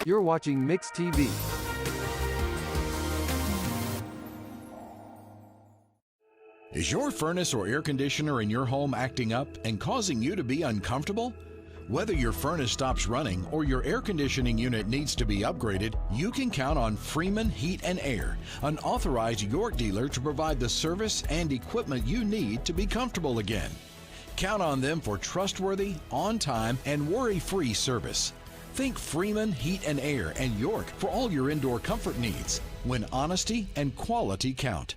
You're watching Mix TV. Is your furnace or air conditioner in your home acting up and causing you to be uncomfortable? Whether your furnace stops running or your air conditioning unit needs to be upgraded, you can count on Freeman Heat and Air, an authorized York dealer to provide the service and equipment you need to be comfortable again. Count on them for trustworthy, on-time, and worry-free service. Think Freeman Heat and Air and York for all your indoor comfort needs, when honesty and quality count.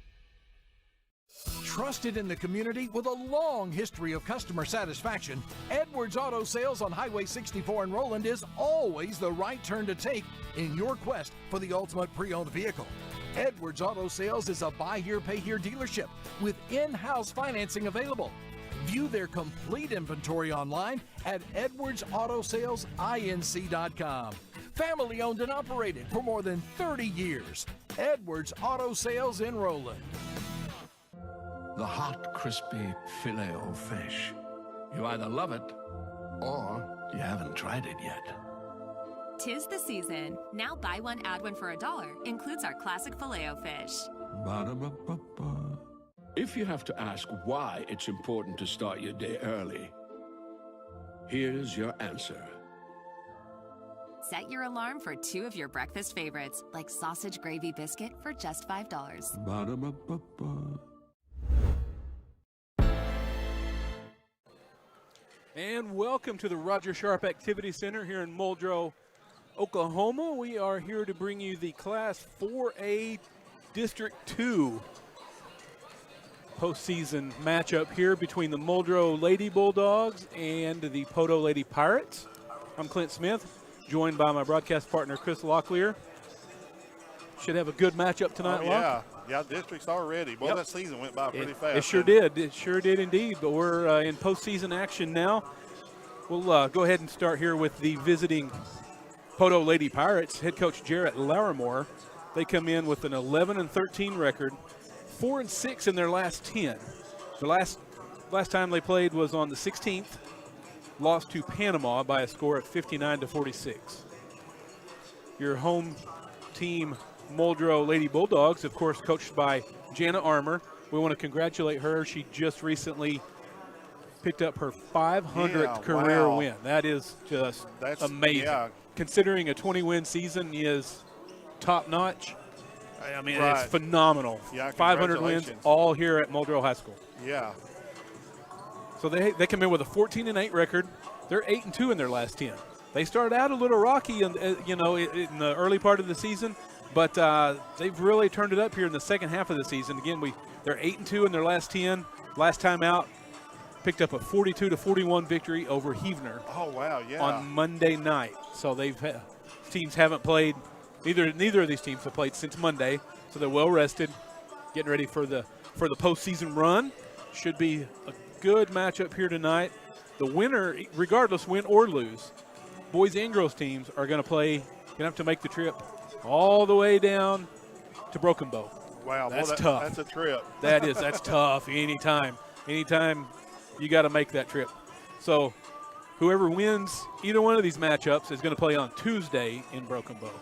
Trusted in the community with a long history of customer satisfaction, Edwards Auto Sales on Highway 64 in Roland is always the right turn to take in your quest for the ultimate pre-owned vehicle. Edwards Auto Sales is a buy here, pay here dealership with in-house financing available. View their complete inventory online at edwardsautosalesinc.com. Family owned and operated for more than 30 years. Edwards Auto Sales in Roland. The hot, crispy filet o fish. You either love it or you haven't tried it yet. 'Tis the season. Now buy one, add one for $1. Includes our classic Filet-O-Fish. Ba-da-ba-ba-ba. If you have to ask why it's important to start your day early, here's your answer. Set your alarm for 2 of your breakfast favorites, like sausage gravy biscuit for just $5. Ba-da-ba-ba-ba. And welcome to the Roger Sharp Activity Center here in Muldrow, Oklahoma. We are here to bring you the Class 4A District 2 postseason matchup here between the Muldrow Lady Bulldogs and the Poteau Lady Pirates. I'm Clint Smith, joined by my broadcast partner, Chris Locklear. Should have a good matchup tonight, Lock. Yeah, districts are ready. Boy, that season went by pretty fast. It sure did. It sure did indeed. But we're in postseason action now. We'll go ahead and start here with the visiting Poteau Lady Pirates. Head coach Jarrett Larimore. They come in with an 11-13 record, 4-6 in their last 10. The last time they played was on the 16th. Lost to Panama by a score of 59-46. Your home team, Muldrow Lady Bulldogs, of course, coached by Jana Armour. We want to congratulate her. She just recently picked up her 500th career win. That is just amazing. Yeah. Considering a 20-win season is top-notch, I mean, it's phenomenal. Yeah, 500 wins all here at Muldrow High School. Yeah. So they come in with a 14-8 record. They're 8-2 in their last 10. They started out a little rocky, in the early part of the season. But they've really turned it up here in the second half of the season. Again, they're 8-2 in their last 10. Last time out, picked up a 42-41 victory over Heavener. Oh wow, yeah. On Monday night. So teams haven't played. Neither of these teams have played since Monday. So they're well rested, getting ready for the postseason run. Should be a good matchup here tonight. The winner, regardless win or lose, boys and girls teams are going to have to make the trip all the way down to Broken Bow. Wow, that's tough. That's a trip. That's tough. Anytime you got to make that trip. So whoever wins either one of these matchups is going to play on Tuesday in Broken Bow.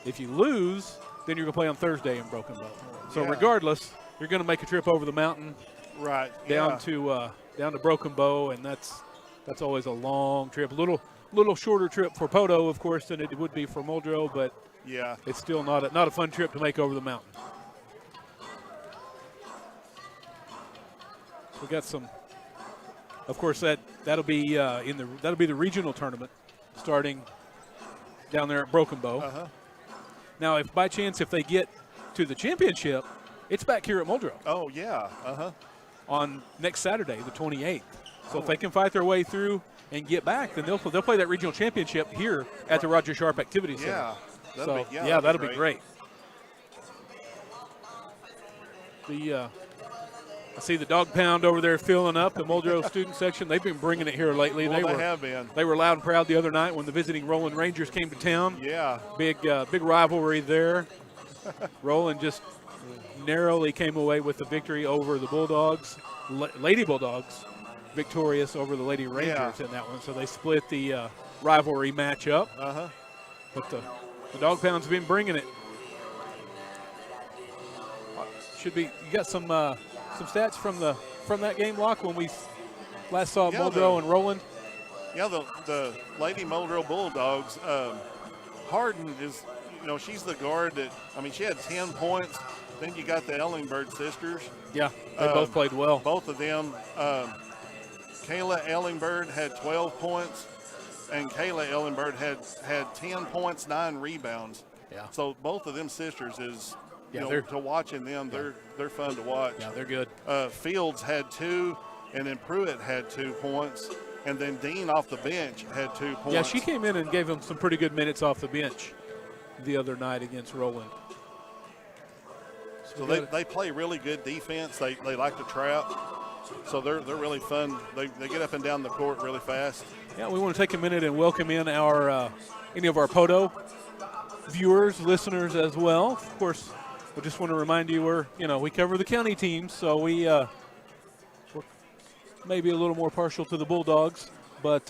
If you lose, then you're going to play on Thursday in Broken Bow. So regardless, you're going to make a trip over the mountain, right? Down to Broken Bow, and that's always a long trip. A little shorter trip for Poteau, of course, than it would be for Muldrow, but yeah, it's still not a fun trip to make over the mountain. We got some. Of course, that'll be the regional tournament starting down there at Broken Bow. Uh-huh. Now, if by chance they get to the championship, it's back here at Muldrow. Oh yeah. On next Saturday, the 28th. So if they can fight their way through and get back, then they'll play that regional championship here at the Roger Sharp Activity Center. Yeah. That'll be great. I see the dog pound over there filling up the Muldrow student section. They've been bringing it here lately. Well, they have been. They were loud and proud the other night when the visiting Roland Rangers came to town. Yeah. Big rivalry there. Roland just narrowly came away with the victory over the Bulldogs. Lady Bulldogs victorious over the Lady Rangers in that one. So they split the rivalry matchup. Uh-huh. But The Dog Pound's been bringing it. Should be. You got some stats from that game, Locke, when we last saw Muldrow and Roland. Yeah, the Lady Muldrow Bulldogs. Harden is, she's the guard that. I mean, she had 10 points. Then you got the Ellingbird sisters. Yeah, they both played well. Both of them. Kayla Ellingbird had 12 points, and Kayla Ellingbird had 10 points, 9 rebounds. Yeah. So both of them sisters is, they're to watching them, they're fun to watch. Yeah, they're good. Fields had 2, and then Pruitt had 2 points, and then Dean off the bench had 2 points. Yeah, she came in and gave them some pretty good minutes off the bench the other night against Roland. So they play really good defense. They like to trap. So they're really fun. They get up and down the court really fast. Yeah, we want to take a minute and welcome in our any of our Poteau viewers, listeners as well. Of course, we just want to remind you we cover the county teams, so we're maybe a little more partial to the Bulldogs, but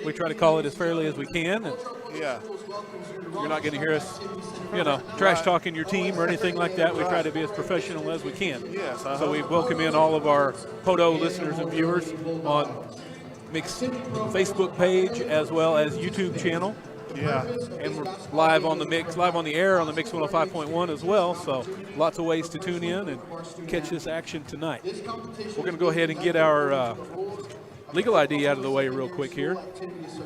we try to call it as fairly as we can. And yeah. You're not going to hear us, trash talking your team or anything like that. We try to be as professional as we can. Yes. So we welcome in all of our Poteau listeners and viewers on Mixed Facebook page as well as YouTube channel. Yeah. And we're live on the air on the Mix 105.1 as well. So lots of ways to tune in and catch this action tonight. We're going to go ahead and get our legal ID out of the way real quick here.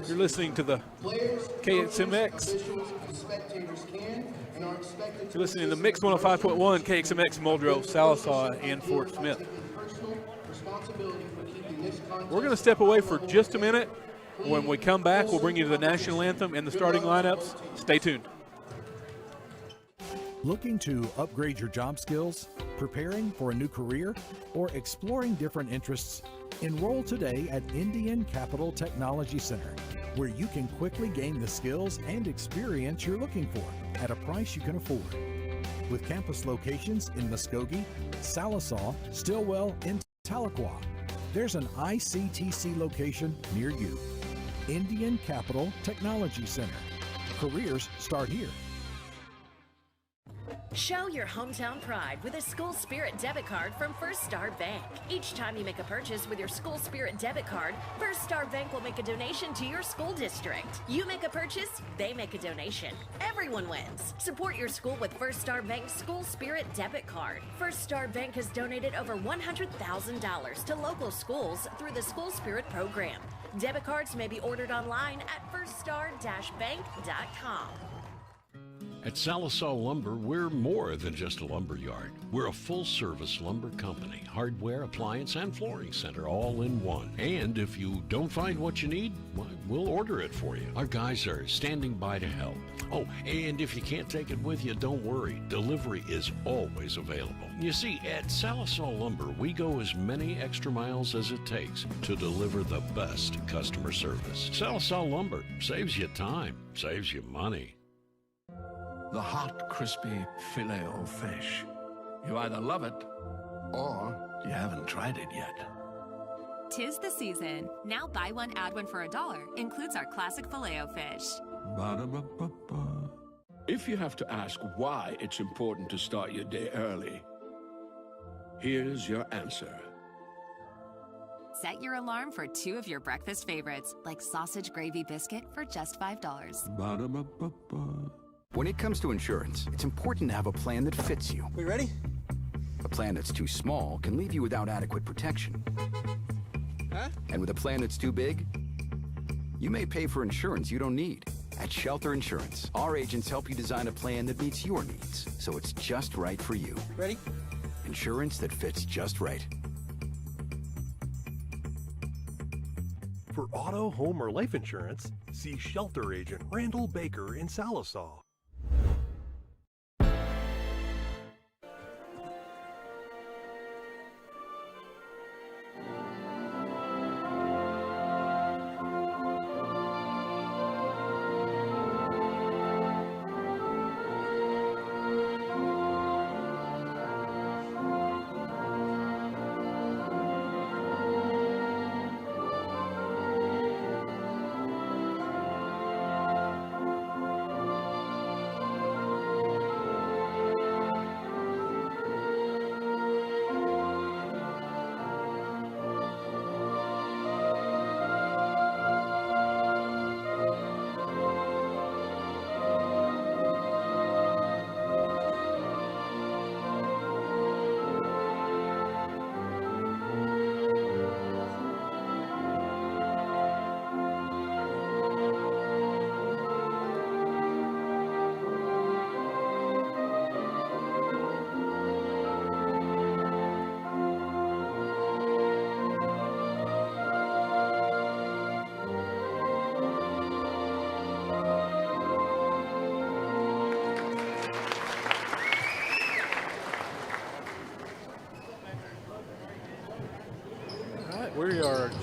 You're listening to the KXMX. You're listening to the Mix 105.1 KXMX Muldrow, Sallisaw, and Fort Smith. We're going to step away for just a minute. When we come back, we'll bring you the national anthem and the starting lineups. Stay tuned. Looking to upgrade your job skills, preparing for a new career, or exploring different interests? Enroll today at Indian Capital Technology Center, where you can quickly gain the skills and experience you're looking for at a price you can afford. With campus locations in Muskogee, Sallisaw, Stillwell, and Tahlequah, there's an ICTC location near you. Indian Capital Technology Center. Careers start here. Show your hometown pride with a School Spirit debit card from First Star Bank. Each time you make a purchase with your School Spirit debit card, First Star Bank will make a donation to your school district. You make a purchase, they make a donation. Everyone wins. Support your school with First Star Bank's School Spirit debit card. First Star Bank has donated over $100,000 to local schools through the School Spirit program. Debit cards may be ordered online at firststar-bank.com. At Sallisaw Lumber, we're more than just a lumber yard. We're a full-service lumber company, hardware, appliance, and flooring center all in one. And if you don't find what you need, we'll order it for you. Our guys are standing by to help. Oh, and if you can't take it with you, don't worry. Delivery is always available. You see, at Sallisaw Lumber, we go as many extra miles as it takes to deliver the best customer service. Sallisaw Lumber saves you time, saves you money. The hot, crispy filet o fish. You either love it or you haven't tried it yet. 'Tis the season. Now buy one, add one for $1. Includes our classic Filet-O-Fish. Ba-da-ba-ba-ba. If you have to ask why it's important to start your day early, here's your answer. Set your alarm for 2 of your breakfast favorites, like sausage gravy biscuit for just $5. Ba-da-ba-ba-ba. When it comes to insurance, it's important to have a plan that fits you. We ready? A plan that's too small can leave you without adequate protection. Huh? And with a plan that's too big, you may pay for insurance you don't need. At Shelter Insurance, our agents help you design a plan that meets your needs, so it's just right for you. Ready? Insurance that fits just right. For auto, home, or life insurance, see Shelter Agent Randall Baker in Sallisaw.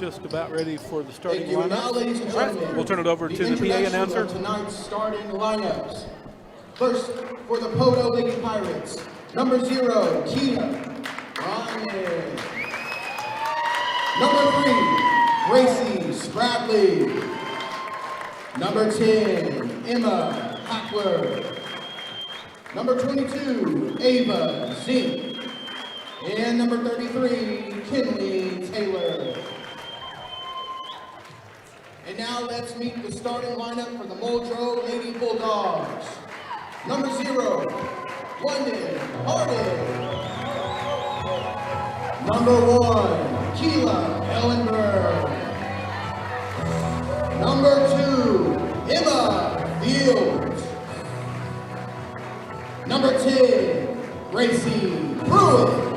just about ready for the starting Thank you. And now, lineup. ladies and All right, gentlemen, we'll turn it over to the PA introductions announcer. of tonight's starting lineups. First, for the Poteau Lady Pirates, number 0, Kia Ryan. Number 3, Gracie Spradley. Number 10, Emma Hackler. Number 22, Ava Zink. And number 33, Kinley Taylor. And now let's meet the starting lineup for the Muldrow Lady Bulldogs. Number 0, London Harding. Number 1, Keela Ellenberg. Number 2, Emma Fields. Number 10, Gracie Pruitt.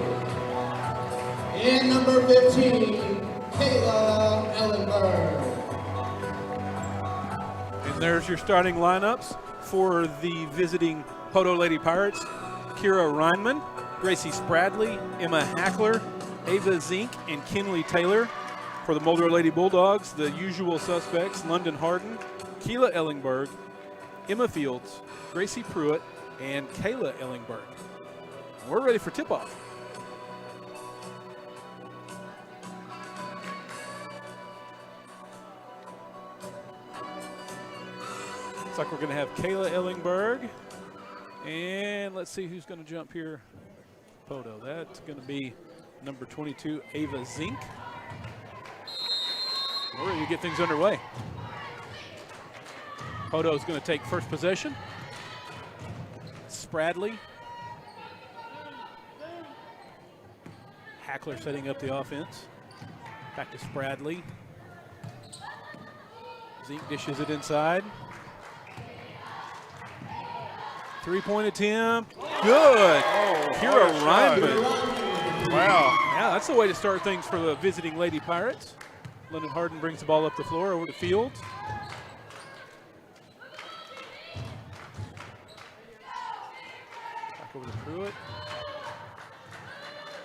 And number 15, Kayla Ellenberg. And there's your starting lineups for the visiting Poteau Lady Pirates. Kira Reinman, Gracie Spradley, Emma Hackler, Ava Zink, and Kinley Taylor. For the Muldrow Lady Bulldogs, the usual suspects, London Harden, Keela Ellingberg, Emma Fields, Gracie Pruitt, and Kayla Ellingberg. We're ready for tip-off. Looks like we're going to have Kayla Ellingberg. And let's see who's going to jump here. Poteau. That's going to be number 22, Ava Zink. We're ready to get things underway. Poteau is going to take first possession. Spradley. Hackler setting up the offense. Back to Spradley. Zink dishes it inside. Three-point attempt. Good. Kira Reinman. Wow. Yeah, that's the way to start things for the visiting Lady Pirates. London Harden brings the ball up the floor over to Fields. Back over to Pruitt.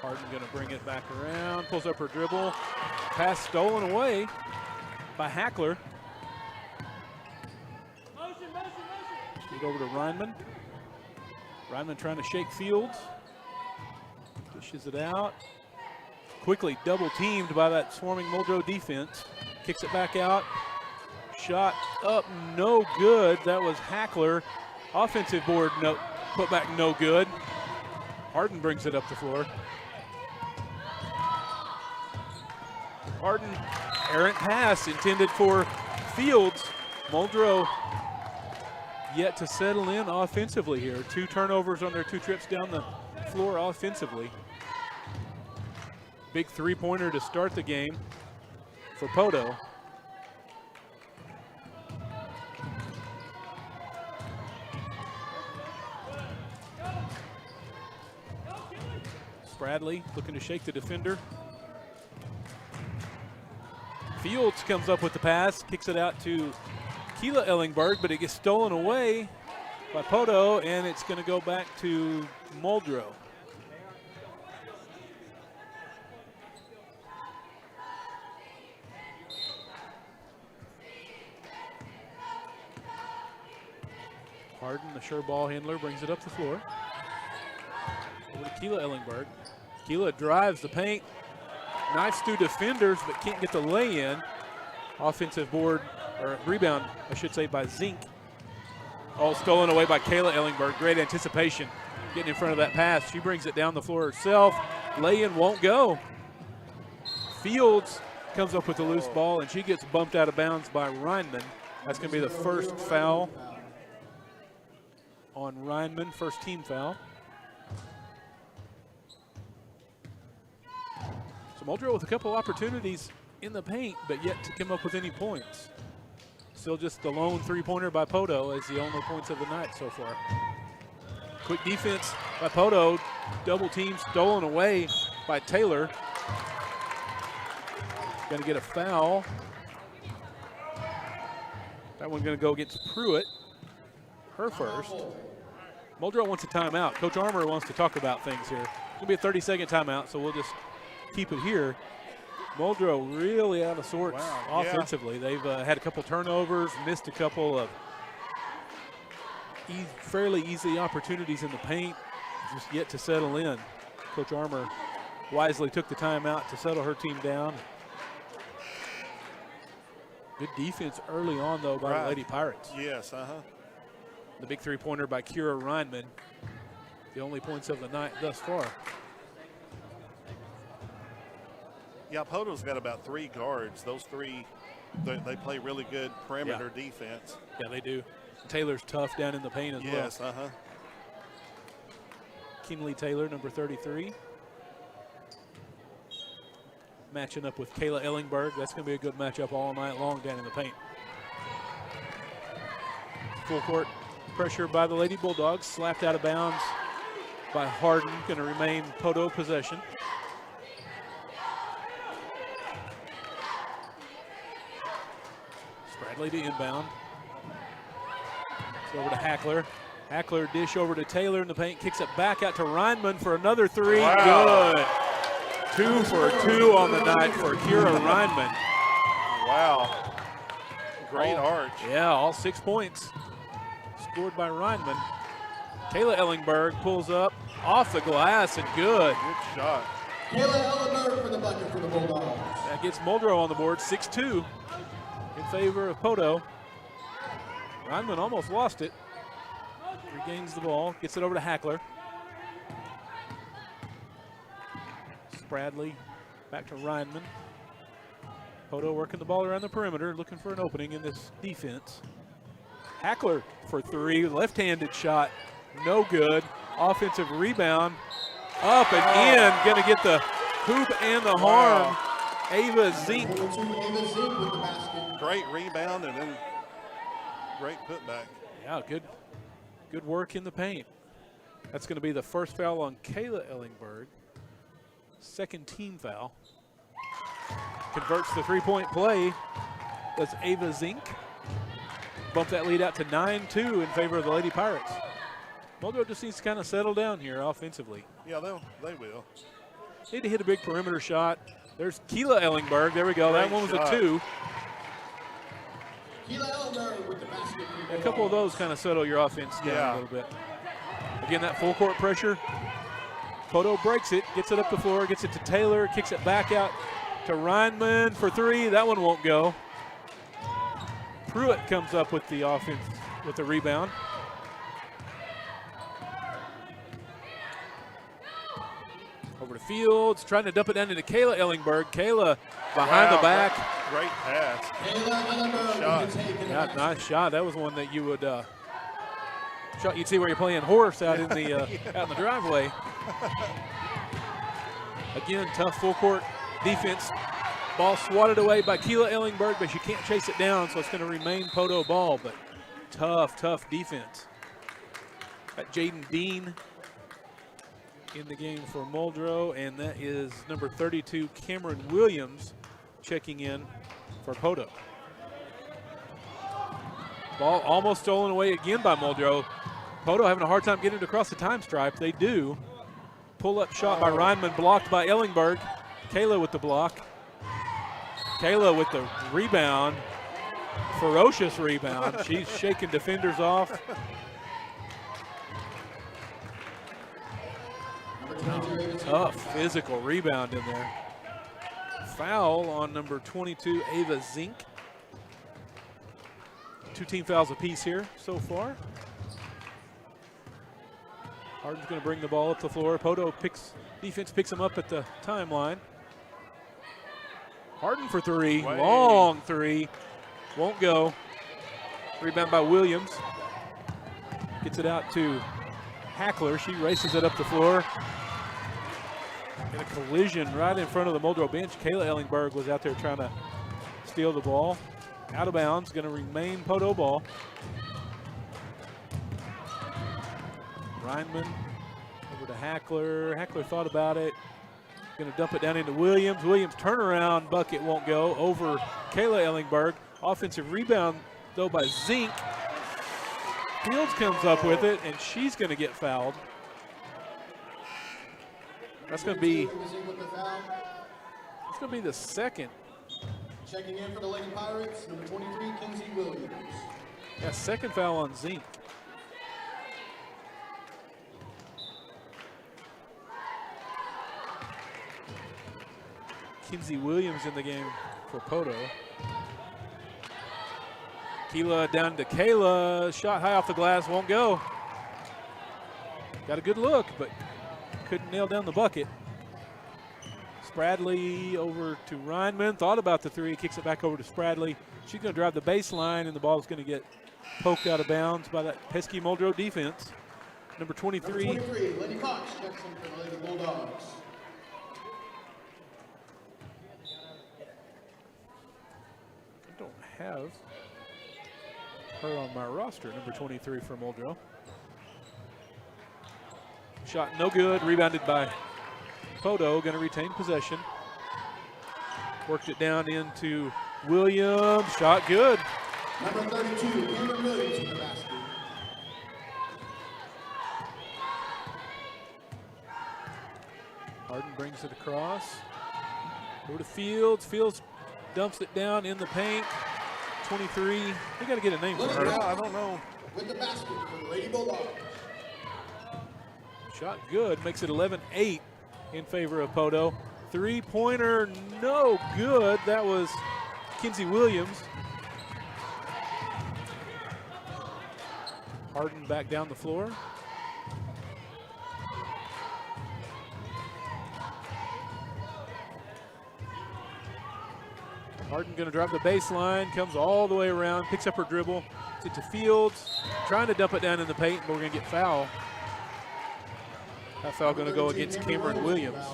Harden going to bring it back around. Pulls up her dribble. Pass stolen away by Hackler. Feed over to Reinman. Reinman trying to shake Fields. Dishes it out. Quickly double teamed by that swarming Muldrow defense. Kicks it back out. Shot up, no good. That was Hackler. Offensive board, no, put back, no good. Harden brings it up the floor. Harden, errant pass intended for Fields. Muldrow yet to settle in offensively here. 2 turnovers on their 2 trips down the floor offensively. Big three-pointer to start the game for Poteau. Spradley looking to shake the defender. Fields comes up with the pass, kicks it out to Keela Ellingberg, but it gets stolen away by Poteau, and it's going to go back to Muldrow. Harden, the sure ball handler, brings it up the floor. Over to Keela Ellingberg. Keela drives the paint, knifes through defenders, but can't get the lay-in. Offensive board, or rebound, I should say, by Zink. All stolen away by Kayla Ellingberg. Great anticipation, getting in front of that pass. She brings it down the floor herself. Lay-in won't go. Fields comes up with a loose ball, and she gets bumped out of bounds by Reinman. That's going to be the first foul on Reinman, first team foul. So Muldrow with a couple opportunities in the paint, but yet to come up with any points. Still just the lone three-pointer by Poteau as the only points of the night so far. Quick defense by Poteau. Double team stolen away by Taylor. Going to get a foul. That one's going to go against Pruitt. Her first. Muldrow wants a timeout. Coach Armour wants to talk about things here. It's going to be a 30-second timeout, so we'll just keep it here. Muldrow really out of sorts offensively. They've had a couple turnovers, missed a couple of fairly easy opportunities in the paint, just yet to settle in. Coach Armour wisely took the time out to settle her team down. Good defense early on, though, by the Lady Pirates. Yes, The big three-pointer by Kira Reinman. The only points of the night thus far. Yeah, Poteau's got about 3 guards. Those 3, they play really good perimeter defense. Yeah, they do. Taylor's tough down in the paint as well. Yes, Kinley Taylor, number 33. Matching up with Kayla Ellingberg. That's going to be a good matchup all night long down in the paint. Full court pressure by the Lady Bulldogs. Slapped out of bounds by Harden. Going to remain Poteau possession. Spradley to inbound. It's over to Hackler. Hackler dish over to Taylor in the paint. Kicks it back out to Reinman for another 3. Wow. Good. 2 for 2 on the night for Kira Reinman. Wow. Great arch. Yeah, all 6 points scored by Reinman. Kayla Ellingberg pulls up off the glass and good. Good shot. Kayla Ellingberg for the bucket for the Bulldogs. That gets Muldrow on the board, 6-2 in favor of Poteau. Reinman almost lost it. Regains the ball, gets it over to Hackler. Spradley back to Reinman. Poteau working the ball around the perimeter, looking for an opening in this defense. Hackler for 3, left-handed shot, no good. Offensive rebound, up and in, gonna get the hoop and the harm. Ava Zink. Great rebound and then great putback. Yeah, good work in the paint. That's gonna be the first foul on Kayla Ellingberg. Second team foul. Converts the three-point play. That's Ava Zink. Bump that lead out to 9-2 in favor of the Lady Pirates. Muldrow just needs to kind of settle down here offensively. Yeah, they will. Need to hit a big perimeter shot. There's Keela Ellingberg. There we go. Great that one was shot. a 2. Keela Ellingberg with the basket. A couple of those kind of settle your offense down a little bit. Again, that full court pressure. Poteau breaks it, gets it up the floor, gets it to Taylor, kicks it back out to Reinman for 3. That one won't go. Pruitt comes up with the offense, with the rebound. Over to Fields, trying to dump it down into Kayla Ellingberg. Kayla behind the back. Great pass. Kayla Ellingberg Shot. Yeah, nice shot. That was one that you would shot you'd see where you're playing horse out in the out in the driveway. Again, tough full court defense. Ball swatted away by Keela Ellingberg, but you can't chase it down, so it's going to remain Poteau ball. But tough defense. Got Jaden Dean in the game for Muldrow, and that is number 32, Cameron Williams, checking in for Poteau. Ball almost stolen away again by Muldrow. Poteau having a hard time getting it across the time stripe. They do. Pull-up shot by Reinman, blocked by Ellingberg. Kayla with the block. Kayla with the rebound. Ferocious rebound. She's shaking defenders off. Tough physical rebound in there. Foul on number 22, Ava Zink. 2 team fouls apiece here so far. Harden's going to bring the ball up the floor. Poteau defense picks him up at the timeline. Harden for 3, long 3, won't go. Rebound by Williams. Gets it out to Hackler. She races it up the floor. In a collision right in front of the Muldrow bench. Kayla Ellingberg was out there trying to steal the ball. Out of bounds, going to remain Poteau ball. Reinman over to Hackler. Hackler thought about it. Going to dump it down into Williams. Williams turnaround bucket won't go over Kayla Ellingberg. Offensive rebound though by Zink. Fields comes up with it, and she's going to get fouled. That's going to be going to be the second. Checking in for the Lady Pirates, number 23, Kinsey Williams. Yeah, second foul on Zink. Kinsey Williams in the game for Poteau. Keela down to Kayla. Shot high off the glass, won't go. Got a good look, but couldn't nail down the bucket. Spradley over to Reinman. Thought about the three, kicks it back over to Spradley. She's going to drive the baseline, and the ball is going to get poked out of bounds by that pesky Muldrow defense. Number 23. Number 23, Lenny Cox checks in for the Lady Bulldogs. I don't have her on my roster, number 23 for Muldrow. Shot no good, rebounded by Poteau, going to retain possession. Worked it down into Williams, shot good. Number 32, Cameron Williams in the basket. Harden brings it across. Over to Fields. Fields dumps it down in the paint. 23. We got to get a name for her. Yeah, I don't know. With the basket for the Lady Bulldogs. Shot good, makes it 11-8 in favor of Poteau. Three-pointer, no good. That was Kinsey Williams. Harden back down the floor. Harden going to drive the baseline, comes all the way around, picks up her dribble, gets it to Fields, trying to dump it down in the paint, but we're going to get foul. That foul going to go against Cameron Williams.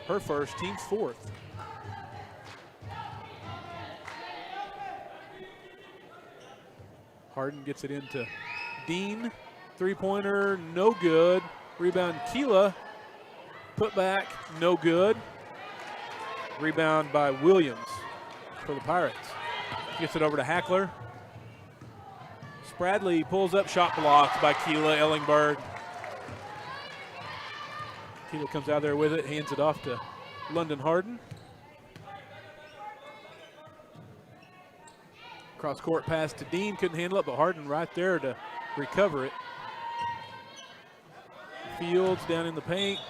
Her first, team's fourth. Harden gets it into Dean. Three-pointer, no good. Rebound, Keela. Put back, no good. Rebound by Williams for the Pirates. Gets it over to Hackler. Spradley pulls up, shot blocked by Keela Ellingberg. Keela comes out there with it, hands it off to London Harden. Cross court pass to Dean, couldn't handle it, but Harden right there to recover it. Fields down in the paint,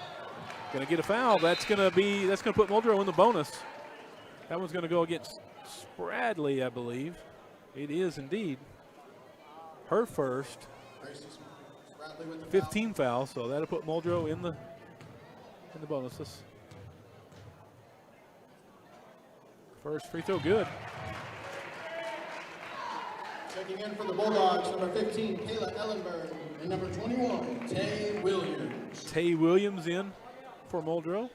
gonna get a foul. That's gonna put Muldrow in the bonus. That one's gonna go against Spradley, I believe. It is indeed her first 15 foul, so that'll put Muldrow in the bonuses. First free throw good. Checking in for the Bulldogs, number 15, Kayla Ellenberg, and number 21, Tay Williams. Tay Williams in for Muldrow.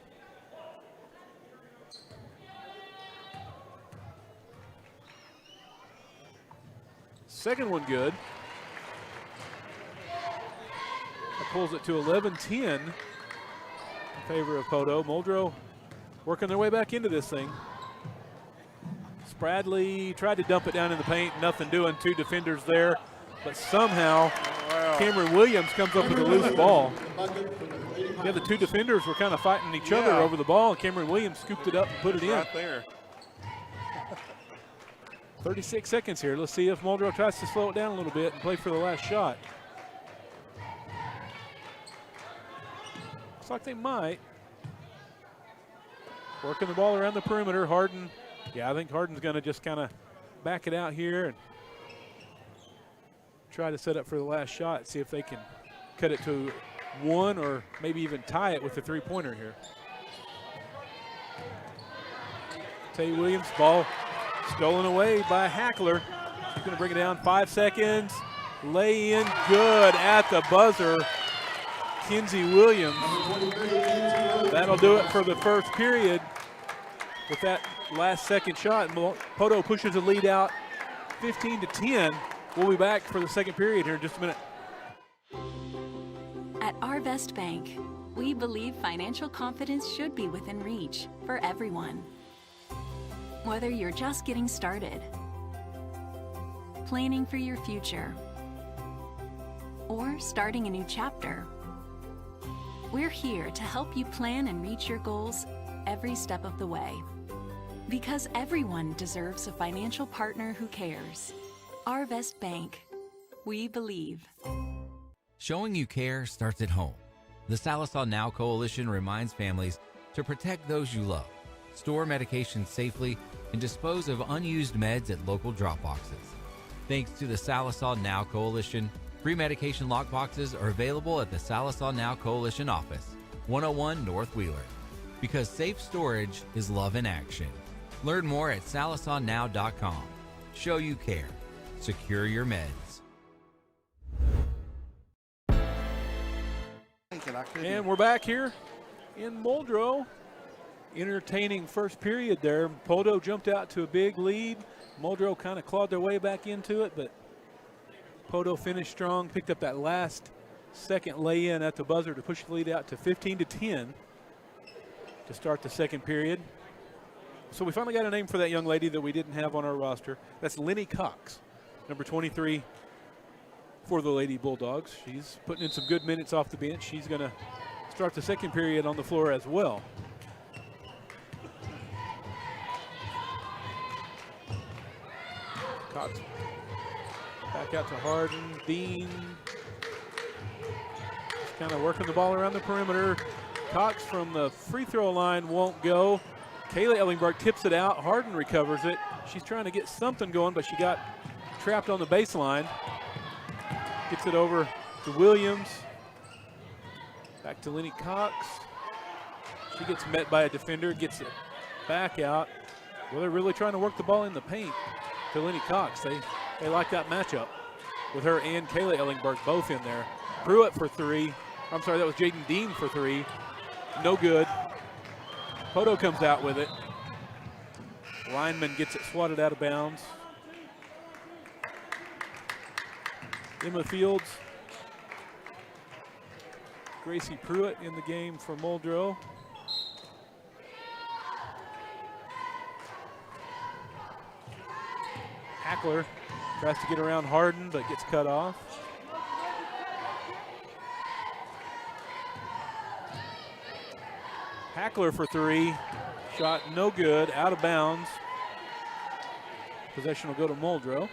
Second one good. That pulls it to 11-10 in favor of Poteau. Muldrow working their way back into this thing. Spradley tried to dump it down in the paint, nothing doing, two defenders there, but somehow Cameron Williams comes up with a loose ball. Yeah, the two defenders were kind of fighting each other over the ball, and Cameron Williams scooped it up and put it in. Right there. 36 seconds here. Let's see if Muldrow tries to slow it down a little bit and play for the last shot. Looks like they might. Working the ball around the perimeter. Harden, yeah, I think Harden's going to just kind of back it out here and try to set up for the last shot, see if they can cut it to one or maybe even tie it with the three-pointer here. Tay Williams, ball stolen away by Hackler. He's going to bring it down, 5 seconds. Lay in, good at the buzzer. Kinsey Williams. That'll do it for the first period with that last second shot. Poteau pushes the lead out 15-10. We'll be back for the second period here in just a minute. At Arvest Bank, we believe financial confidence should be within reach for everyone. Whether you're just getting started, planning for your future, or starting a new chapter, We're here to help you plan and reach your goals every step of the way. Because everyone deserves a financial partner who cares. Arvest Bank. We believe. Showing you care starts at home. The Salisaw Now Coalition reminds families to protect those you love, store medications safely, and dispose of unused meds at local drop boxes. Thanks to the Salisaw Now Coalition, free medication lockboxes are available at the Salisaw Now Coalition office, 101 North Wheeler. Because safe storage is love in action. Learn more at salisawnow.com. Show you care. Secure your meds. And we're back here in Muldrow. Entertaining first period there. Poteau jumped out to a big lead. Muldrow kind of clawed their way back into it, but Poteau finished strong, picked up that last second lay-in at the buzzer to push the lead out to 15-10 to start the second period. So we finally got a name for that young lady that we didn't have on our roster. That's Lenny Cox, number 23 for the Lady Bulldogs. She's putting in some good minutes off the bench. She's going to start the second period on the floor as well. Cox back out to Harden. Dean just kind of working the ball around the perimeter. Cox from the free throw line won't go. Kayla Ellingberg tips it out. Harden recovers it. She's trying to get something going, but she got trapped on the baseline. Gets it over to Williams. Back to Lenny Cox. She gets met by a defender, gets it back out. Well, they're really trying to work the ball in the paint to Lenny Cox. They like that matchup with her and Kayla Ellingberg both in there. Pruitt for three. I'm sorry, that was Jaden Dean for three. No good. Poteau comes out with it. Lineman gets it swatted out of bounds. Emma Fields. Gracie Pruitt in the game for Muldrow. Hackler tries to get around Harden, but gets cut off. Hackler for three. Shot no good, out of bounds. Possession will go to Muldrow.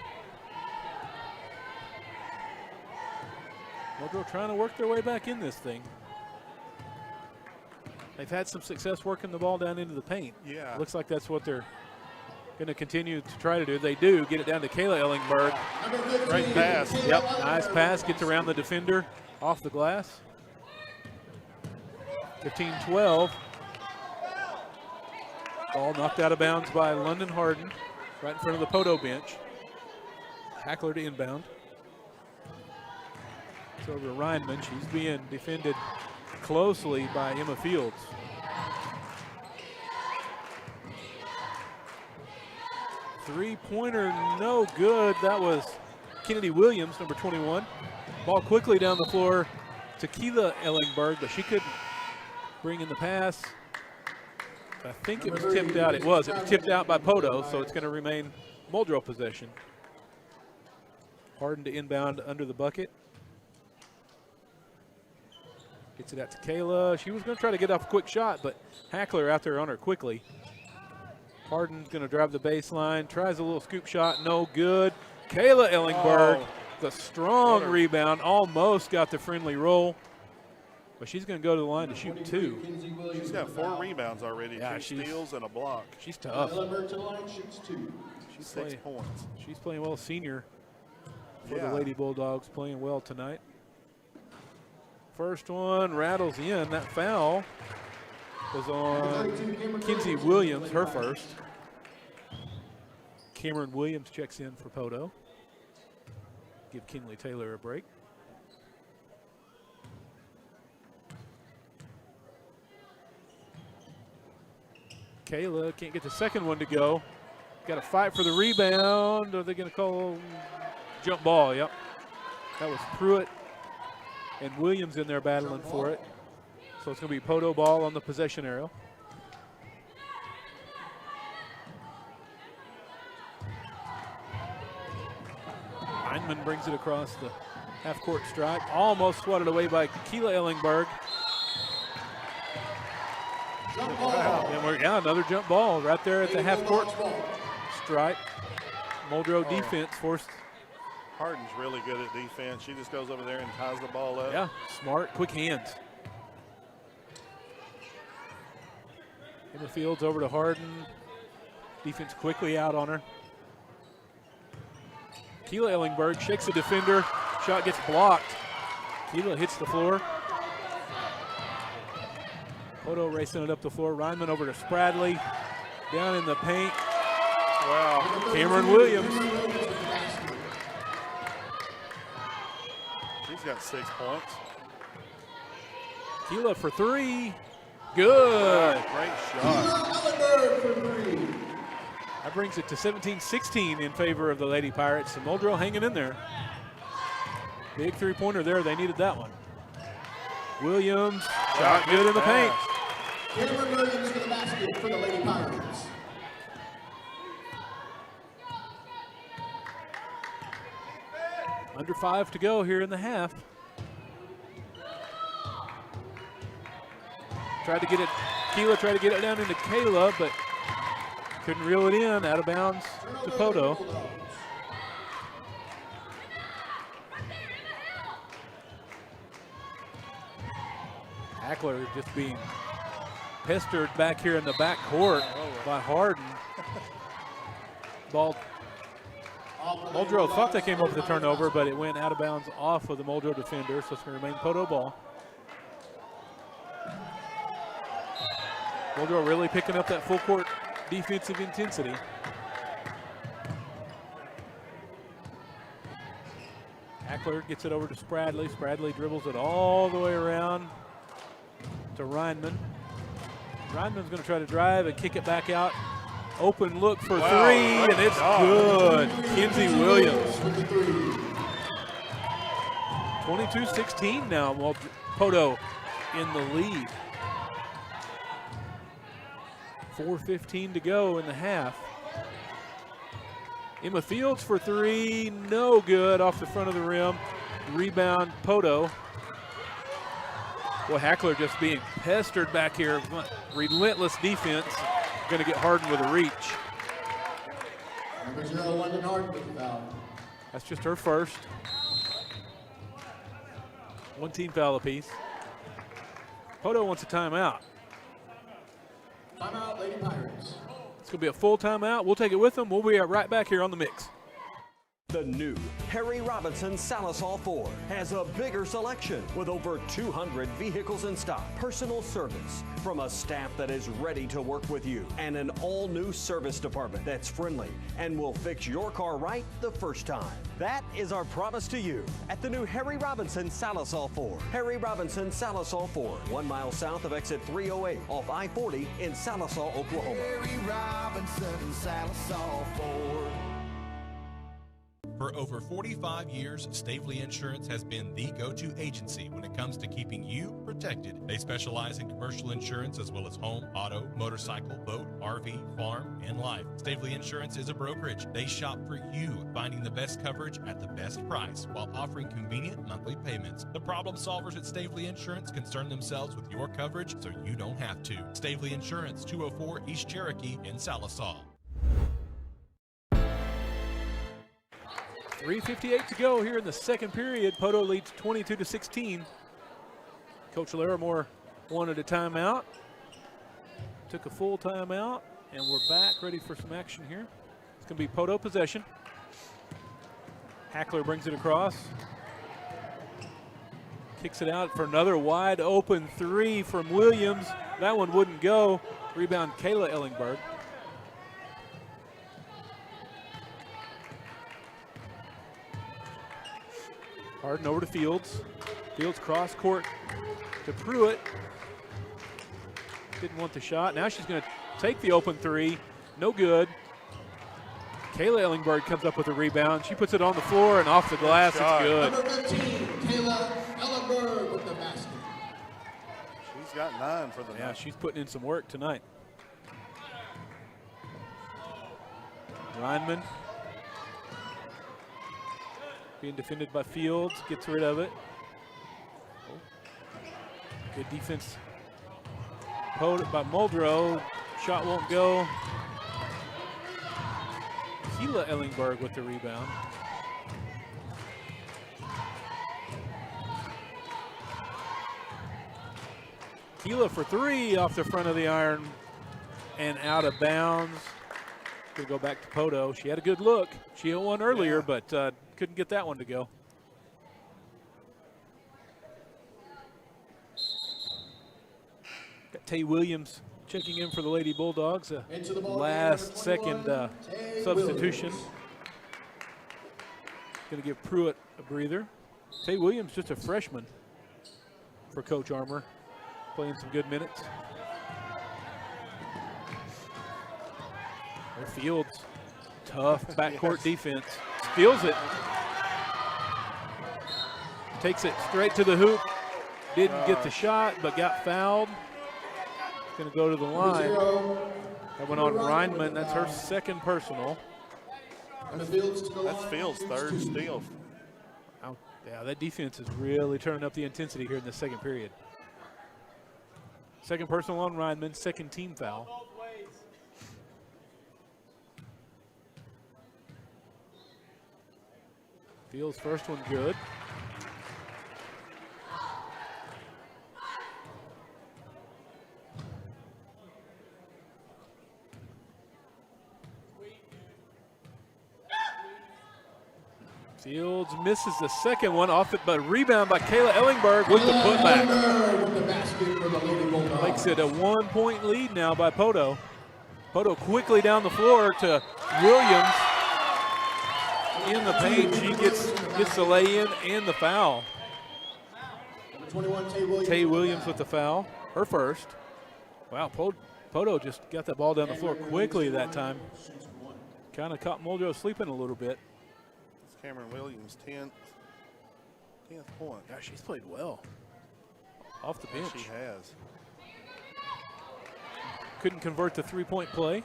Muldrow trying to work their way back in this thing. They've had some success working the ball down into the paint. Yeah. Looks like that's what they're going to continue to try to do. They do get it down to Kayla Ellingberg. Great pass. Yep, nice pass. Gets around the defender off the glass. 15-12. Ball knocked out of bounds by London Harden right in front of the Poteau bench. Hackler to inbound. It's over to Reinman. She's being defended closely by Emma Fields. Three-pointer, no good. That was Kennedy Williams, number 21. Ball quickly down the floor to Kayla Ellingberg, but she couldn't bring in the pass. I think it was tipped out. It was tipped out by Poteau, so it's going to remain Muldrow possession. Harden to inbound under the bucket. Gets it out to Kayla. She was going to try to get off a quick shot, but Hackler out there on her quickly. Harden's going to drive the baseline, tries a little scoop shot, no good. Kayla Ellingberg, the strong rebound, almost got the friendly roll. But she's going to go to the line to shoot two. She's got 4 rebounds already, yeah, 2 steals and a block. She's tough. She's 6 points. She's playing well, senior for Yeah. the Lady Bulldogs, playing well tonight. First one rattles in. That foul was on Kinsey Williams, her first. Cameron Williams checks in for Poteau. Give Kinley Taylor a break. Kayla can't get the second one to go. Got to fight for the rebound. Are they going to call jump ball? Yep. That was Pruitt and Williams in there battling for it. So it's going to be Poteau ball on the possession arrow. Heineman brings it across the half-court stripe. Almost swatted away by Kayla Ellingberg. Yeah, another jump ball right there at the half court stripe. Muldrow defense forced. Harden's really good at defense. She just goes over there and ties the ball up. Yeah, smart, quick hands. Emma Fields over to Harden. Defense quickly out on her. Keela Ellingberg shakes the defender. Shot gets blocked. Keela hits the floor. Poteau racing it up the floor. Reinman over to Spradley. Down in the paint. Wow. Cameron Williams. She's got 6 points. Keela for three. Good. Great shot. That brings it to 17-16 in favor of the Lady Pirates. And Muldrow hanging in there. Big three-pointer there. They needed that one. Williams, shot good in the paint. Cameron Williams to the basket for the Lady Pirates. Under 5 to go here in the half. Tried to get it, Keela tried to get it down into Kayla, but couldn't reel it in, out of bounds to Poteau. Hackler just being pestered back here in the back court by Harden. Ball. Muldrow thought they came over the turnover, but it went out of bounds off of the Muldrow defender, so it's going to remain Poteau ball. Muldrow really picking up that full court defensive intensity. Hackler gets it over to Spradley. Spradley dribbles it all the way around to Reinman. Reinman's going to try to drive and kick it back out. Open look for three, and it's good. Kenzie Williams. 22-16 now, Poteau in the lead. 4:15 to go in the half. Emma Fields for three, no good, off the front of the rim. Rebound, Poteau. Boy, Hackler just being pestered back here. Relentless defense. Going to get Harden with a reach. Number 0, London Harden with the foul. That's just her first. One team foul apiece. Poteau wants a timeout. Timeout, Lady Pirates. It's going to be a full timeout. We'll take it with them. We'll be right back here on The Mix. The new Harry Robinson Salisol Ford has a bigger selection with over 200 vehicles in stock, personal service from a staff that is ready to work with you, and an all-new service department that's friendly and will fix your car right the first time. That is our promise to you at the new Harry Robinson Salisol Ford. Harry Robinson Salisol Ford, 1 mile south of exit 308 off I-40 in Salisol, Oklahoma. Harry Robinson Salisol Ford. For over 45 years, Stavely Insurance has been the go-to agency when it comes to keeping you protected. They specialize in commercial insurance as well as home, auto, motorcycle, boat, RV, farm, and life. Stavely Insurance is a brokerage. They shop for you, finding the best coverage at the best price while offering convenient monthly payments. The problem solvers at Stavely Insurance concern themselves with your coverage so you don't have to. Stavely Insurance, 204 East Cherokee in Salisol. 3:58 to go here in the second period. Poteau leads 22-16. Coach Larimore wanted a timeout. Took a full timeout, and we're back ready for some action here. It's going to be Poteau possession. Hackler brings it across. Kicks it out for another wide open three from Williams. That one wouldn't go. Rebound, Kayla Ellingberg. Harden over to Fields. Fields cross court to Pruitt. Didn't want the shot. Now she's going to take the open three. No good. Kayla Ellingberg comes up with a rebound. She puts it on the floor and off the glass. It's good. Number 15, Kayla Ellingberg with the basket. She's got 9 for the night. Yeah, she's putting in some work tonight. Reinman. Being defended by Fields, gets rid of it. Good defense by Muldrow. Shot won't go. Keela Ellingberg with the rebound. Keela for three off the front of the iron and out of bounds. Gonna go back to Poteau. She had a good look. She hit one earlier, but couldn't get that one to go. Got Tay Williams checking in for the Lady Bulldogs. Last second substitution. Gonna give Pruitt a breather. Tay Williams, just a freshman for Coach Armour, playing some good minutes. Fields, tough backcourt defense. Steals it. Takes it straight to the hoop. Didn't get the shot, but got fouled. Going to go to the line. That went on Reinman. That's her second personal. That's Fields' third steal. Yeah, that defense is really turning up the intensity here in the second period. Second personal on Reinman, second team foul. Fields' first one good. Fields misses the second one off it, but rebound by Kayla Ellingberg with the putback. Makes it a 1-point lead now by Poteau. Poteau quickly down the floor to Williams. In the paint, she gets the lay-in and the foul. Tay Williams with the foul, her first. Wow, Poteau just got that ball down the floor quickly that time. Kind of caught Muldrow sleeping a little bit. It's Cameron Williams, 10th point. Yeah, she's played well. Off the bench. She has. Couldn't convert the three-point play.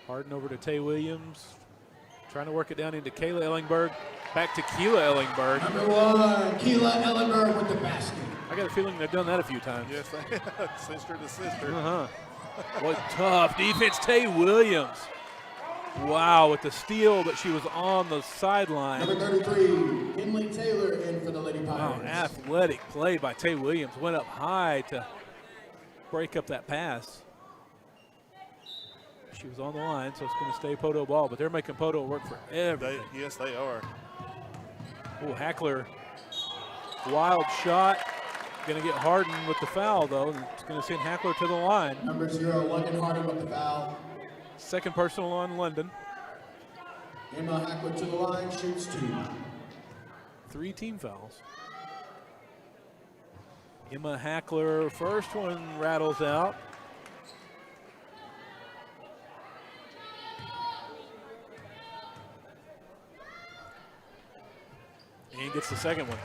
Harden over to Tay Williams. Trying to work it down into Kayla Ellingberg. Back to Keela Ellingberg. Number one, Keela Ellingberg with the basket. I got a feeling they've done that a few times. Yes, sister to sister. What tough defense, Tay Williams. Wow, with the steal, but she was on the sideline. Number 33, Kinley Taylor in for the Lady Pirates. Wow, athletic play by Tay Williams. Went up high to break up that pass. She was on the line, so it's going to stay Poteau ball, but they're making Poteau work for everything. Yes, they are. Oh, Hackler, wild shot. Going to get Harden with the foul, though. It's going to send Hackler to the line. Number 0, London Harden with the foul. Second personal on London. Emma Hackler to the line, shoots 2. 3 team fouls. Emma Hackler, first one rattles out. And gets the second one.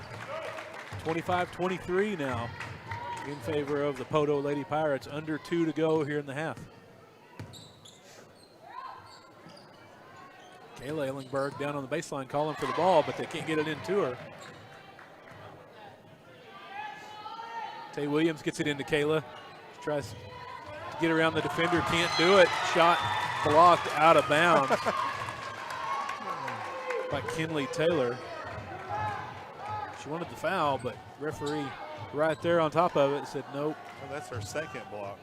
25-23 now in favor of the Poteau Lady Pirates. Under 2 to go here in the half. Kayla Ellingberg down on the baseline calling for the ball, but they can't get it into her. Tay Williams gets it into Kayla. She tries to get around the defender, can't do it. Shot blocked out of bounds by Kinley Taylor. She wanted the foul, but referee right there on top of it said nope. Well, that's her second block.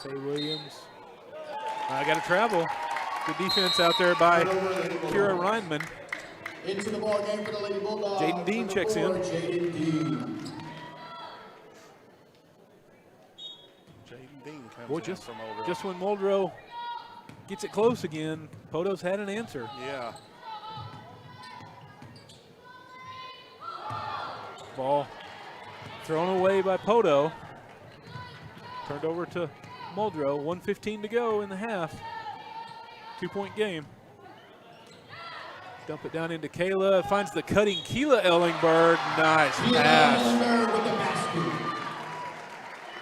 Tay Williams. I got to travel. Good defense out there by Kira Reinman. Into the ball game for the Lady Bulldogs. Jaden Dean checks in. Jaden Dean. Jaden Dean comes Boy, in from over. just when Muldrow gets it close again, Poteau's had an answer. Yeah. Ball thrown away by Poteau. Turned over to Muldrow. 1:15 to go in the half. 2-point game. Dump it down into Kayla. Finds the cutting Keela Ellingberg. Nice pass.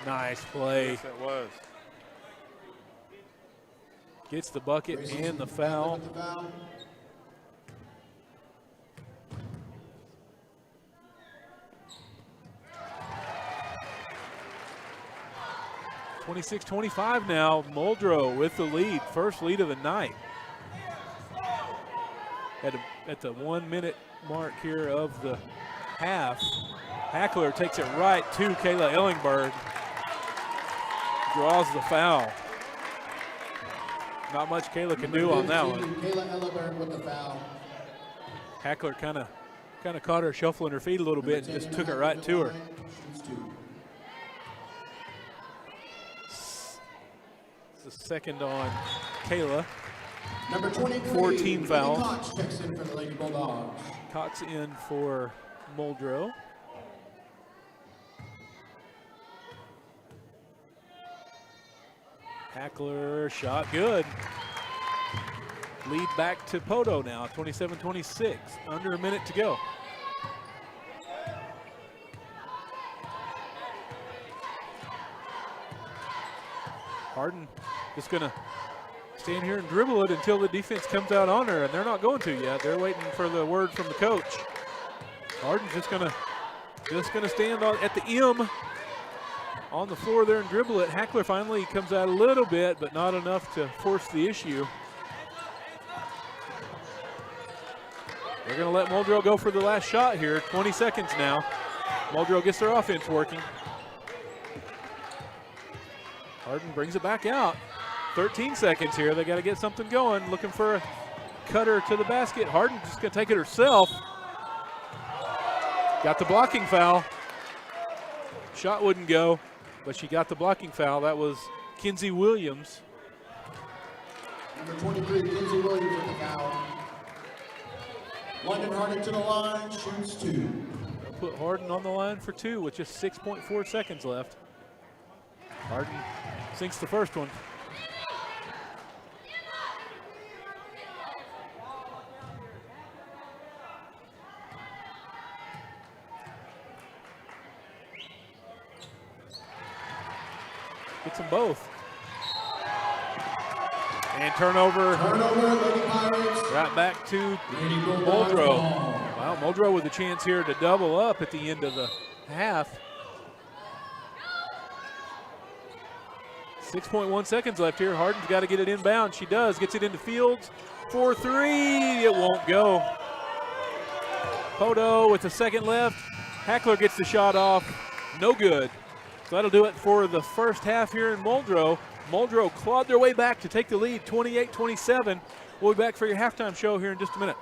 Nice play. Yes, it was. Gets the bucket and the foul. 26-25 now. Muldrow with the lead, first lead of the night. At the 1 minute mark here of the half, Hackler takes it right to Kayla Ellingberg. Draws the foul. Not much Kayla can do on that one. Kayla Ellingberg with the foul. Hackler kind of caught her shuffling her feet a little bit and just took it right to her. It's the second on Kayla. Number 23, 14 fouls. Cox checks in for the Lady Bulldogs. Cox in for Muldrow. Hackler shot good. Lead back to Poteau now, 27-26, under a minute to go. Harden just gonna stand here and dribble it until the defense comes out on her, and they're not going to yet. They're waiting for the word from the coach. Harden's just gonna stand at the M on the floor there and dribble it. Hackler finally comes out a little bit, but not enough to force the issue. They're gonna let Muldrow go for the last shot here. 20 seconds now. Muldrow gets their offense working. Harden brings it back out. 13 seconds here. They got to get something going. Looking for a cutter to the basket. Harden just going to take it herself. Got the blocking foul. Shot wouldn't go, but she got the blocking foul. That was Kinsey Williams. Number 23, Kinsey Williams with the foul. London Harden to the line, shoots 2. They'll put Harden on the line for 2 with just 6.4 seconds left. Harden sinks the first one. Gets them both. And turnover. Lady Pirates. Right back to Muldrow. Wow, Muldrow with a chance here to double up at the end of the half. 6.1 seconds left here. Harden's got to get it inbound. She does. Gets it into Fields for 3. It won't go. Poteau with a second left. Hackler gets the shot off. No good. So that'll do it for the first half here in Muldrow. Muldrow clawed their way back to take the lead, 28-27. We'll be back for your halftime show here in just a minute.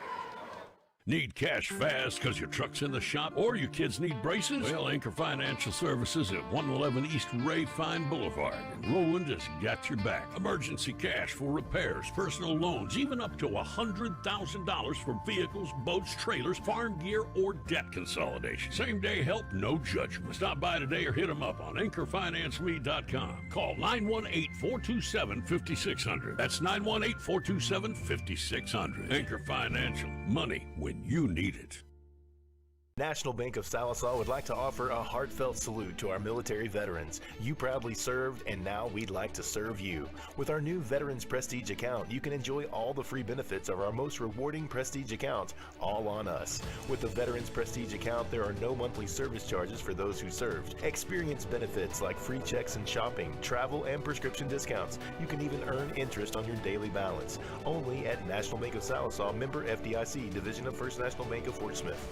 Need cash fast because your truck's in the shop or your kids need braces? Well, Anchor Financial Services at 111 East Ray Fine Boulevard in Roland has got your back. Emergency cash for repairs, personal loans, even up to $100,000 for vehicles, boats, trailers, farm gear, or debt consolidation. Same day help, no judgment. Stop by today or hit them up on anchorfinanceme.com. Call 918-427-5600. That's 918-427-5600. Anchor Financial. Money when you need it. National Bank of Sallisaw would like to offer a heartfelt salute to our military veterans. You proudly served, and now we'd like to serve you. With our new Veterans Prestige account, you can enjoy all the free benefits of our most rewarding Prestige account, all on us. With the Veterans Prestige account, there are no monthly service charges for those who served. Experience benefits like free checks and shopping, travel, and prescription discounts. You can even earn interest on your daily balance. Only at National Bank of Sallisaw, member FDIC, Division of First National Bank of Fort Smith.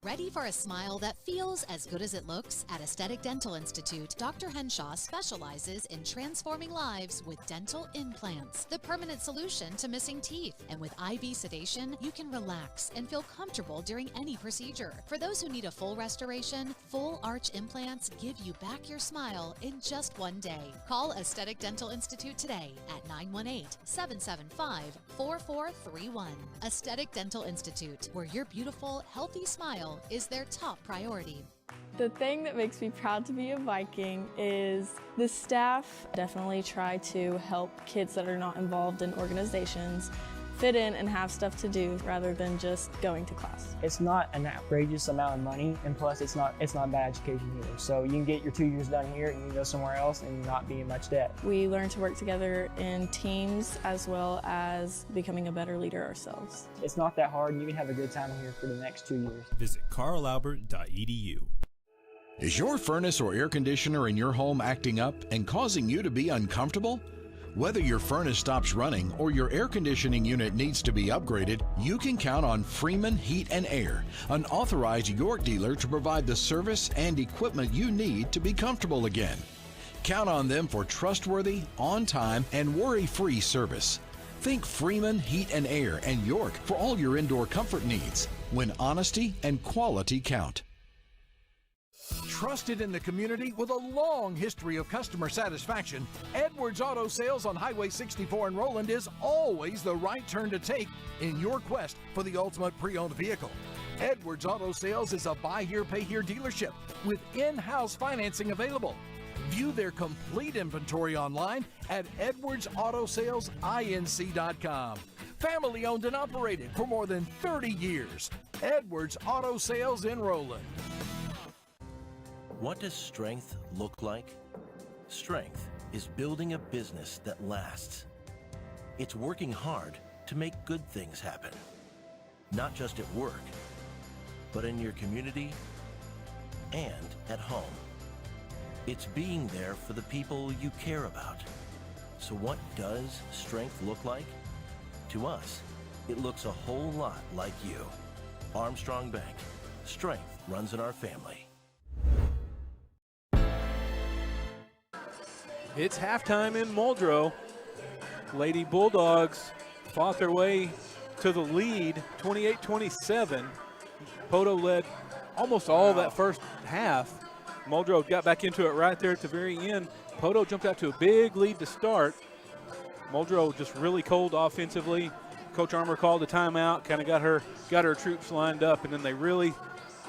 Ready for a smile that feels as good as it looks? At Aesthetic Dental Institute, Dr. Henshaw specializes in transforming lives with dental implants, the permanent solution to missing teeth. And with IV sedation, you can relax and feel comfortable during any procedure. For those who need a full restoration, full arch implants give you back your smile in just one day. Call Aesthetic Dental Institute today at 918-775-4431. Aesthetic Dental Institute, where your beautiful, healthy smile is their top priority. The thing that makes me proud to be a Viking is the staff definitely try to help kids that are not involved in organizations fit in and have stuff to do rather than just going to class. It's not an outrageous amount of money, and plus it's not bad education either. So you can get your 2 years done here and you can go somewhere else and not be in much debt. We learn to work together in teams as well as becoming a better leader ourselves. It's not that hard, and you can have a good time here for the next 2 years. Visit carlalbert.edu. Is your furnace or air conditioner in your home acting up and causing you to be uncomfortable? Whether your furnace stops running or your air conditioning unit needs to be upgraded, you can count on Freeman Heat and Air, an authorized York dealer to provide the service and equipment you need to be comfortable again. Count on them for trustworthy, on-time, and worry-free service. Think Freeman Heat and Air and York for all your indoor comfort needs, when honesty and quality count. Trusted in the community with a long history of customer satisfaction, Edwards Auto Sales on Highway 64 in Roland is always the right turn to take in your quest for the ultimate pre-owned vehicle. Edwards Auto Sales is a buy here, pay here dealership with in-house financing available. View their complete inventory online at edwardsautosalesinc.com. Family owned and operated for more than 30 years. Edwards Auto Sales in Roland. What does strength look like? Strength is building a business that lasts. It's working hard to make good things happen. Not just at work, but in your community and at home. It's being there for the people you care about. So what does strength look like? To us, it looks a whole lot like you. Armstrong Bank. Strength runs in our family. It's halftime in Muldrow. Lady Bulldogs fought their way to the lead, 28-27. Poteau led almost all that first half. Muldrow got back into it right there at the very end. Poteau jumped out to a big lead to start. Muldrow just really cold offensively. Coach Armour called a timeout, kind of got her troops lined up, and then they really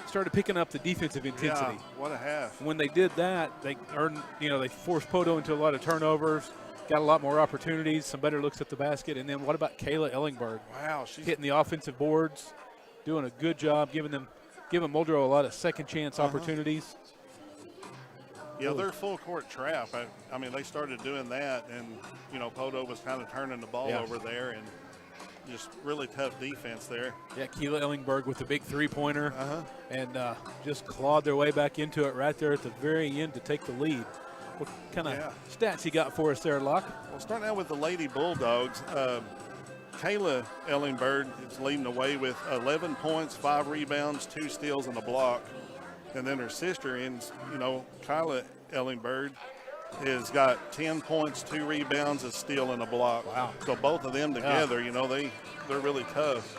started picking up the defensive intensity. Yeah, what a half. When they did that, they earned, they forced Poteau into a lot of turnovers, got a lot more opportunities, some better looks at the basket. And then what about Kayla Ellingberg? Wow, she's hitting the offensive boards, doing a good job, giving Muldrow a lot of second chance opportunities. Yeah, their full court trap. I mean, they started doing that, and Poteau was kind of turning the ball over there, and just really tough defense there. Yeah, Keela Ellingberg with the big three-pointer, and just clawed their way back into it right there at the very end to take the lead. What kind of stats you got for us there, Locke? Well, starting out with the Lady Bulldogs, Kayla Ellingberg is leading the way with 11 points, 5 rebounds, 2 steals, and a block. And then her sister, Kyla Ellingberg, has got 10 points, 2 rebounds, a steal, and a block. Wow. So both of them together, they're really tough.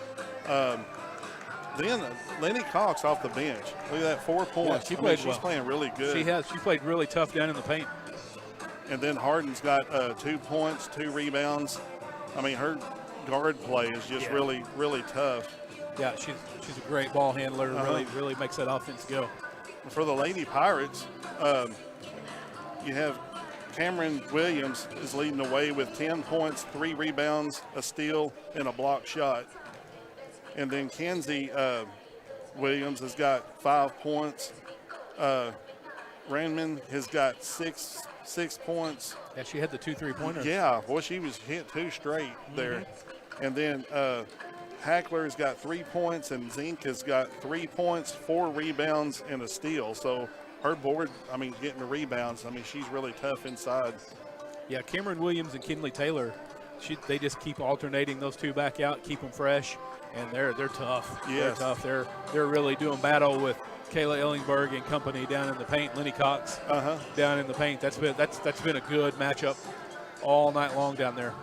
Then Lenny Cox off the bench. Look at that, 4 points. Yeah, she's playing really good. She played really tough down in the paint. And then Harden's got 2 points, 2 rebounds. I mean, her guard play is just really, really tough. Yeah, she's a great ball handler. Really makes that offense go. For the Lady Pirates, you have Cameron Williams is leading the way with 10 points, 3 rebounds, a steal, and a block shot. And then Kenzie Williams has got 5 points. Randman has got six points. Yeah, she had the 2 3-pointers. Yeah, boy, she was hit 2 straight there. And then Hackler's got 3 points, and Zink has got 3 points, 4 rebounds, and a steal. So her board, getting the rebounds, she's really tough inside. Yeah, Cameron Williams and Kinley Taylor, they just keep alternating those two back out, keep them fresh. And they're tough. Yes. They're tough. They're really doing battle with Kayla Ellingberg and company down in the paint. Lenny Cox down in the paint. That's been a good matchup all night long down there.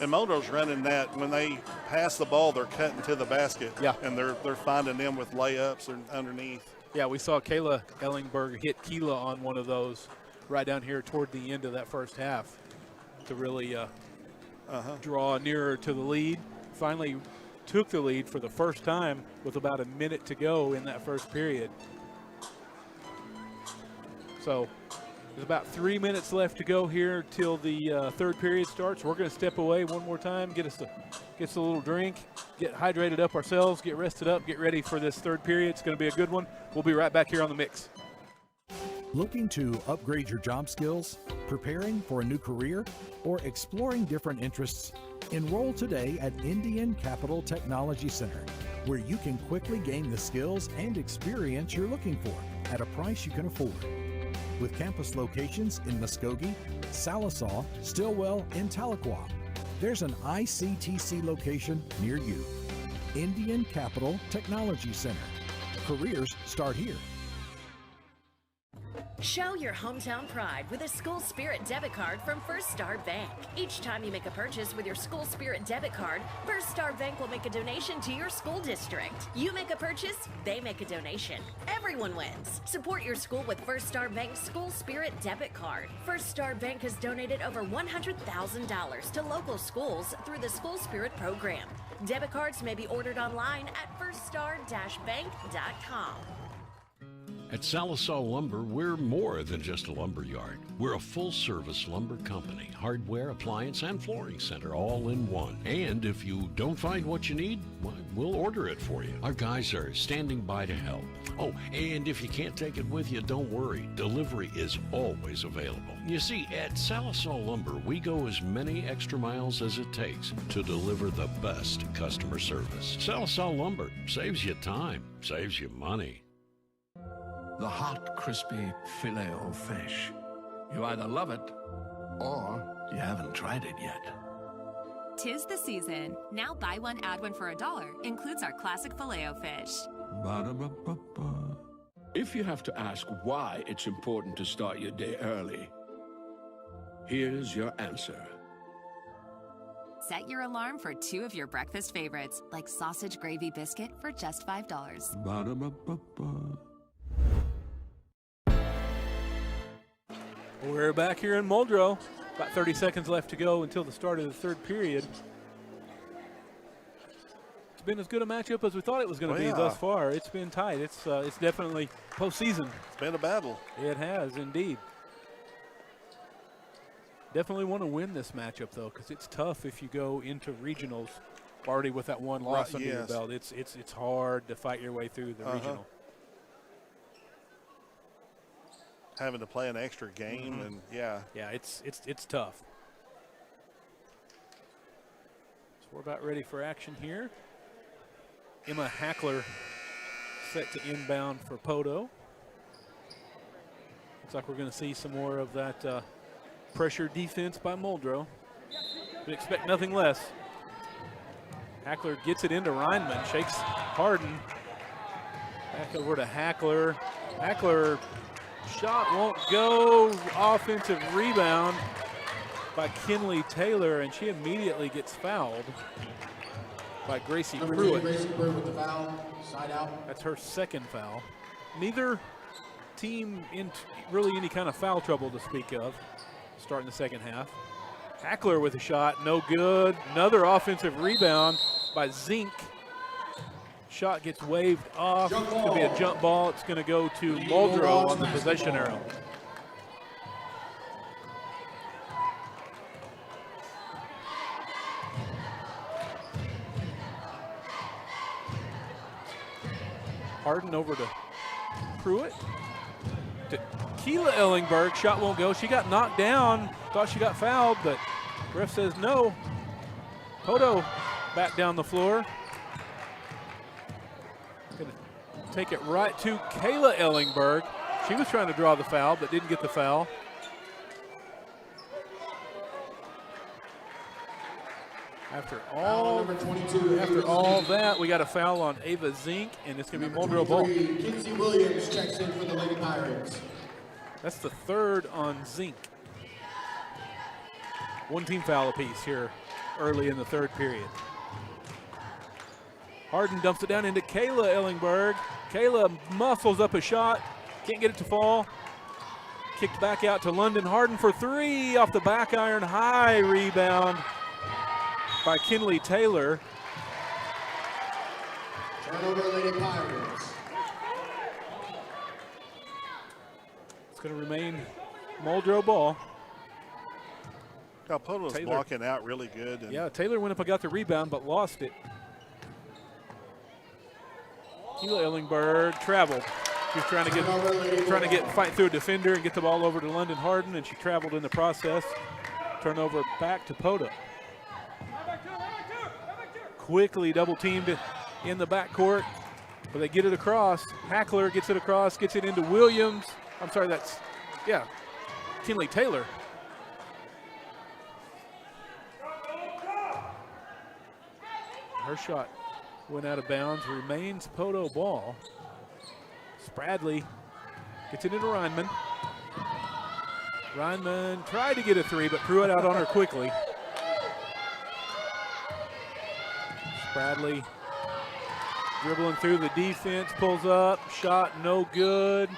And Muldrow's running that. When they pass the ball, they're cutting to the basket. Yeah. And they're finding them with layups or underneath. Yeah, we saw Kayla Ellingberg hit Keela on one of those right down here toward the end of that first half to really draw nearer to the lead. Finally took the lead for the first time with about a minute to go in that first period. So there's about 3 minutes left to go here till the third period starts. We're going to step away one more time, get us a little drink, get hydrated up ourselves, get rested up, get ready for this third period. It's going to be a good one. We'll be right back here on The Mix. Looking to upgrade your job skills, preparing for a new career, or exploring different interests? Enroll today at Indian Capital Technology Center, where you can quickly gain the skills and experience you're looking for at a price you can afford. With campus locations in Muskogee, Salisaw, Stillwell, and Tahlequah, there's an ICTC location near you. Indian Capital Technology Center. Careers start here. Show your hometown pride with a School Spirit debit card from First Star Bank. Each time you make a purchase with your School Spirit debit card, First Star Bank will make a donation to your school district. You make a purchase, they make a donation. Everyone wins. Support your school with First Star Bank's School Spirit debit card. First Star Bank has donated over $100,000 to local schools through the School Spirit program. Debit cards may be ordered online at firststar-bank.com. At Salisaw Lumber, we're more than just a lumber yard. We're a full-service lumber company, hardware, appliance, and flooring center all in one. And if you don't find what you need, well, we'll order it for you. Our guys are standing by to help. Oh, and if you can't take it with you, don't worry. Delivery is always available. You see, at Salisaw Lumber, we go as many extra miles as it takes to deliver the best customer service. Salisaw Lumber saves you time, saves you money. The hot, crispy filet o fish. You either love it or you haven't tried it yet. 'Tis the season. Now buy one, add one for $1. Includes our classic Filet-O-Fish. Ba-da-ba-ba-ba. If you have to ask why it's important to start your day early, here's your answer. Set your alarm for 2 of your breakfast favorites, like sausage gravy biscuit for just $5. Ba-da-ba-ba-ba. We're back here in Muldrow. About 30 seconds left to go until the start of the third period. It's been as good a matchup as we thought it was going to be thus far. It's been tight. It's definitely postseason. It's been a battle. It has indeed. Definitely want to win this matchup though, because it's tough if you go into regionals already with that one loss under your belt. It's hard to fight your way through the regional. Having to play an extra game and it's tough. So we're about ready for action here. Emma Hackler set to inbound for Poteau. Looks like we're going to see some more of that pressure defense by Muldrow. But expect nothing less. Hackler gets it into Reinman, shakes Harden. Back over to Hackler. Hackler shot won't go. Offensive rebound by Kinley Taylor, and she immediately gets fouled by Gracie Pruitt. Gracie Pruitt with the foul, side out. That's her second foul. Neither team in really any kind of foul trouble to speak of starting the second half. Hackler with a shot, no good. Another offensive rebound by Zink. Shot gets waved off. It's going to be a jump ball. It's going to go to Muldrow on the possession arrow. Harden over to Pruitt. To Keela Ellingberg. Shot won't go. She got knocked down. Thought she got fouled, but ref says no. Poteau back down the floor. Gonna take it right to Kayla Ellingberg. She was trying to draw the foul, but didn't get the foul. After all that, we got a foul on Ava Zink, and it's going to be Muldrow ball. Kinsey Williams checks in for the Lady Pirates. That's the third on Zink. One team foul apiece here early in the third period. Harden dumps it down into Kayla Ellingberg. Kayla muscles up a shot, can't get it to fall. Kicked back out to London Harden for three off the back iron. High rebound by Kinley Taylor. Turnover, Lady Pirates. It's going to remain Muldrow ball. Poteau's blocking out really good. And yeah, Taylor went up and got the rebound, but lost it. Keela Ellingberg traveled. She was trying to fight through a defender and get the ball over to London Harden, and she traveled in the process. Turnover back to Poteau. Quickly double teamed in the backcourt, but they get it across. Hackler gets it across, gets it into Williams. I'm sorry, Kinley Taylor. Her shot went out of bounds, remains Poteau ball. Spradley gets it into Reinman. Reinman tried to get a three, but threw it out on her quickly. Spradley dribbling through the defense, pulls up, shot no good.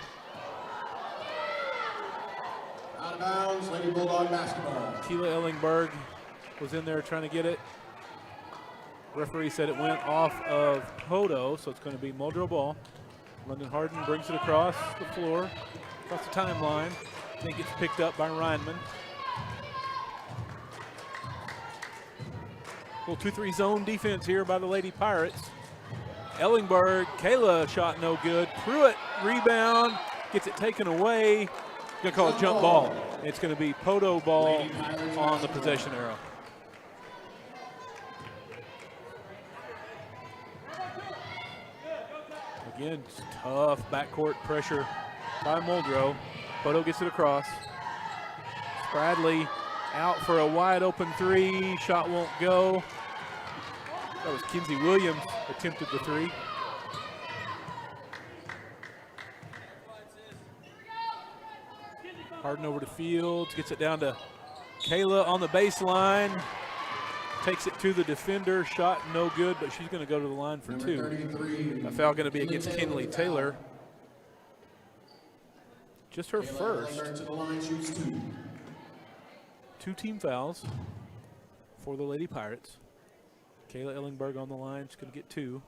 Out of bounds, Lady Bulldog basketball. Keela Ellingberg was in there trying to get it. Referee said it went off of Poteau, so it's going to be Muldrow ball. London Harden brings it across the floor, across the timeline. I think it's picked up by Reinman. Little 2-3 zone defense here by the Lady Pirates. Ellingberg, Kayla shot no good. Pruitt rebound, gets it taken away. Going to call it jump ball. It's going to be Poteau ball on the possession arrow. Again, tough backcourt pressure by Muldrow. Poteau gets it across. Spradley out for a wide open three. Shot won't go. That was Kinsey Williams attempted the three. Harden over to Fields, gets it down to Kayla on the baseline. Takes it to the defender, shot no good, but she's going to go to the line for two. A foul going to be against Kinley Taylor. Just her first. Two team fouls for the Lady Pirates. Kayla Ellingberg on the line, she's going to get two.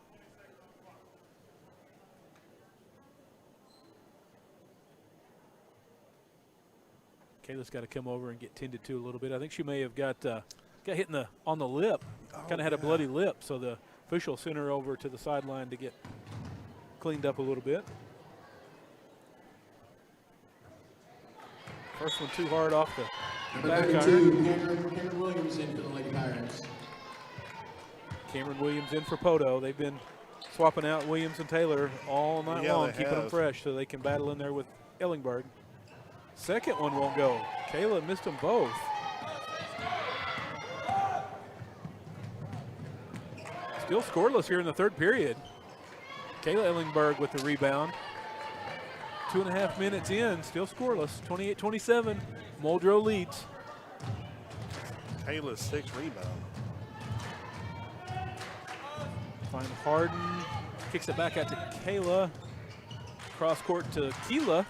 Kayla's got to come over and get tended to a little bit. I think she may have got hit on the lip, kind of had a bloody lip, so the official sent her over to the sideline to get cleaned up a little bit. First one too hard off the back iron. Cameron Williams in for the Lady Pirates. Cameron Williams in for Poteau. They've been swapping out Williams and Taylor all night long, keeping them fresh so they can battle in there with Ellingberg. Second one won't go. Kayla missed them both. Still scoreless here in the third period. Kayla Ellingberg with the rebound. 2.5 minutes in, still scoreless. 28-27, Muldrow leads. Kayla's 6 rebound. Find Harden, kicks it back out to Kayla. Cross court to Keela.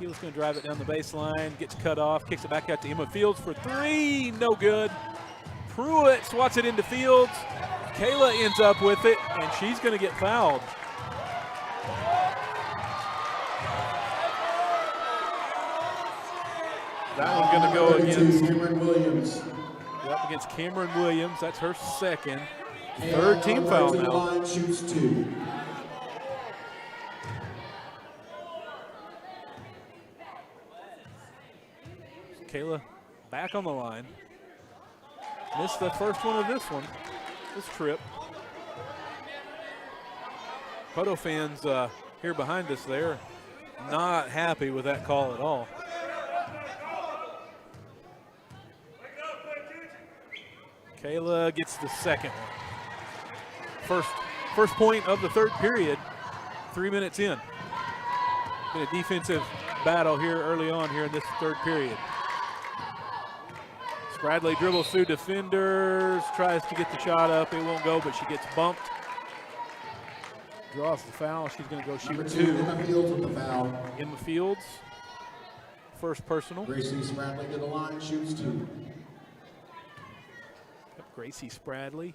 Keela's going to drive it down the baseline, gets cut off, kicks it back out to Emma Fields for three, no good. Pruitt swats it into Fields. Kayla ends up with it, and she's going to get fouled. That one's going to go against Cameron Williams. Yep, against Cameron Williams. That's her second. Third team foul now. Line shoots 2. Kayla back on the line. Missed the first one of this trip. Poteau fans here behind us, they're not happy with that call at all. Kayla gets the second one. First point of the third period, 3 minutes in. Been a defensive battle here early on here in this third period. Spradley dribbles through defenders, tries to get the shot up. It won't go, but she gets bumped. Draws the foul. She's going to go shoot two. Emma Fields with the foul. Emma Fields, first personal. Gracie Spradley to the line, shoots two. Gracie Spradley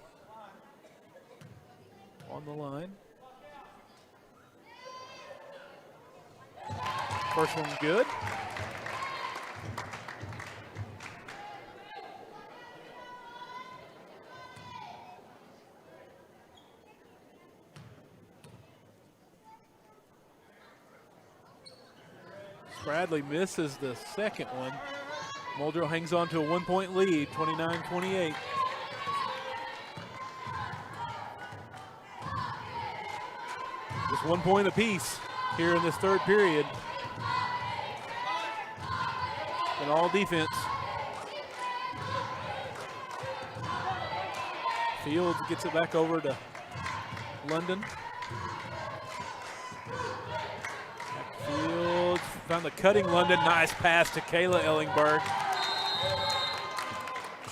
on the line. First one good. Spradley misses the second one. Muldrow hangs on to a 1-point lead, 29-28. Just 1 point apiece here in this third period. And all defense. Fields gets it back over to London. Fields found the cutting London. Nice pass to Kayla Ellingberg.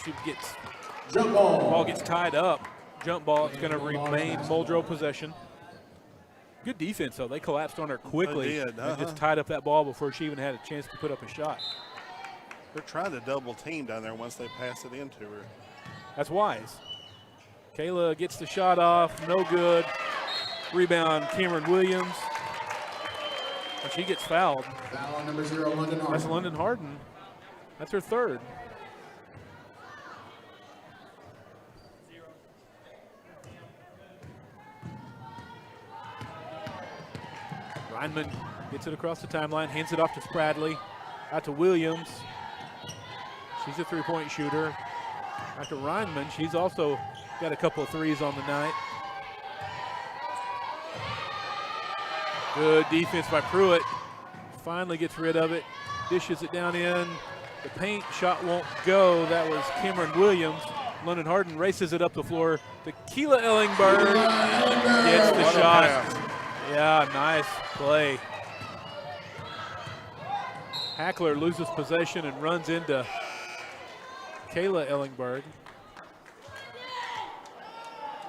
She gets, jump ball. The ball gets tied up. Jump ball. It's going to remain Muldrow possession. Good defense, though. They collapsed on her quickly and just tied up that ball before she even had a chance to put up a shot. They're trying to double team down there once they pass it into her. That's wise. Kayla gets the shot off, no good. Rebound, Cameron Williams. And she gets fouled. Foul on number 0, London Harden. That's London Harden. That's her third. Reinman gets it across the timeline, hands it off to Spradley, out to Williams. She's a three-point shooter. Out to Reinman, she's also got a couple of threes on the night. Good defense by Pruitt. Finally gets rid of it, dishes it down in. The paint shot won't go. That was Cameron Williams. London Harden races it up the floor to Keela Ellingberg. Gets the shot. Yeah, nice play. Hackler loses possession and runs into Kayla Ellingberg.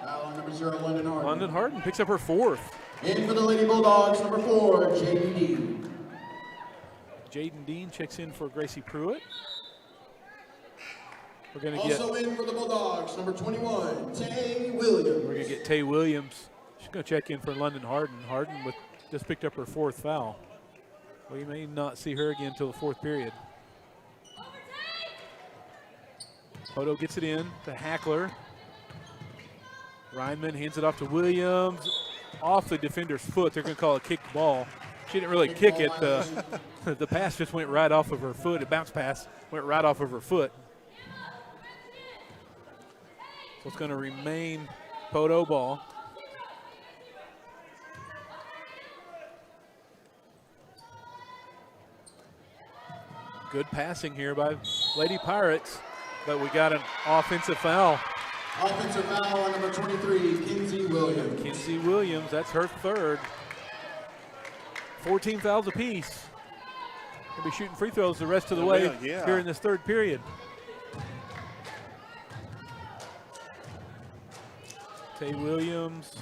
Number 0, London Harden. London Harden picks up her fourth. In for the Lady Bulldogs, number 4, Jaden Dean. Jaden Dean checks in for Gracie Pruitt. We're going to also in for the Bulldogs, number 21, Tay Williams. We're going to get Tay Williams. She's going to check in for London Harden. Harden just picked up her fourth foul. We may not see her again until the fourth period. Poteau gets it in to Hackler. Reinman hands it off to Williams. Off the defender's foot. They're going to call it a kicked ball. She didn't really kick it. The pass just went right off of her foot. A bounce pass went right off of her foot. So it's going to remain Poteau ball. Good passing here by Lady Pirates, but we got an offensive foul. Offensive foul on number 23, Kinsey Williams. Kinsey Williams, that's her third. 14 fouls apiece. Gonna be shooting free throws the rest of the way here in this third period. Tay Williams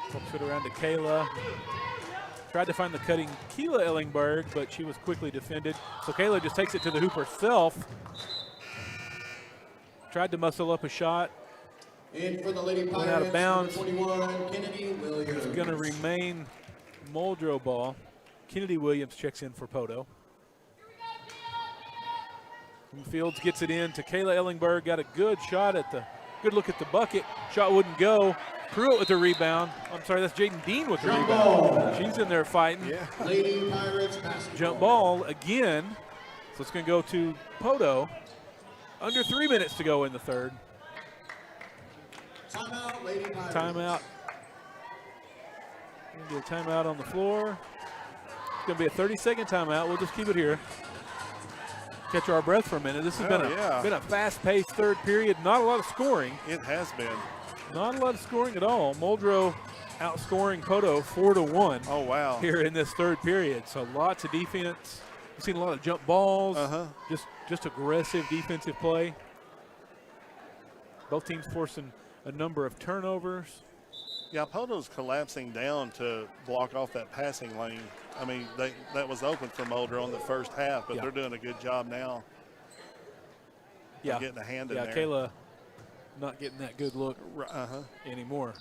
flips it around to Kayla. Tried to find the cutting Keela Ellingberg, but she was quickly defended. So Kayla just takes it to the hoop herself. Tried to muscle up a shot. In for the Lady Pirates, went out of bounds. 21, Kennedy Williams. It's going to remain Muldrow ball. Kennedy Williams checks in for Poteau. Fields gets it in to Kayla Ellingberg. Got a good shot at the, good look at the bucket. Shot wouldn't go. Pruitt with the rebound. I'm sorry, that's Jaden Dean with the Jump rebound. ball. She's in there fighting. Yeah. Lady Pirates basketball. Jump ball again. So it's going to go to Poteau. Under 3 minutes to go in the third. Timeout, Lady Pirates. Timeout. Going to get a timeout on the floor. It's going to be a 30-second timeout. We'll just keep it here. catch our breath for a minute. This has been a fast-paced third period. Not a lot of scoring. It has been. Not a lot of scoring at all. Muldrow outscoring Poteau 4-1. Oh, wow. Here in this third period. So lots of defense. We've seen a lot of jump balls. Just aggressive defensive play. Both teams forcing a number of turnovers. Yeah, Poteau's collapsing down to block off that passing lane. I mean, that was open for Muldrow in the first half, but they're doing a good job now. Yeah, getting a hand in there. Yeah, Kayla not getting that good look anymore.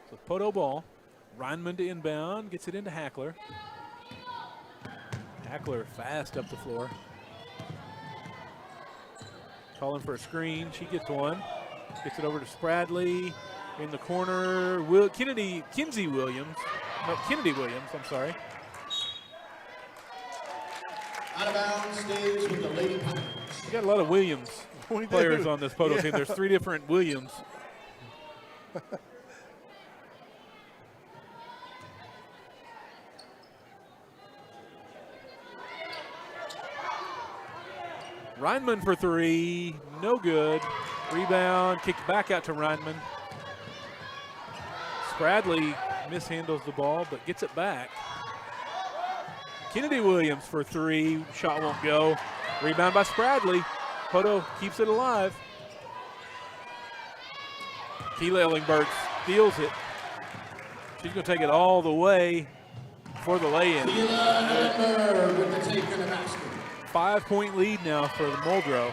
So Poteau ball. Reinman to inbound, gets it into Hackler. Hackler fast up the floor. Calling for a screen. She gets one. Gets it over to Spradley. In the corner, Kennedy Williams, I'm sorry. Out of bounds, stays with the Lady Pirates. We got a lot of Williams players on this Poteau team. There's 3 different Williams. Reinman for 3, no good. Rebound, kicked back out to Reinman. Spradley mishandles the ball, but gets it back. Kennedy Williams for 3, shot won't go. Rebound by Spradley. Poteau keeps it alive. Keela Ellingberg steals it. She's going to take it all the way for the lay-in. Keela Ellingberg with the take in the basket. 5-point lead now for the Muldrow.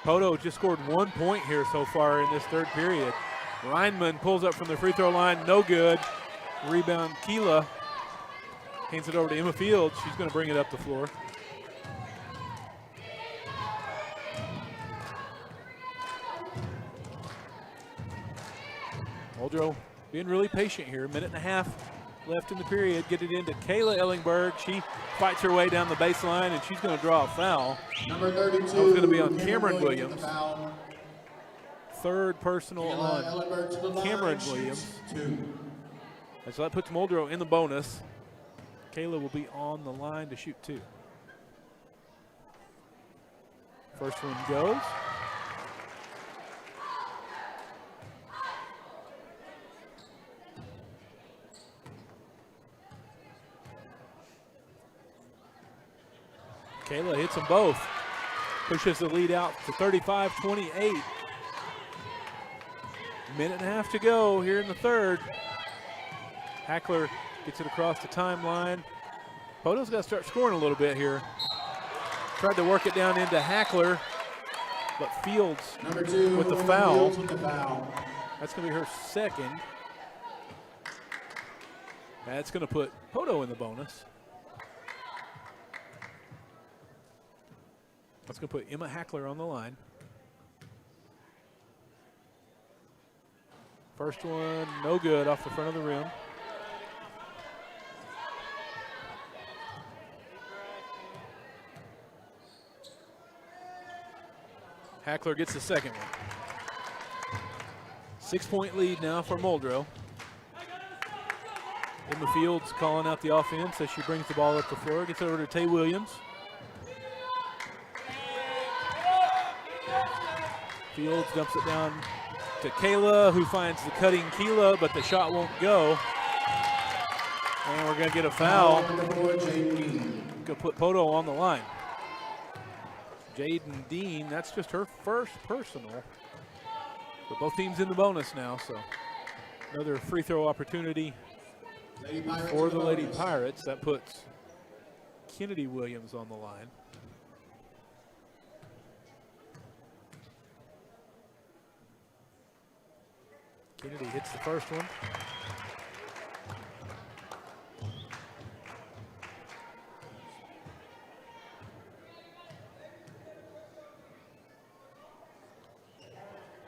Poteau just scored 1 point here so far in this third period. Reinman pulls up from the free throw line, no good. Rebound, Keela hands it over to Emma Fields. She's going to bring it up the floor. Muldrow being really patient here. A minute and a half left in the period. Get it into Kayla Ellingberg. She fights her way down the baseline, and she's going to draw a foul. Number 32. That was going to be on Cameron Williams. Third personal on Cameron Williams. And so that puts Muldrow in the bonus. Kayla will be on the line to shoot 2. First one goes. Kayla hits them both. Pushes the lead out to 35-28. Minute and a half to go here in the third. Hackler gets it across the timeline. Poteau's got to start scoring a little bit here. Tried to work it down into Hackler, but Fields with the foul. That's going to be her second. That's going to put Poteau in the bonus. That's going to put Emma Hackler on the line. First one, no good off the front of the rim. Hackler gets the second one. 6-point lead now for Muldrow. Emma Fields calling out the offense as she brings the ball up the floor. Gets over to Tay Williams. Fields dumps it down to Kayla, who finds the cutting Keela, but the shot won't go. And we're going to get a foul. Going to put Poteau on the line. Jaden Dean, that's just her first personal. But both teams in the bonus now, so another free throw opportunity for the Lady Pirates. That puts Kennedy Williams on the line. Kennedy hits the first one.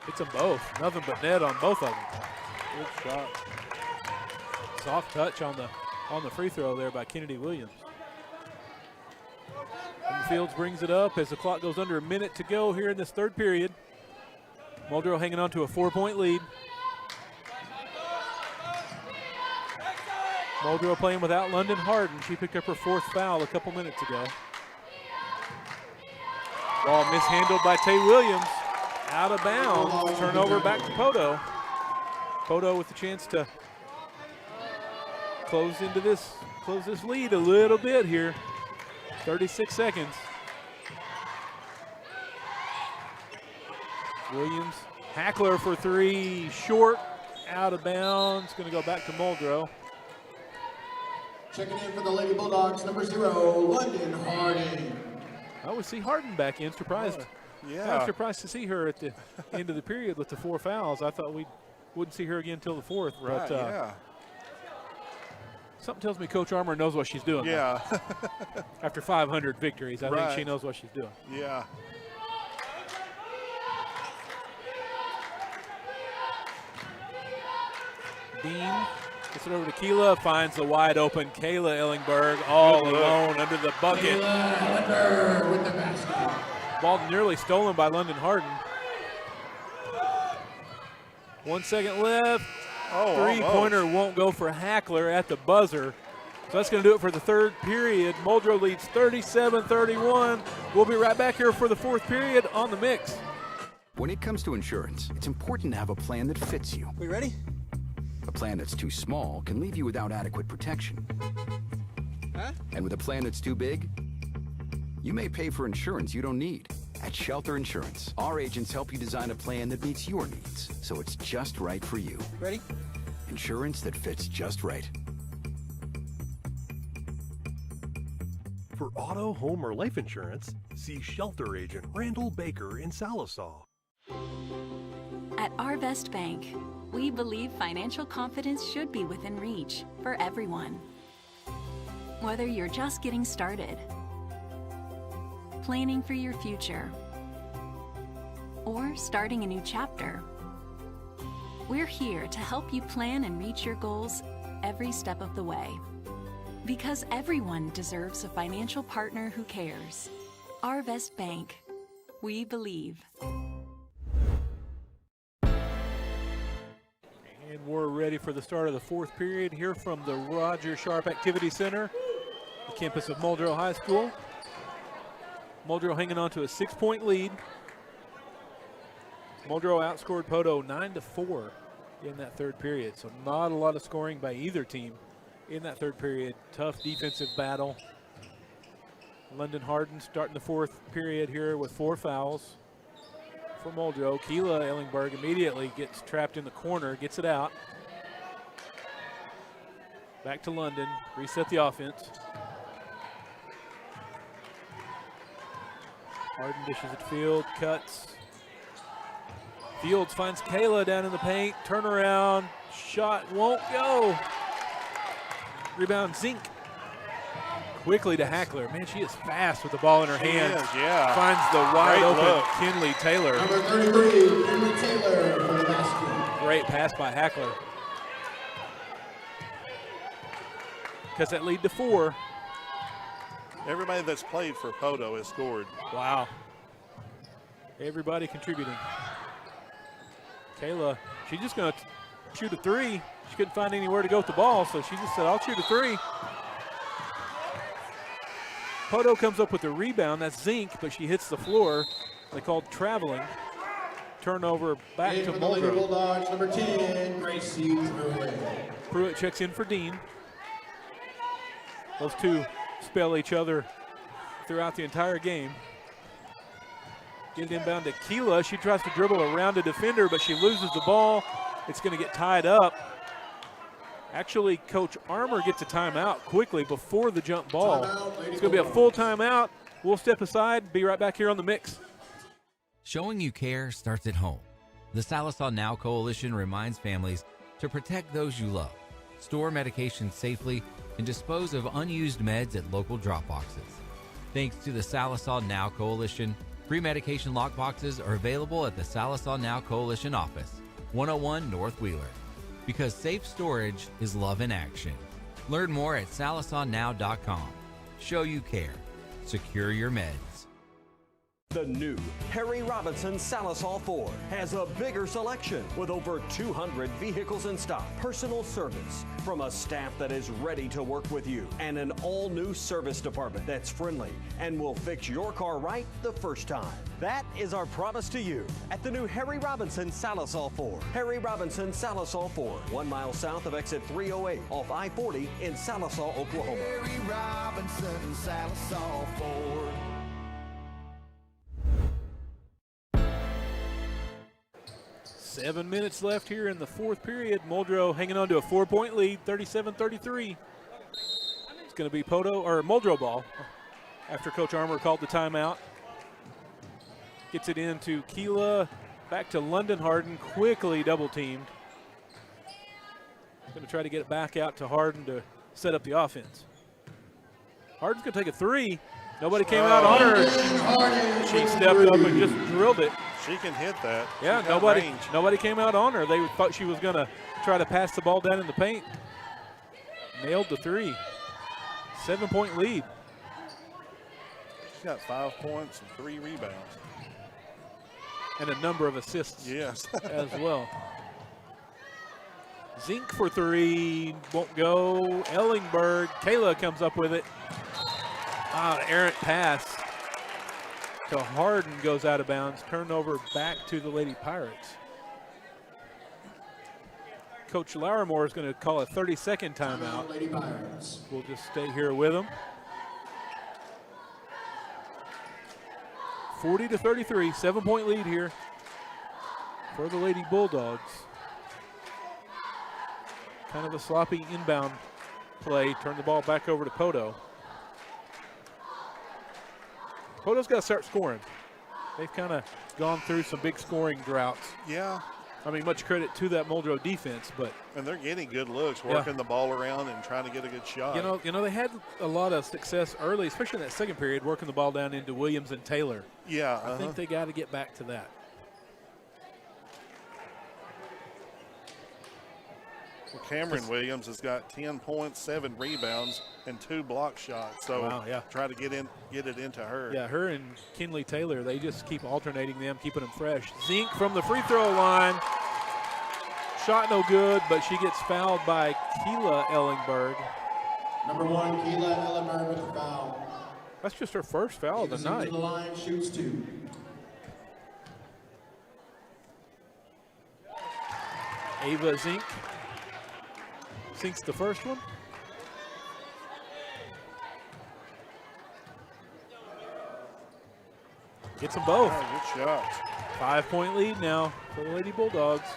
Hits them both. Nothing but net on both of them. Good shot. Soft touch on the free throw there by Kennedy Williams. And Fields brings it up as the clock goes under a minute to go here in this third period. Muldrow hanging on to a 4-point lead. Muldrow playing without London Harden. She picked up her 4th foul a couple minutes ago. Ball mishandled by Tay Williams. Out of bounds. Turnover back to Poteau. Poteau with the chance to close this lead a little bit here. 36 seconds. Williams, Hackler for 3, short, out of bounds. Going to go back to Muldrow. Checking in for the Lady Bulldogs, number 0, London Harden. Oh, we see Harden back in. Surprised. Yeah. I'm surprised to see her at the end of the period with the 4 fouls. I thought we wouldn't see her again until the 4th. Right, but, yeah. Something tells me Coach Armour knows what she's doing. Yeah. After 500 victories, I think she knows what she's doing. Yeah. Dean gets it over to Keela, finds the wide open Kayla Ellingberg all alone under the bucket. With the basket. Ball nearly stolen by London Harden. 1 second left. Three-pointer won't go for Hackler at the buzzer. So that's going to do it for the 3rd period. Muldrow leads 37-31. We'll be right back here for the 4th period on The Mix. When it comes to insurance, it's important to have a plan that fits you. We ready? A plan that's too small can leave you without adequate protection. Huh? And with a plan that's too big, you may pay for insurance you don't need. At Shelter Insurance, our agents help you design a plan that meets your needs, so it's just right for you. Ready? Insurance that fits just right. For auto, home, or life insurance, see Shelter Agent Randall Baker in Salisaw. At Arvest Bank, we believe financial confidence should be within reach for everyone. Whether you're just getting started, planning for your future, or starting a new chapter, we're here to help you plan and reach your goals every step of the way. Because everyone deserves a financial partner who cares. Arvest Bank. We believe. And we're ready for the start of the 4th period here from the Roger Sharp Activity Center, the campus of Muldrow High School. Muldrow hanging on to a 6-point lead. Muldrow outscored Poteau 9-4 in that 3rd period, so not a lot of scoring by either team in that 3rd period. Tough defensive battle. London Harden starting the 4th period here with 4 fouls for Muldrow. Keela Ellingberg immediately gets trapped in the corner, gets it out. Back to London, reset the offense. Harden dishes it to Field, cuts. Fields finds Kayla down in the paint, turnaround, shot won't go. Rebound Zink. Quickly to Hackler. Man, she is fast with the ball in her hands. Yeah. Finds the wide Great open look. Kinley Taylor. Number 33, Kinley Taylor for the basket. Great pass by Hackler. Cuts that lead to 4. Everybody that's played for Poteau has scored. Wow. Everybody contributing. Kayla, she's just going to shoot a 3. She couldn't find anywhere to go with the ball, so she just said, I'll shoot a 3. Poteau comes up with the rebound. That's Zink, but she hits the floor. They called traveling. Turnover back to For the Lady Muldrow. Bulldogs, number 10, Gracie Pruitt. Pruitt checks in for Dean. Those two spell each other throughout the entire game. Get it inbound to Keela. She tries to dribble around a defender, but she loses the ball. It's going to get tied up. Actually, Coach Armour gets a timeout quickly before the jump ball. It's going to be a full timeout. We'll step aside, be right back here on The Mix. Showing you care starts at home. The Salisaw Now Coalition reminds families to protect those you love, store medications safely, and dispose of unused meds at local drop boxes. Thanks to the Salisaw Now Coalition, free medication lock boxes are available at the Salisaw Now Coalition office, 101 North Wheeler. Because safe storage is love in action. Learn more at salisawnow.com. Show you care. Secure your meds. The new Harry Robinson Salisol Ford has a bigger selection with over 200 vehicles in stock, personal service from a staff that is ready to work with you, and an all-new service department that's friendly and will fix your car right the first time. That is our promise to you at the new Harry Robinson Salisol Ford. Harry Robinson Salisol Ford, 1 mile south of exit 308 off I-40 in Salisol, Oklahoma. Harry Robinson Salisol Ford. Seven minutes left here in the fourth period. Muldrow hanging on to a 4-point lead, 37-33. It's going to be Poteau or Muldrow ball after Coach Armour called the timeout. Gets it into Keela, back to London Harden, quickly double teamed. Going to try to get it back out to Harden to set up the offense. Harden's going to take a three. Nobody came out on her. She stepped up and just drilled it. She can hit that. Yeah, nobody came out on her. They thought she was going to try to pass the ball down in the paint. Nailed the three. 7-point lead. She's got 5 points and 3 rebounds. And a number of assists as well. Zink for three, won't go. Ellingberg, Kayla comes up with it. Errant pass to Harden goes out of bounds. Turnover back to the Lady Pirates. Coach Larimore is going to call a 30-second timeout. Lady Pirates. We'll just stay here with them. 40-33, 7-point lead here for the Lady Bulldogs. Kind of a sloppy inbound play. Turn the ball back over to Poteau. Poteau's got to start scoring. They've kind of gone through some big scoring droughts. Yeah. I mean, much credit to that Muldrow defense, but and they're getting good looks, working the ball around and trying to get a good shot. You know, they had a lot of success early, especially in that second period, working the ball down into Williams and Taylor. Yeah, I think they got to get back to that. Well, Cameron Williams has got 10 points, 7 rebounds, and 2 block shots. So try to get it into her. Yeah, her and Kinley Taylor, they just keep alternating them, keeping them fresh. Zink from the free throw line. Shot no good, but she gets fouled by Keela Ellingberg. Number 1, Keela Ellingberg with a foul. That's just her first foul of the night. To the line, shoots 2. Ava Zink sinks the first one. Gets them both. Oh, good shots. 5-point lead now for the Lady Bulldogs.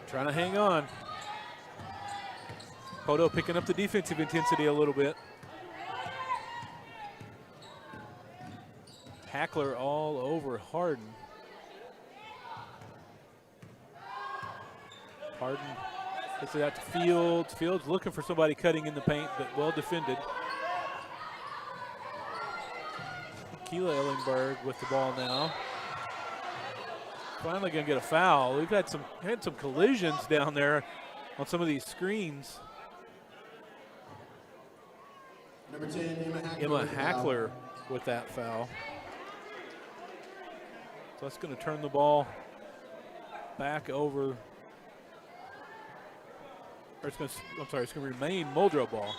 Trying to hang on. Poteau picking up the defensive intensity a little bit. Hackler all over Harden. Harden gets it out to Fields. Fields looking for somebody cutting in the paint, but well defended. Keela Ellingberg with the ball now. Finally going to get a foul. We've had some collisions down there on some of these screens. Number 10, Emma Hackler with that foul. So that's going to turn the ball back over. Or it's going to remain Muldrow ball.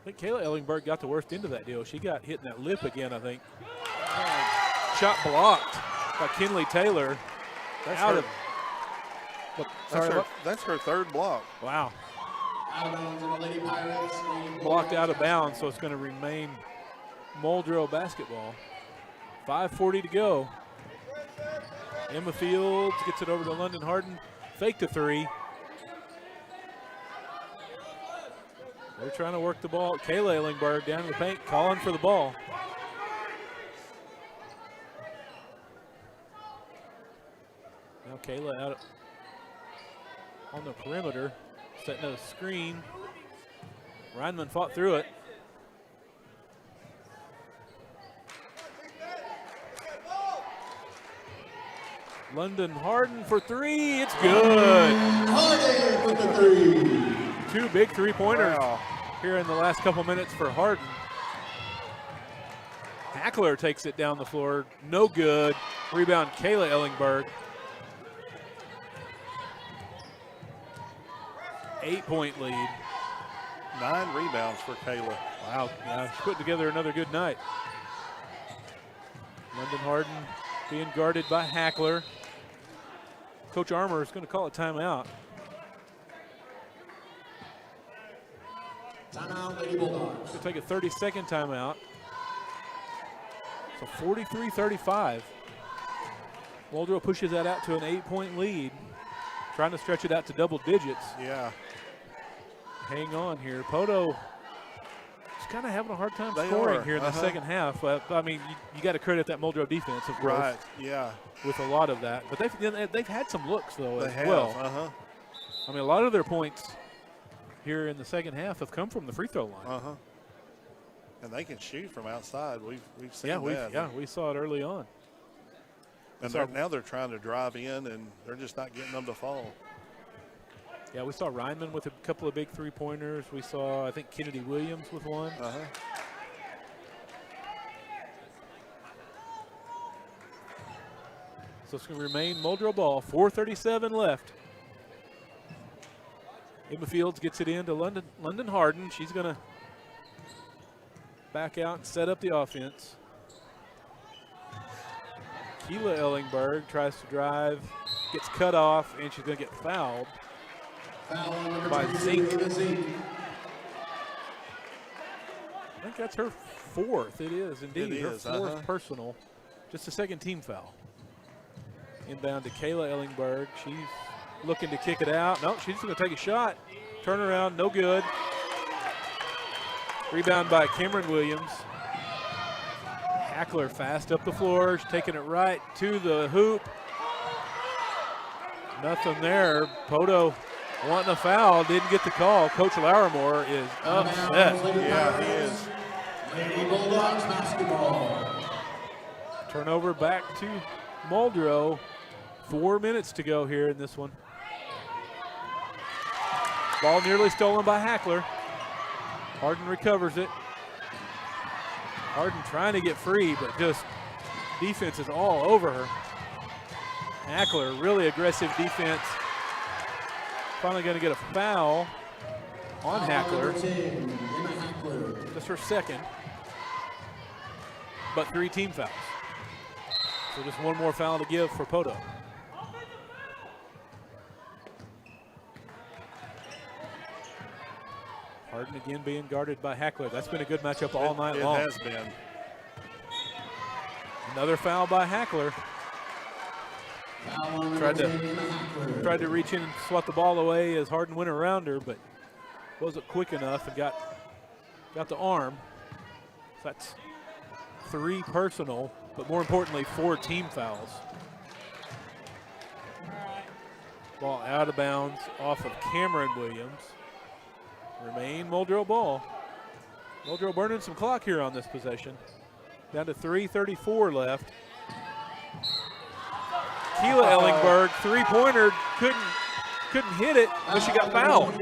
I think Kayla Ellingberg got the worst end of that deal. She got hit in that lip again, I think. Shot blocked by Kinley Taylor. That's her third block. Wow. Out of bounds on the Lady Pirates. Blocked out of bounds, so it's going to remain Muldrow basketball. 5:40 to go. Emma Fields gets it over to London Harden. Fake to three. They're trying to work the ball. Kayla Ellingberg down in the paint, calling for the ball. Now Kayla out on the perimeter, setting a screen. Reinman fought through it. London Harden for three. It's good. Harden with the three. 2 big three-pointers here in the last couple minutes for Harden. Hackler takes it down the floor. No good. Rebound, Kayla Ellingberg. 8-point lead. 9 rebounds for Kayla. Wow, yeah, she's putting together another good night. London Harden being guarded by Hackler. Coach Armour is going to call a timeout. Timeout, Lady Bulldogs. Going to take a 30-second timeout. So 43-35. Muldrow pushes that out to an 8-point lead. Trying to stretch it out to double digits. Yeah. Hang on here. Poteau is kind of having a hard time They scoring are. here in the second half. I mean, you got to credit that Muldrow defense, of course. Right, yeah. With a lot of that. But they've had some looks, though, They as well. have, I mean, a lot of their points here in the second half have come from the free throw line. And they can shoot from outside. We've seen that. We saw it early on. And now they're trying to drive in, and they're just not getting them to fall. Yeah, we saw Reinman with a couple of big three-pointers. We saw, I think, Kennedy Williams with one. So it's going to remain Muldrow ball. 4:37 left. Emma Fields gets it into London Harden. She's going to back out and set up the offense. Keela Ellingberg tries to drive, gets cut off, and she's going to get fouled by Zink. I think that's her fourth. It is indeed. Her fourth personal. Just a second team foul. Inbound to Kayla Ellingberg. She's looking to kick it out. No, she's going to take a shot. Turnaround, no good. Rebound by Cameron Williams. Hackler fast up the floor. She's taking it right to the hoop. Nothing there. Poteau wanting a foul, didn't get the call. Coach Larimore is upset. Yeah, he is. Lady Bulldogs basketball. Turnover back to Muldrow. 4 minutes to go here in this one. Ball nearly stolen by Hackler. Harden recovers it. Harden trying to get free, but just defense is all over her. Hackler, really aggressive defense. Finally going to get a foul on Hackler. Just her second. But 3 team fouls. So just one more foul to give for Poteau. Harden again being guarded by Hackler. That's been a good matchup all night long. It has been. Another foul by Hackler. Tried to reach in and swat the ball away as Harden went around her, but wasn't quick enough and got the arm. So that's 3 personal, but more importantly, 4 team fouls. Ball out of bounds off of Cameron Williams. Remain Muldrow ball. Muldrow burning some clock here on this possession. Down to 3:34 left. Keela Ellingberg, 3-pointer, couldn't hit it, but she got fouled.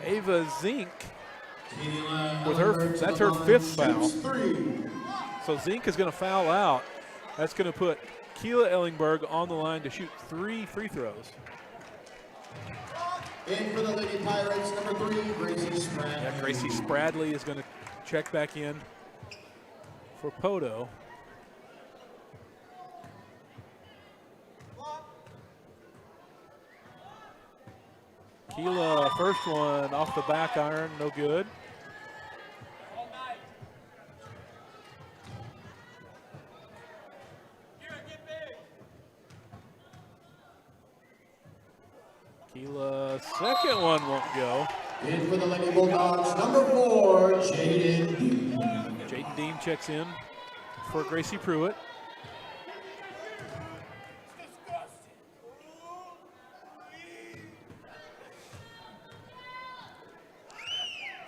Ava Zink with that's her 5th foul. So Zink is going to foul out. That's going to put Keela Ellingberg on the line to shoot 3 free throws. In for the Lady Pirates, number 3, Gracie Spradley. Yeah, Gracie Spradley is going to check back in for Poteau. Keela, first one off the back iron, no good. Keela, second one won't go. In for the Lady Bulldogs, number 4, Jaden Dean. Jaden Dean checks in for Gracie Pruitt.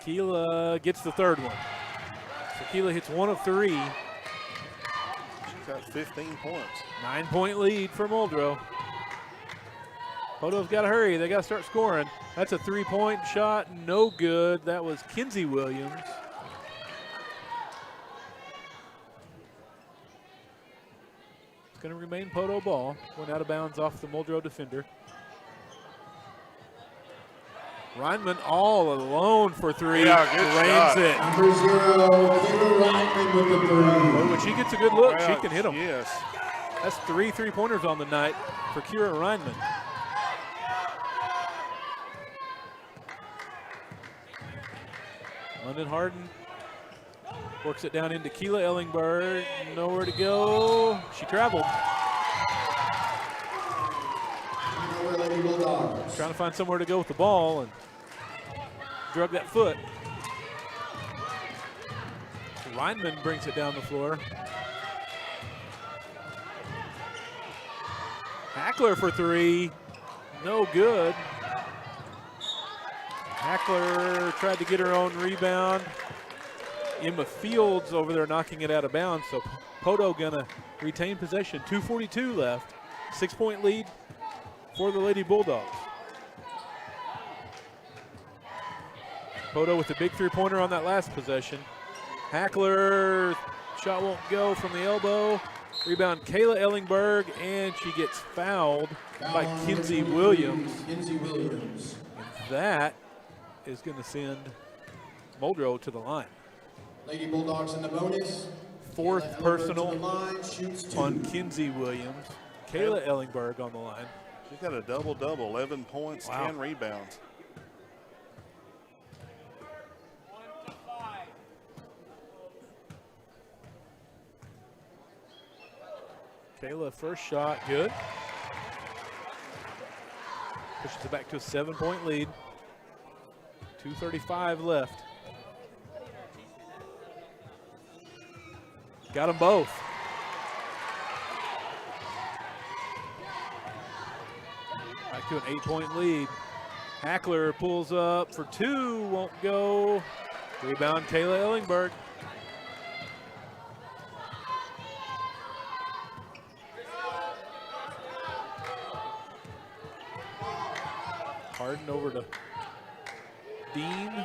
Keela gets the 3rd one. So Keela hits 1 of 3. She's got 15 points. 9-point lead for Muldrow. Poteau's got to hurry. They got to start scoring. That's a 3-point shot. No good. That was Kinsey Williams. It's going to remain Poteau ball. Went out of bounds off the Muldrow defender. Reinman all alone for three. Yeah, good Drains shot. it. Number 0, Kira Reinman with the 3. Oh, when she gets a good look, Well, she can hit them. Yes. That's 3 3-pointers on the night for Kira Reinman. London Harden works it down into Keela Ellingberg. Nowhere to go. She traveled. Trying to find somewhere to go with the ball and drug that foot. Reinman brings it down the floor. Hackler for 3. No good. Hackler tried to get her own rebound. Emma Fields over there knocking it out of bounds, so Poteau gonna retain possession. 2:42 left. 6-point lead for the Lady Bulldogs. Poteau with the big 3-pointer on that last possession. Hackler, shot won't go from the elbow. Rebound Kayla Ellingberg, and she gets fouled by Kinsey Williams. Kinsey Williams. That is going to send Muldrow to the line. Lady Bulldogs in the bonus. Fourth Kayla Ellingberg personal to the line, shoots 2. on Kinsey Williams. Kayla Ellingberg on the line. She's got a double-double, 11 points, Wow. 10 rebounds. Kayla, first shot, good. Pushes it back to a 7-point lead. 2:35 left. Got them both. Back to an 8-point lead. Hackler pulls up for 2, won't go. Rebound Kayla Ellingberg. Harden over to Dean.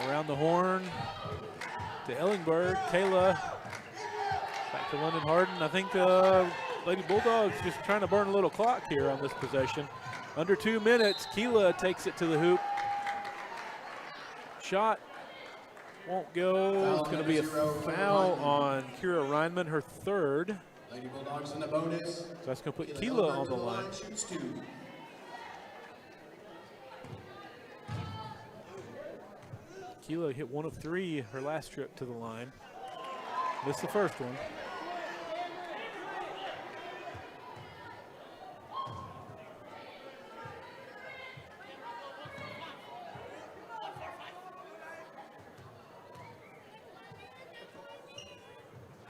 Around the horn to Ellingberg. Kayla back to London Harden. I think Lady Bulldogs just trying to burn a little clock here on this possession. Under 2 minutes, Keela takes it to the hoop. Shot won't go. It's going to be a foul on Kira Reinman, her 3rd. Lady Bulldogs in the bonus. So that's going to put Keela on the line. Shoots 2. Keela hit 1 of 3 her last trip to the line. Missed the first one.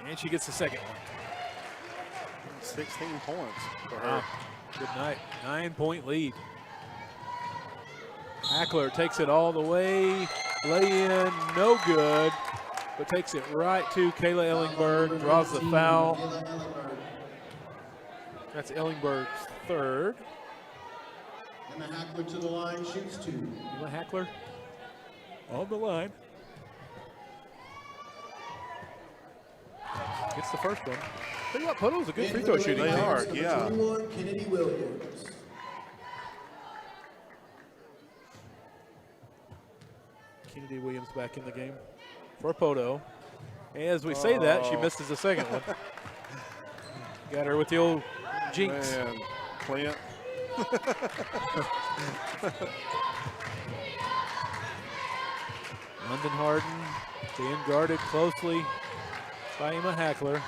And she gets the second one. 16 points for her. Wow. Good night. 9-point lead. Hackler takes it all the way. Lay in, no good, but takes it right to Kayla Ellingberg, draws the foul. That's Ellingberg's 3rd. Emma Hackler to the line, shoots 2. Emma Hackler on the line. Gets the first one. Tell you what, Poteau's a good free throw shooting. They team. are, yeah. 21, Kennedy Williams. Kennedy Williams back in the game for Poteau. As we say that, she misses the second one. Got her with the old jinx. Man, Clint. London Harden being guarded closely by Emma Hackler.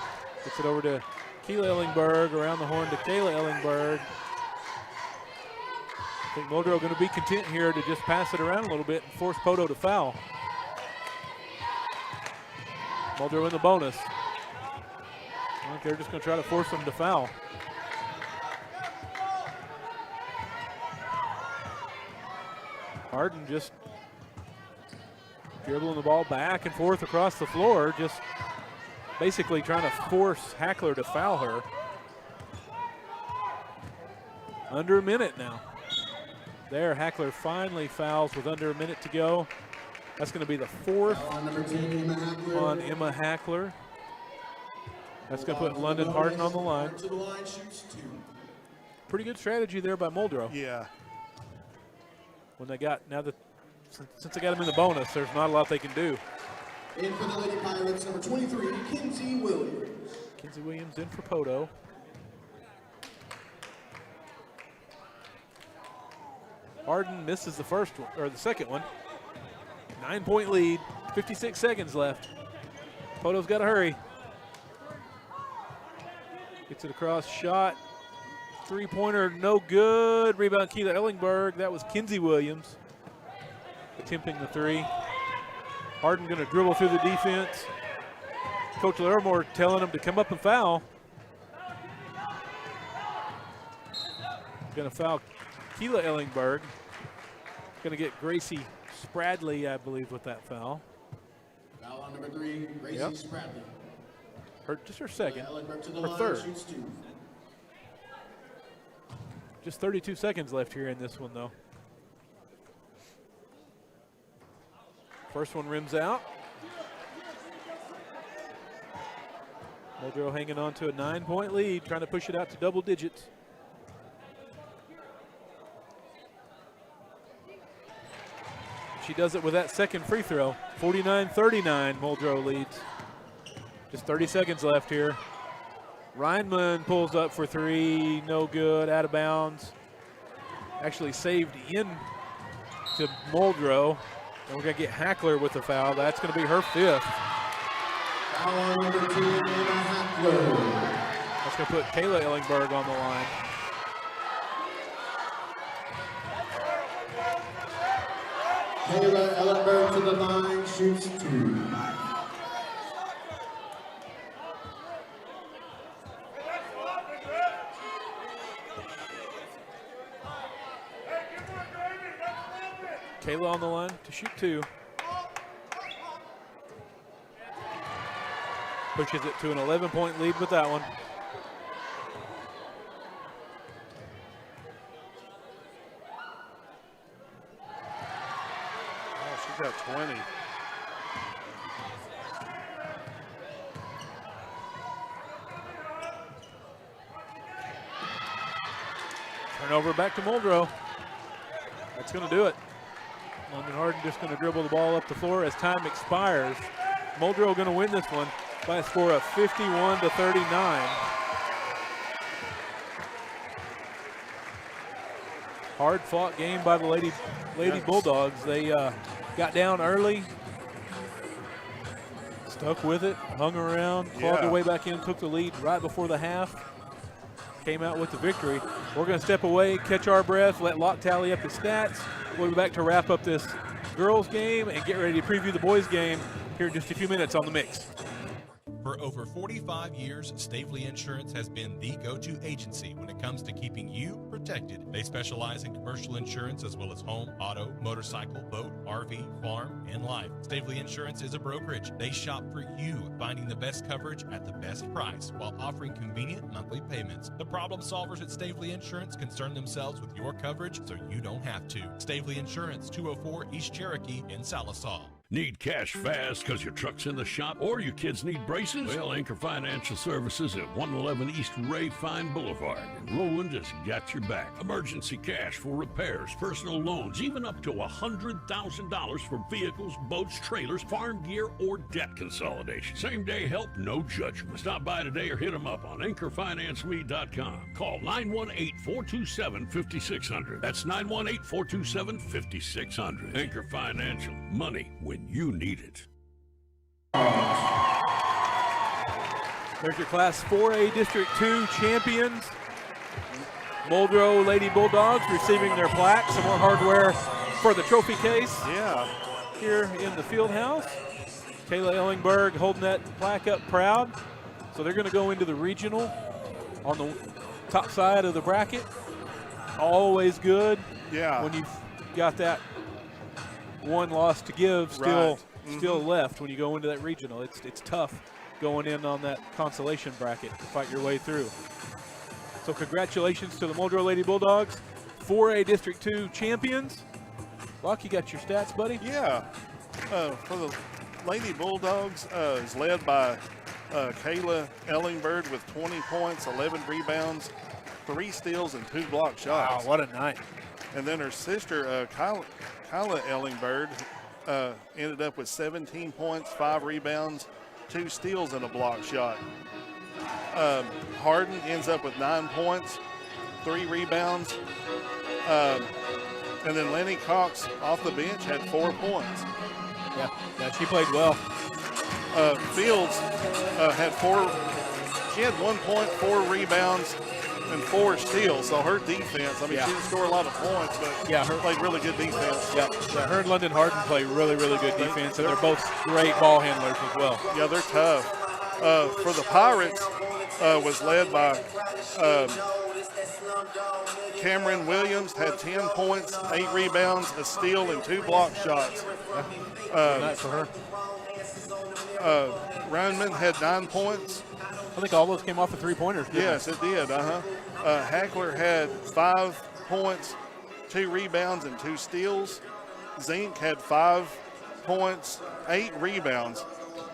Gets it over to Keela Ellingberg, around the horn to Kayla Ellingberg. I think Muldrow going to be content here to just pass it around a little bit and force Poteau to foul. Muldrow in the bonus. I think they're just going to try to force them to foul. Harden just dribbling the ball back and forth across the floor, just basically trying to force Hackler to foul her. Under a minute now. There, Hackler finally fouls with under a minute to go. That's going to be the 4th on number 10, Emma Hackler. on Emma Hackler. That's going to put London Harden on the line. To the line, shoots 2. Pretty good strategy there by Muldrow. Yeah. When they got, now that, since they got him in the bonus, there's not a lot they can do. In for the Lady Pirates, number 23, Kinsey Williams. Kinsey Williams in for Poteau. Harden misses the first one, or the second one. 9-point lead, 56 seconds left. Poteau's got to hurry. Gets it across, shot. Three-pointer, no good. Rebound, Keela Ellingberg. That was Kinsey Williams attempting the three. Harden going to dribble through the defense. Coach Larimore telling him to come up and foul. Going to foul Keela Ellingberg. Going to get Gracie Spradley, I believe, with that foul. Foul on number 3, Gracie Spradley. Just her second, to the her line, third. shoots 2. Just 32 seconds left here in this one, though. First one rims out. Muldrow hanging on to a 9-point lead, trying to push it out to double digits. She does it with that second free throw. 49-39, Muldrow leads. Just 30 seconds left here. Reinman pulls up for three, no good, out of bounds. Actually saved in to Muldrow. And we're going to get Hackler with the foul. That's going to be her fifth. Foul on number 2, Anna Hackler. That's going to put Kayla Ellingberg on the line. Kayla Ellingberg to the line, shoots 2. Kayla on the line to shoot 2. Pushes it to an 11-point lead with that one. Oh, she's got 20. Turnover back to Muldrow. That's going to do it. London Harden just going to dribble the ball up the floor as time expires. Muldrow going to win this one by a score of 51-39. Hard-fought game by the Lady Bulldogs. They got down early, stuck with it, hung around, clawed their way back in, took the lead right before the half, came out with the victory. We're going to step away, catch our breath, let Locke tally up the stats. We'll be back to wrap up this girls game and get ready to preview the boys game here in just a few minutes on The Mix. For over 45 years, Stavely Insurance has been the go-to agency when it comes to keeping you protected. They specialize in commercial insurance as well as home, auto, motorcycle, boat, RV, farm, and life. Stavely Insurance is a brokerage. They shop for you, finding the best coverage at the best price while offering convenient monthly payments. The problem solvers at Stavely Insurance concern themselves with your coverage so you don't have to. Stavely Insurance, 204 East Cherokee in Salisaw. Need cash fast because your truck's in the shop or your kids need braces? Well, Anchor Financial Services at 111 East Ray Fine Boulevard in Roland has got your back. Emergency cash for repairs, personal loans, even up to $100,000 for vehicles, boats, trailers, farm gear, or debt consolidation. Same day help, no judgment. Stop by today or hit them up on anchorfinanceme.com. Call 918-427-5600. That's 918-427-5600. Anchor Financial. Money when you need it. There's your Class 4A District 2 champions. Muldrow Lady Bulldogs receiving their plaque. Some more hardware for the trophy case. Yeah. Here in the field house. Kayla Ellingberg holding that plaque up proud. So they're going to go into the regional on the top side of the bracket. Always good. Yeah. When you've got that one loss to give still left when you go into that regional. It's tough going in on that consolation bracket to fight your way through. So congratulations to the Muldrow Lady Bulldogs, 4A District 2 champions. Locke, you got your stats, buddy? Yeah. For the Lady Bulldogs, is led by Kayla Ellingberg with 20 points, 11 rebounds, 3 steals, and 2 block shots. Wow, what a night. And then her sister, Kyla Ellingberg, ended up with 17 points, 5 rebounds, 2 steals, and a block shot. Harden ends up with 9 points, 3 rebounds. And then Lenny Cox off the bench had 4 points. Yeah, she played well. Fields had 4. She had 1 point, 4 rebounds, and 4 steals. So her defense, I mean, she didn't score a lot of points, but her played really good defense. Yeah, her and London Harden play really, really good defense, and they're both great ball handlers as well. Yeah, they're tough. For the Pirates, was led by Cameron Williams, had 10 points, 8 rebounds, a steal, and 2 block shots. Night for her. Roundman had 9 points. I think all those came off of 3-pointers. Yes, it did. Hackler had 5 points, 2 rebounds, and 2 steals. Zink had 5 points, 8 rebounds,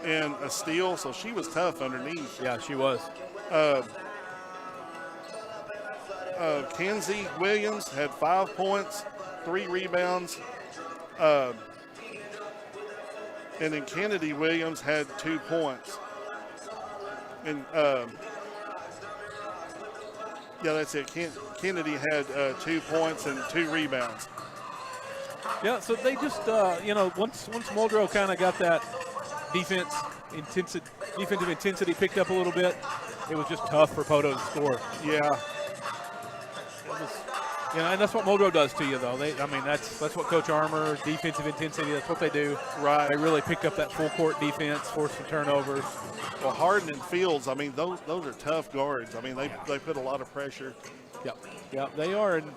and a steal, so she was tough underneath. Yeah, she was. Kenzie Williams had 5 points, 3 rebounds, and then Kennedy Williams had 2 points. And that's it. Kennedy had 2 points and 2 rebounds. Yeah, so they just, once Muldrow kind of got that defensive intensity picked up a little bit, it was just tough for Poteau to score. Yeah. And that's what Muldrow does to you, though. That's what Coach Armour, defensive intensity, that's what they do. Right. They really picked up that full court defense, forced some turnovers. Well, Harden and Fields, those are tough guards. They put a lot of pressure. Yep, they are. And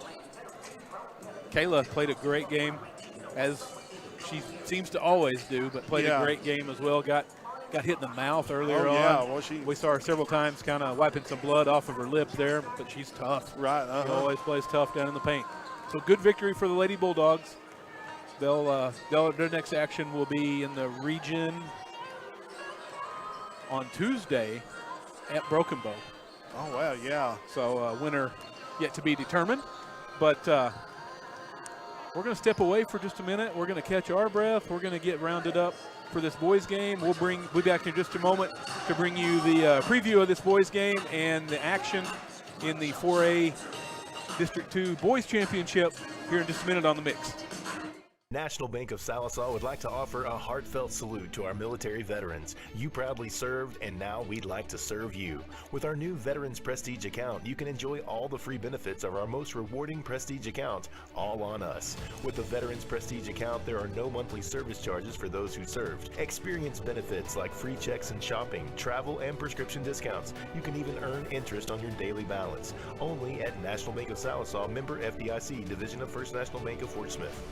Kayla played a great game, as she seems to always do, but played a great game as well. Got hit in the mouth earlier on. Well, we saw her several times kind of wiping some blood off of her lip there, but she's tough. Right. She always plays tough down in the paint. So good victory for the Lady Bulldogs. Their next action will be in the region on Tuesday at Broken Bow. Oh, wow, yeah. So winner yet to be determined. But we're going to step away for just a minute. We're going to catch our breath. We're going to get rounded up for this boys game. We'll be back in just a moment to bring you the preview of this boys game and the action in the 4A District 2 Boys Championship here in just a minute on The Mix. National Bank of Sallisaw would like to offer a heartfelt salute to our military veterans. You proudly served, and now we'd like to serve you. With our new Veterans Prestige account, you can enjoy all the free benefits of our most rewarding Prestige account, all on us. With the Veterans Prestige account, there are no monthly service charges for those who served. Experience benefits like free checks and shopping, travel, and prescription discounts. You can even earn interest on your daily balance. Only at National Bank of Sallisaw, member FDIC, division of First National Bank of Fort Smith.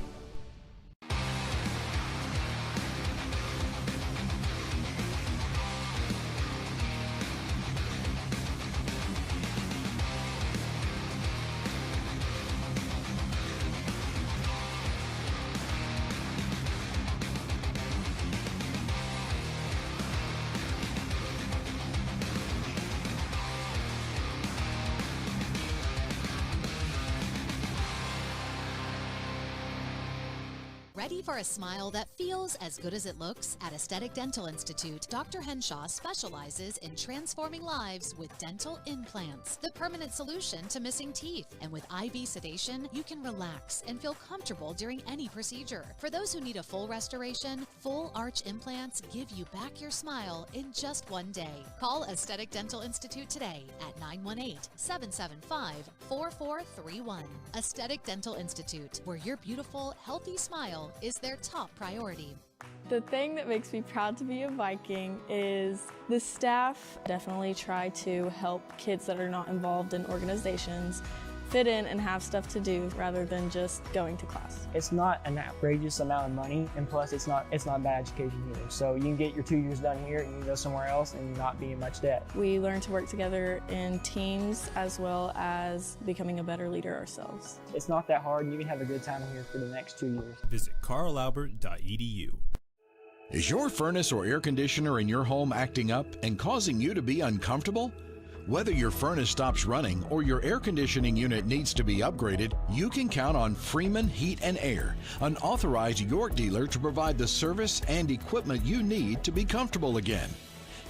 Ready for a smile that feels as good as it looks? At Aesthetic Dental Institute, Dr. Henshaw specializes in transforming lives with dental implants, the permanent solution to missing teeth. And with IV sedation, you can relax and feel comfortable during any procedure. For those who need a full restoration, full arch implants give you back your smile in just one day. Call Aesthetic Dental Institute today at 918-775-4431. Aesthetic Dental Institute, where your beautiful, healthy smile is their top priority. The thing that makes me proud to be a Viking is the staff definitely try to help kids that are not involved in organizations fit in and have stuff to do rather than just going to class. It's not an outrageous amount of money, and plus it's not bad education either. So you can get your 2 years done here and you can go somewhere else and not be in much debt. We learn to work together in teams as well as becoming a better leader ourselves. It's not that hard, and you can have a good time here for the next 2 years. Visit carlalbert.edu. Is your furnace or air conditioner in your home acting up and causing you to be uncomfortable? Whether your furnace stops running or your air conditioning unit needs to be upgraded, you can count on Freeman Heat and Air, an authorized York dealer to provide the service and equipment you need to be comfortable again.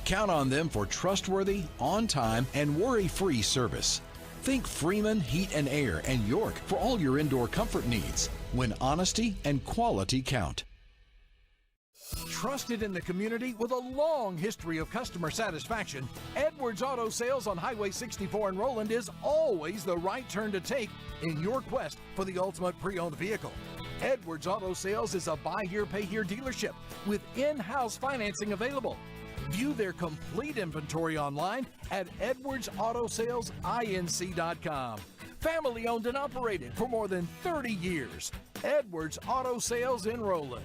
Count on them for trustworthy, on-time, and worry-free service. Think Freeman Heat and Air and York for all your indoor comfort needs, when honesty and quality count. Trusted in the community with a long history of customer satisfaction, Edwards Auto Sales on Highway 64 in Roland is always the right turn to take in your quest for the ultimate pre-owned vehicle. Edwards Auto Sales is a buy here, pay here dealership with in-house financing available. View their complete inventory online at edwardsautosalesinc.com. Family owned and operated for more than 30 years. Edwards Auto Sales in Roland.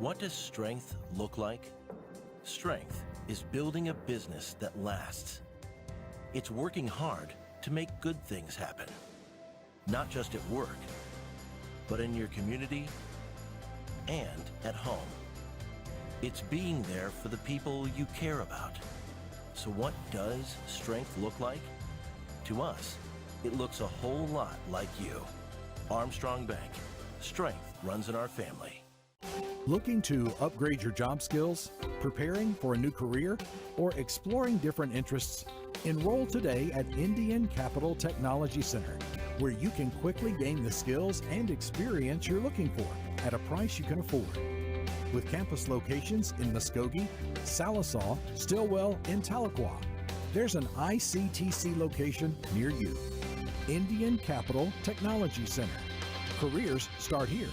What does strength look like? Strength is building a business that lasts. It's working hard to make good things happen. Not just at work, but in your community and at home. It's being there for the people you care about. So what does strength look like? To us, it looks a whole lot like you. Armstrong Bank. Strength runs in our family. Looking to upgrade your job skills, preparing for a new career, or exploring different interests? Enroll today at Indian Capital Technology Center, where you can quickly gain the skills and experience you're looking for at a price you can afford. With campus locations in Muskogee, Salisaw, Stillwell, and Tahlequah, there's an ICTC location near you. Indian Capital Technology Center. Careers start here.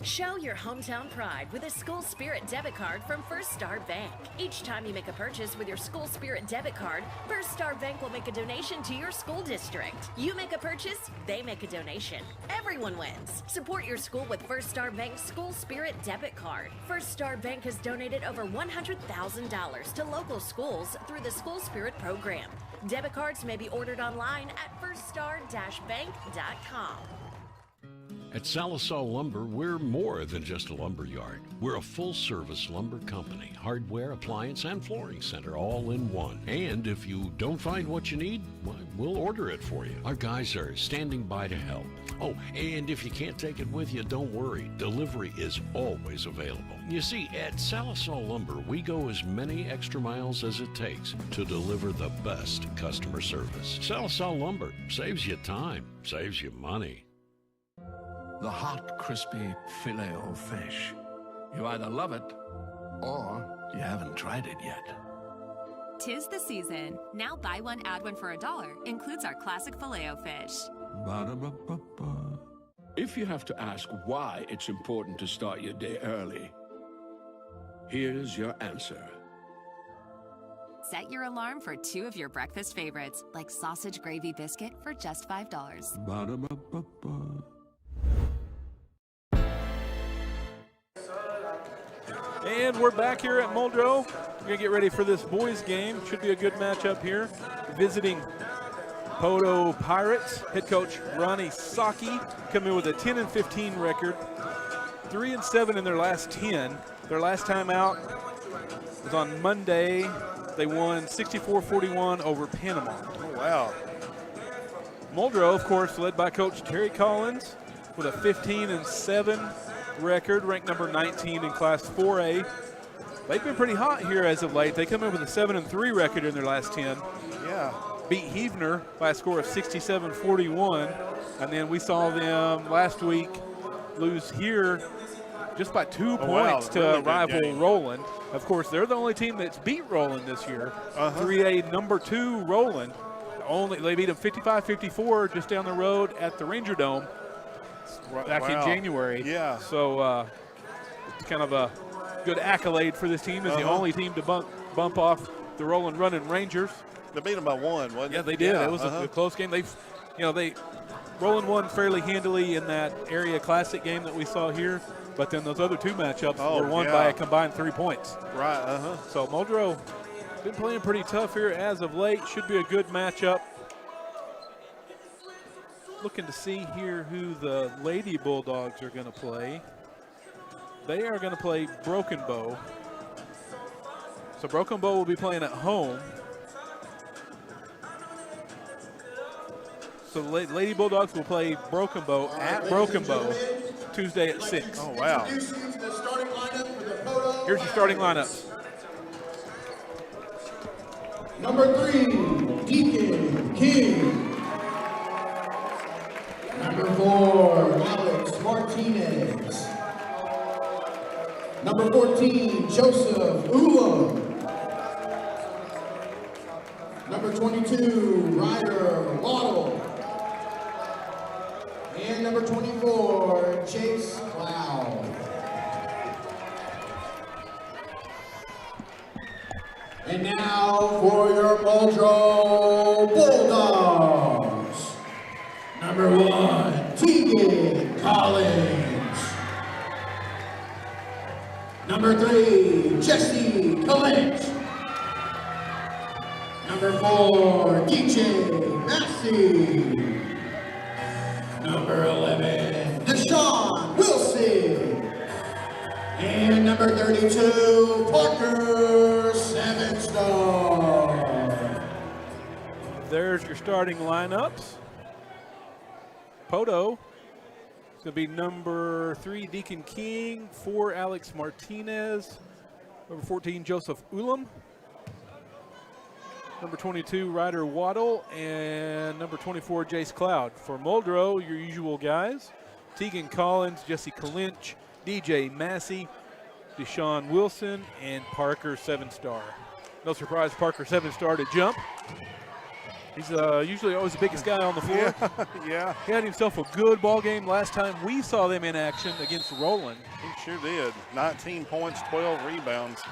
Show your hometown pride with a School Spirit debit card from First Star Bank. Each time you make a purchase with your School Spirit debit card, First Star Bank will make a donation to your school district. You make a purchase, they make a donation. Everyone wins. Support your school with First Star Bank's School Spirit debit card. First Star Bank has donated over $100,000 to local schools through the School Spirit program. Debit cards may be ordered online at firststar-bank.com. At Salisaw Lumber, we're more than just a lumber yard. We're a full-service lumber company, hardware, appliance, and flooring center all in one. And if you don't find what you need, well, we'll order it for you. Our guys are standing by to help. Oh, and if you can't take it with you, don't worry. Delivery is always available. You see, at Salisaw Lumber, we go as many extra miles as it takes to deliver the best customer service. Salisaw Lumber saves you time, saves you money. The hot, crispy Filet-O-Fish. You either love it or you haven't tried it yet. 'Tis the season. Now buy one, add one for $1. Includes our classic Filet-O-Fish. Ba-da-ba-ba-ba. If you have to ask why it's important to start your day early, here's your answer. Set your alarm for 2 of your breakfast favorites, like sausage gravy biscuit for just $5. Ba-da-ba-ba-ba. And we're back here at Muldrow. We're going to get ready for this boys game. Should be a good matchup here. Visiting Poteau Pirates. Head coach Ronnie Saki come in with a 10-15 record. 3-7 in their last 10. Their last time out was on Monday. They won 64-41 over Panama. Oh, wow. Muldrow, of course, led by Coach Terry Collins with a 15-7 record, ranked number 19 in Class 4A. They've been pretty hot here as of late. They come in with a 7-3 record in their last 10. Yeah. Beat Heavener by a score of 67-41. And then we saw them last week lose here just by 2 points to really rival Roland. Of course, they're the only team that's beat Roland this year. 3A number 2 Roland. They beat them 55-54 just down the road at the Ranger Dome back in January. Yeah. So it's kind of a good accolade for this team as the only team to bump off the Roland Running Rangers. They beat them by 1, wasn't it? Yeah, they did. It was a close game. Roland won fairly handily in that area classic game that we saw here, but then those other 2 matchups were won by a combined 3 points. Right, So Muldrow been playing pretty tough here as of late. Should be a good matchup. Looking to see here who the Lady Bulldogs are going to play. They are going to play Broken Bow. So Broken Bow will be playing at home. So Lady Bulldogs will play Broken Bow at Broken Bow Tuesday at 6. Oh, wow. Here's your starting lineups. Number 3, Deacon King. Number 4, Alex Martinez. Number 14, Joseph Ulam. Number 22, Ryder Waddle. And number 24, Chase Cloud. And now for your Muldrow Bulldogs. Number 1, Tegan Collins. Number 3, Jesse Collins. Number 4, DJ Massey. Number 11, Deshaun Wilson. And number 32, Parker 7-star. There's your starting lineups. Poteau is going to be number 3, Deacon King, 4, Alex Martinez, number 14, Joseph Ulam, number 22, Ryder Waddle, and number 24, Jace Cloud. For Muldrow, your usual guys, Tegan Collins, Jesse Kalinch, DJ Massey, Deshaun Wilson, and Parker 7-star. No surprise, Parker 7-star to jump. He's usually always the biggest guy on the floor. Yeah. He had himself a good ball game last time we saw them in action against Roland. He sure did. 19 points, 12 rebounds,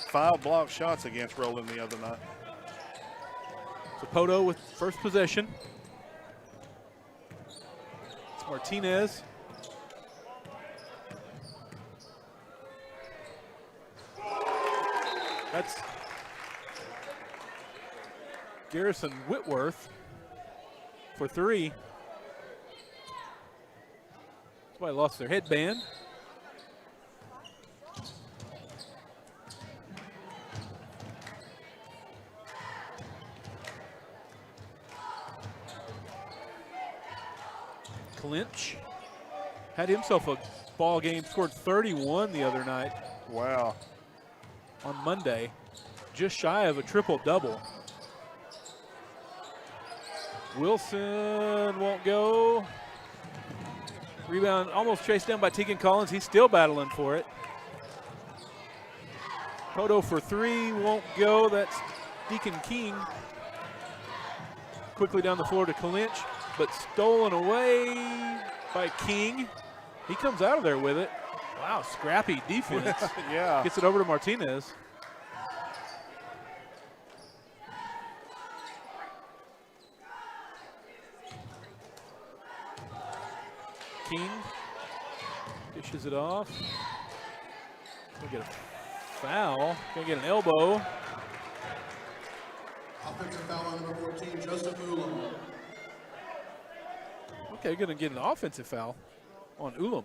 5 blocked shots against Roland the other night. So Poteau with first possession. It's Martinez. That's Garrison Whitworth for 3. Somebody lost their headband. Clinch had himself a ball game, scored 31 the other night. Wow. On Monday, just shy of a triple-double. Wilson won't go. Rebound almost chased down by Tegan Collins. He's still battling for it. Poteau for 3 won't go. That's Deacon King. Quickly down the floor to Kalinch, but stolen away by King. He comes out of there with it. Wow, scrappy defense. Yeah. Gets it over to Martinez. King dishes it off. Gonna get a foul. Gonna get an elbow. Offensive foul on number 14, Joseph Ulam. Okay, gonna get an offensive foul on Ulam.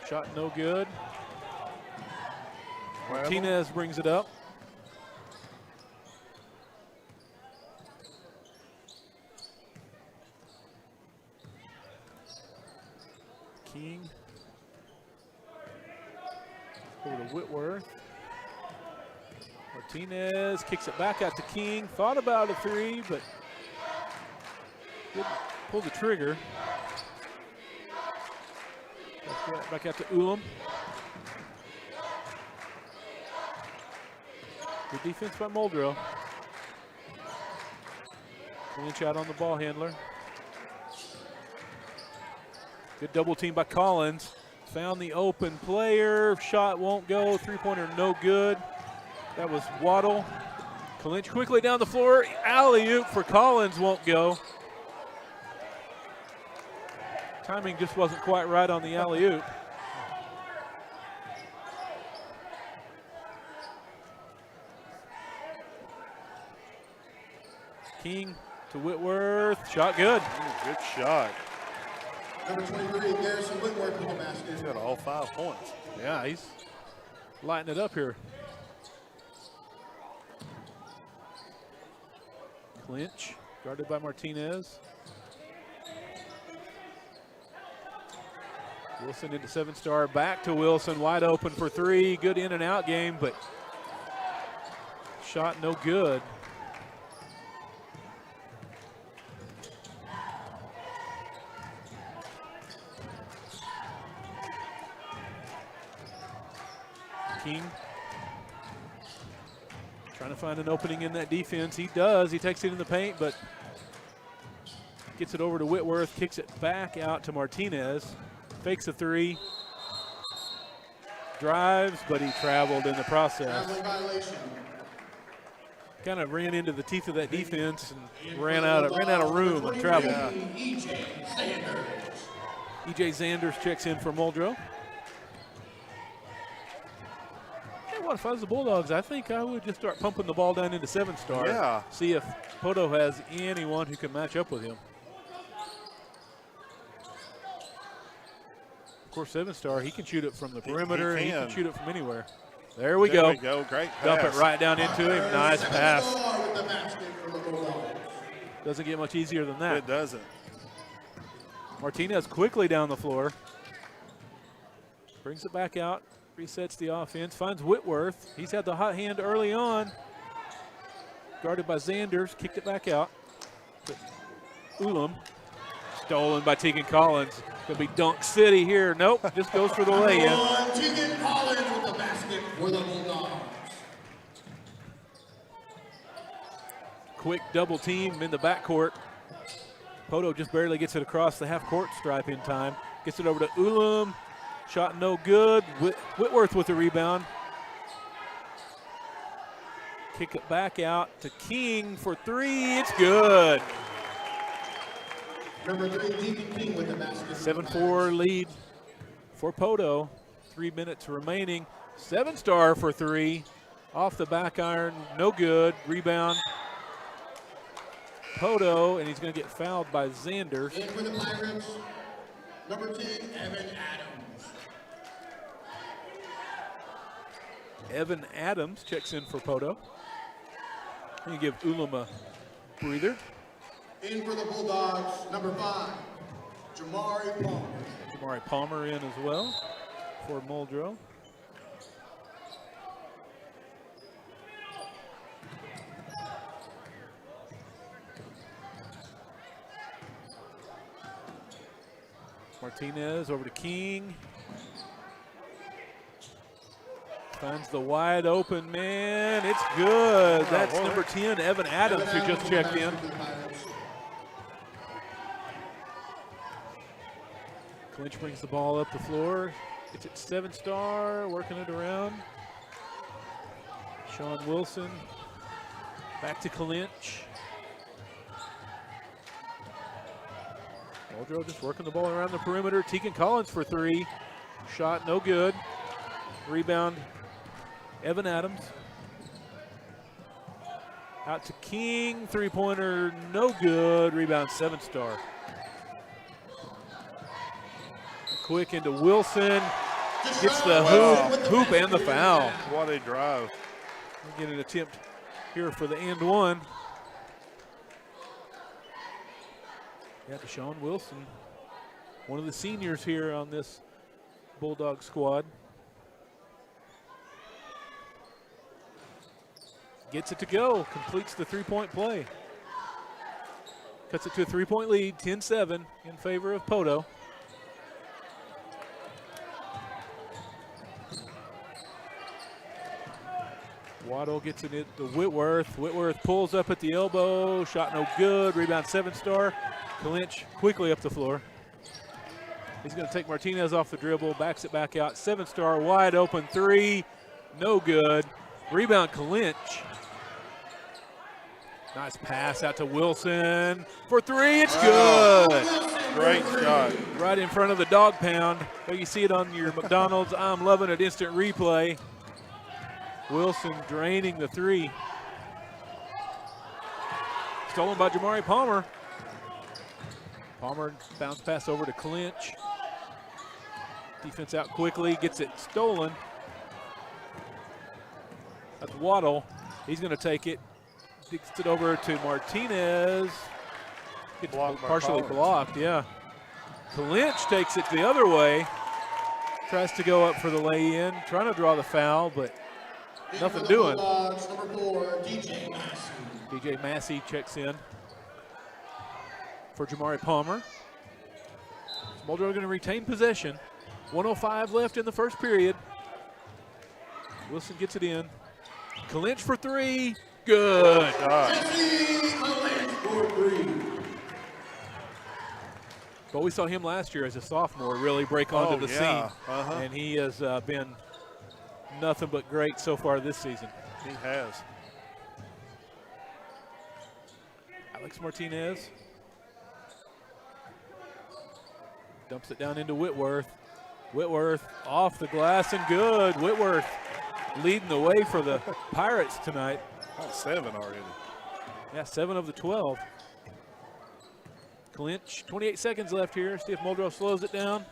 Shot no good. Martinez brings it up. King. Over to Whitworth. Martinez kicks it back out to King. Thought about a 3, but didn't pull the trigger. Back out to Ulam. Good defense by Muldrow. Lynch out on the ball handler. Good double team by Collins. Found the open player. Shot won't go. 3-pointer no good. That was Waddle. Lynch quickly down the floor. Alley-oop for Collins won't go. Timing just wasn't quite right on the alley-oop. King to Whitworth. Shot good. Good shot. Number 23, Garrison Whitworth with the basket. He's got all 5 points. Yeah, he's lighting it up here. Clinch, guarded by Martinez. Wilson into 7-star, back to Wilson, wide open for 3. Good in and out game, but shot no good. King trying to find an opening in that defense. He does. He takes it in the paint, but gets it over to Whitworth, kicks it back out to Martinez. Fakes a 3. Drives, but he traveled in the process. Kind of ran into the teeth of that defense and ran out of room and traveled. E.J. Zanders checks in for Muldrow. What if I was the Bulldogs? I think I would just start pumping the ball down into 7-star. Yeah. See if Poteau has anyone who can match up with him. Of course, 7-star, he can shoot it from the perimeter. He can shoot it from anywhere. There we go. Great pass. Dump it right down into him. Nice pass. Doesn't get much easier than that. It doesn't. Martinez quickly down the floor. Brings it back out. Resets the offense, finds Whitworth. He's had the hot hand early on. Guarded by Zanders, kicked it back out. Ulam, stolen by Tegan Collins. Could be Dunk City here. Nope, just goes for the lay-in. Tegan Collins with the basket for the Bulldogs. Quick double team in the backcourt. Poteau just barely gets it across the half-court stripe in time. Gets it over to Ulam. Shot no good. Whitworth with the rebound. Kick it back out to King for 3. It's good. Number 3, Tegan King with the basket. 7-4 lead for Poteau. 3 minutes remaining. 7-star for 3. Off the back iron, no good. Rebound. Poteau, and he's going to get fouled by Zanders. In for the Pirates, number 10, Evan Adams. Evan Adams checks in for Poteau. You give Ulam a breather. In for the Bulldogs, number 5, Jamari Palmer. Jamari Palmer in as well for Muldrow. Martinez over to King. Finds the wide open man. It's good. That's number 10, Evan Adams, who just checked in. Clinch brings the ball up the floor. It's at 7-star, working it around. Sean Wilson back to Clinch. Muldrow just working the ball around the perimeter. Tegan Collins for 3. Shot no good. Rebound, Evan Adams. Out to King, 3-pointer, no good. Rebound, 7-star. Quick into Wilson. Gets the hoop and the foul. What a drive. We get an attempt here for the and one. Yeah, Deshaun Wilson, one of the seniors here on this Bulldog squad. Gets it to go, completes the 3-point play. Cuts it to a 3-point lead, 10-7 in favor of Poteau. Waddle gets it to Whitworth. Whitworth pulls up at the elbow, shot no good, rebound 7-star. Clinch quickly up the floor. He's going to take Martinez off the dribble, backs it back out. 7-star, wide open 3, no good. Rebound Clinch. Nice pass out to Wilson for 3, it's good. Great shot. Right in front of the dog pound. Well, you see it on your McDonald's I'm loving it instant replay. Wilson draining the 3. Stolen by Jamari Palmer. Palmer bounce pass over to Clinch. Defense out quickly, gets it stolen. That's Waddle. He's going to take it. Gets it over to Martinez. Gets partially blocked, yeah. Clinch takes it the other way. Tries to go up for the lay-in, trying to draw the foul, but nothing doing. Number 4, DJ Massey. DJ Massey checks in for Jamari Palmer. Muldrow going to retain possession. 1:05 left in the first period. Wilson gets it in. Clinch for three. Good. But we saw him last year as a sophomore really break onto the scene. And he has been nothing but great so far this season. He has. Alex Martinez dumps it down into Whitworth. Whitworth off the glass and good. Whitworth leading the way for the Pirates tonight. That's 7 already. Yeah, 7 of the 12. Clinch, 28 seconds left here. See if Muldrow slows it down.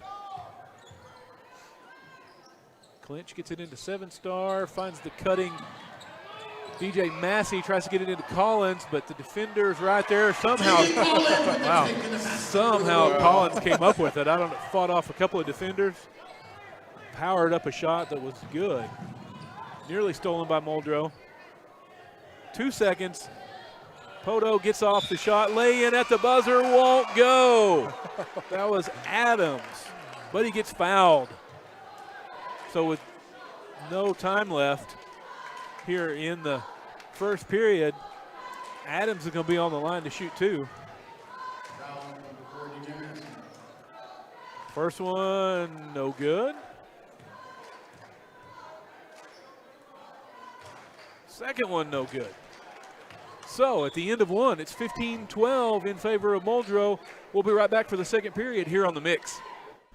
Clinch gets it into 7-star, finds the cutting DJ Massey, tries to get it into Collins, but the defender's right there. Somehow, Collins came up with it. I don't know, fought off a couple of defenders, powered up a shot that was good. Nearly stolen by Muldrow. 2 seconds. Poteau gets off the shot, lay in at the buzzer, won't go. That was Adams, but he gets fouled. So with no time left here in the first period, Adams is going to be on the line to shoot 2. First one, no good. Second one, no good. So at the end of one, it's 15-12 in favor of Muldrow. We'll be right back for the second period here on The Mix.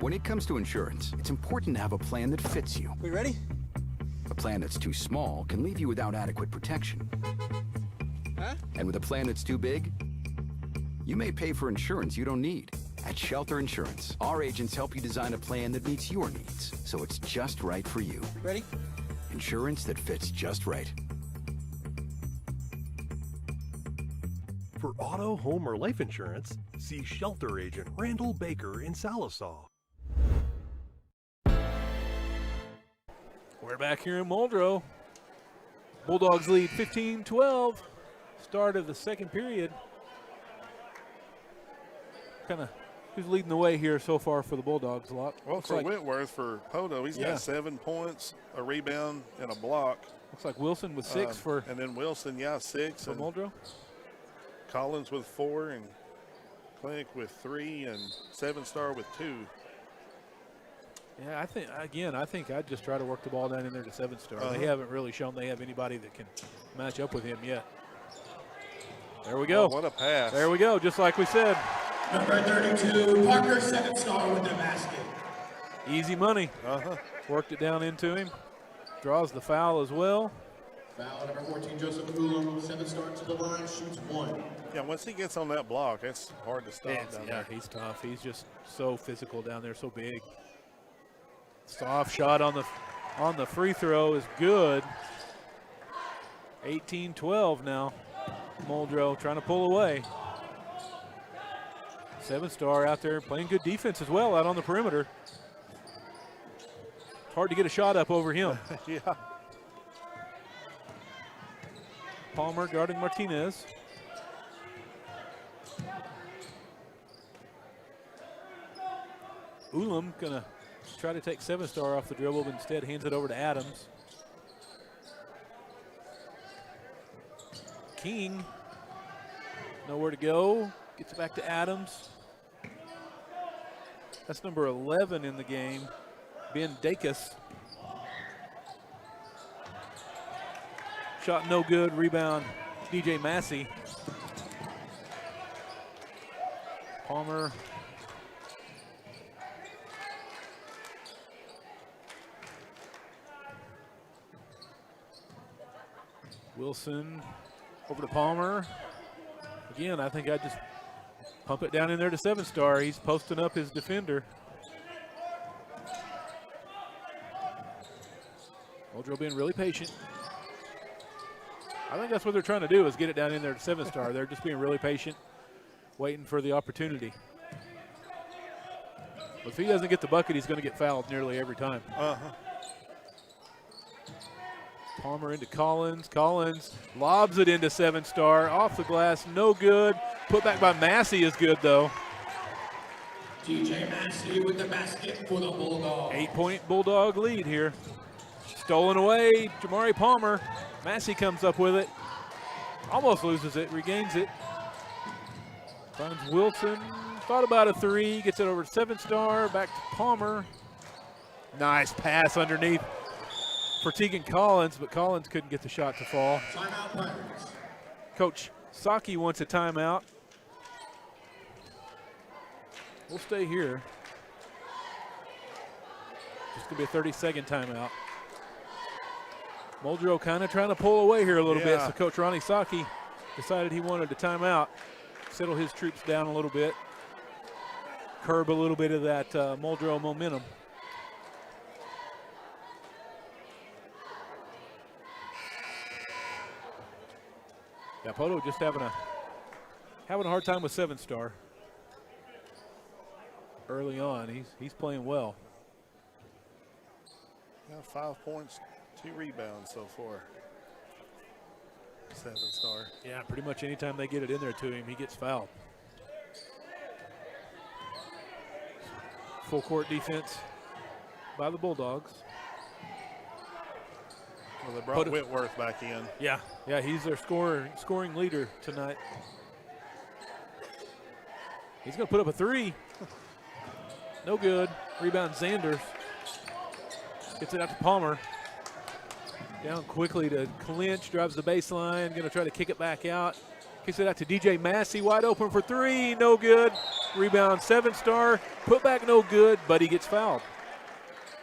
When it comes to insurance, it's important to have a plan that fits you. We ready? A plan that's too small can leave you without adequate protection. Huh? And with a plan that's too big, you may pay for insurance you don't need. At Shelter Insurance, our agents help you design a plan that meets your needs, so it's just right for you. Ready? Insurance that fits just right. For auto, home, or life insurance, see Shelter Agent Randall Baker in Salisaw. We're back here in Muldrow. Bulldogs lead 15-12. Start of the second period. Who's leading the way here so far for the Bulldogs, Locke? Well, for Whitworth, for Poteau, he's got 7 points, a rebound, and a block. Looks like Wilson with 6 for. And then Wilson, 6. For Muldrow. Collins with 4, and Clinic with 3, and 7-star with 2. Yeah, I think I'd just try to work the ball down in there to 7-star. They haven't really shown they have anybody that can match up with him yet. There we go. Oh, what a pass. There we go, just like we said. Number 32, Parker, 7-star with the basket. Easy money. Worked it down into him. Draws the foul as well. Foul number 14, Joseph Ulam, 7-star to the line, shoots 1. Yeah, once he gets on that block, it's hard to stop down there. He's tough. He's just so physical down there, so big. Soft shot on the free throw is good. 18-12 now. Muldrow trying to pull away. 7-star out there playing good defense as well out on the perimeter. It's hard to get a shot up over him. Yeah. Palmer guarding Martinez. Ulam gonna try to take 7-star off the dribble, but instead hands it over to Adams. King, nowhere to go. Gets it back to Adams. That's number 11 in the game, Ben Dacus. Shot no good, rebound, DJ Massey. Palmer. Wilson over to Palmer. Again, I think I just pump it down in there to 7-star. He's posting up his defender. Muldrow being really patient. I think that's what they're trying to do, is get it down in there to 7-star. They're just being really patient, waiting for the opportunity. But if he doesn't get the bucket, he's going to get fouled nearly every time. Palmer into Collins. Collins lobs it into 7-star. Off the glass, no good. Put back by Massey is good, though. DJ Massey with the basket for the Bulldogs. 8-point Bulldog lead here. Stolen away, Jamari Palmer. Massey comes up with it. Almost loses it, regains it. Finds Wilson. Thought about a 3, gets it over to 7-star. Back to Palmer. Nice pass underneath for Tegan Collins, but Collins couldn't get the shot to fall. Timeout Pirates. Coach Saki wants a timeout. We'll stay here. Just going to be a 30-second timeout. Muldrow kind of trying to pull away here a little bit, so Coach Ronnie Saki decided he wanted a timeout. Settle his troops down a little bit. Curb a little bit of that Muldrow momentum. Yeah, Poteau just having a hard time with 7-star. Early on, he's playing well. Yeah, 5 points, 2 rebounds so far. 7-star. Yeah, pretty much anytime they get it in there to him, he gets fouled. Full court defense by the Bulldogs. Well, they brought Whitworth back in. Yeah, he's their scoring leader tonight. He's going to put up a 3. No good. Rebound Zanders. Gets it out to Palmer. Down quickly to Clinch. Drives the baseline. Going to try to kick it back out. Kicks it out to DJ Massey. Wide open for 3. No good. Rebound 7-star. Put back no good, but he gets fouled.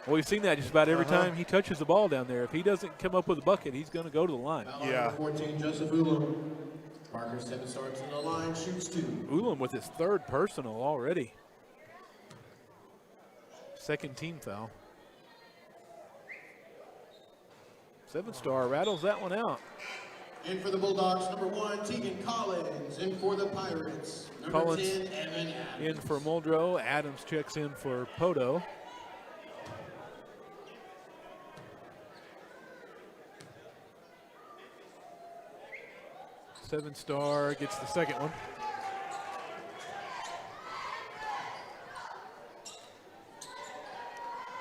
Well, we've seen that just about every time he touches the ball down there. If he doesn't come up with a bucket, he's going to go to the line. Number 14, Joseph Ulam. Parker 7-star to the line, shoots 2. Ulam with his 3rd personal already. 2nd team foul. 7-star rattles that one out. In for the Bulldogs, number 1, Tegan Collins. In for the Pirates, number Collins 10, Evan Adams. In for Muldrow. Adams checks in for Poteau. Seven-star gets the second one.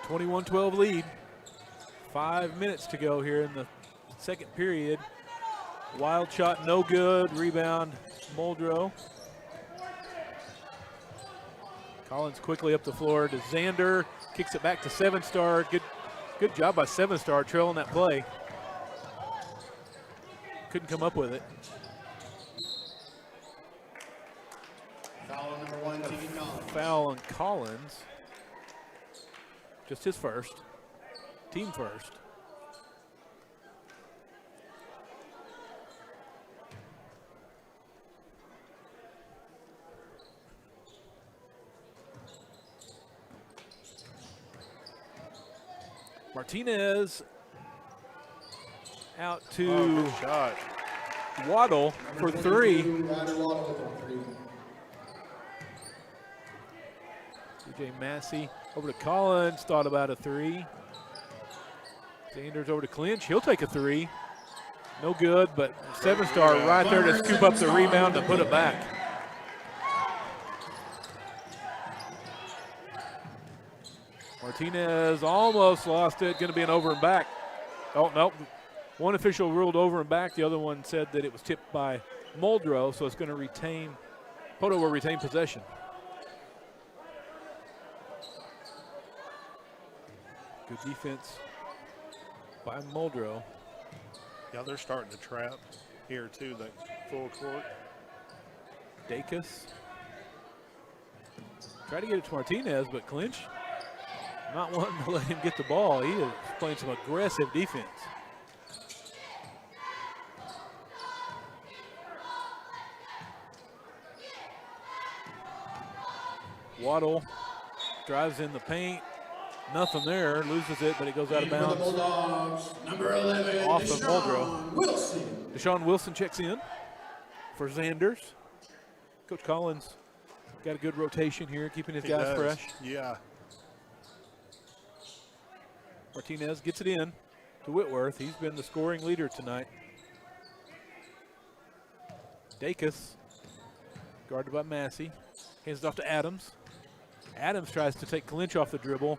(21-12) lead. 5 minutes to go here in the second period. Wild shot, no good. Rebound, Muldrow. Collins quickly up the floor to Xander. Kicks it back to 7-star. Good job by 7-star trailing that play. Couldn't come up with it. Foul on number 1, Tegan Collins. Foul on Collins. Just his first. Team first. Martinez out to Waddle for 3. DJ Massey over to Collins, thought about a 3. Sanders over to Clinch, he'll take a 3. No good, but 7-star right there to scoop up the rebound and put it back. Martinez almost lost it, going to be an over and back. Oh, nope. One official ruled over and back. The other one said that it was tipped by Muldrow, so it's going to retain, Poteau will retain possession. Good defense by Muldrow. Yeah, they're starting to trap here too, the full court. Dacus. Try to get it to Martinez, but Clinch not wanting to let him get the ball. He is playing some aggressive defense. Waddle drives in the paint. Nothing there, loses it, but it goes out of bounds. Bulldogs, number 11, Off of Muldrow. Wilson. Deshaun Wilson checks in for Xanders. Coach Collins got a good rotation here, keeping his guys fresh. Yeah. Martinez gets it in to Whitworth. He's been the scoring leader tonight. Dacus, guarded by Massey. Hands it off to Adams. Adams tries to take Clinch off the dribble.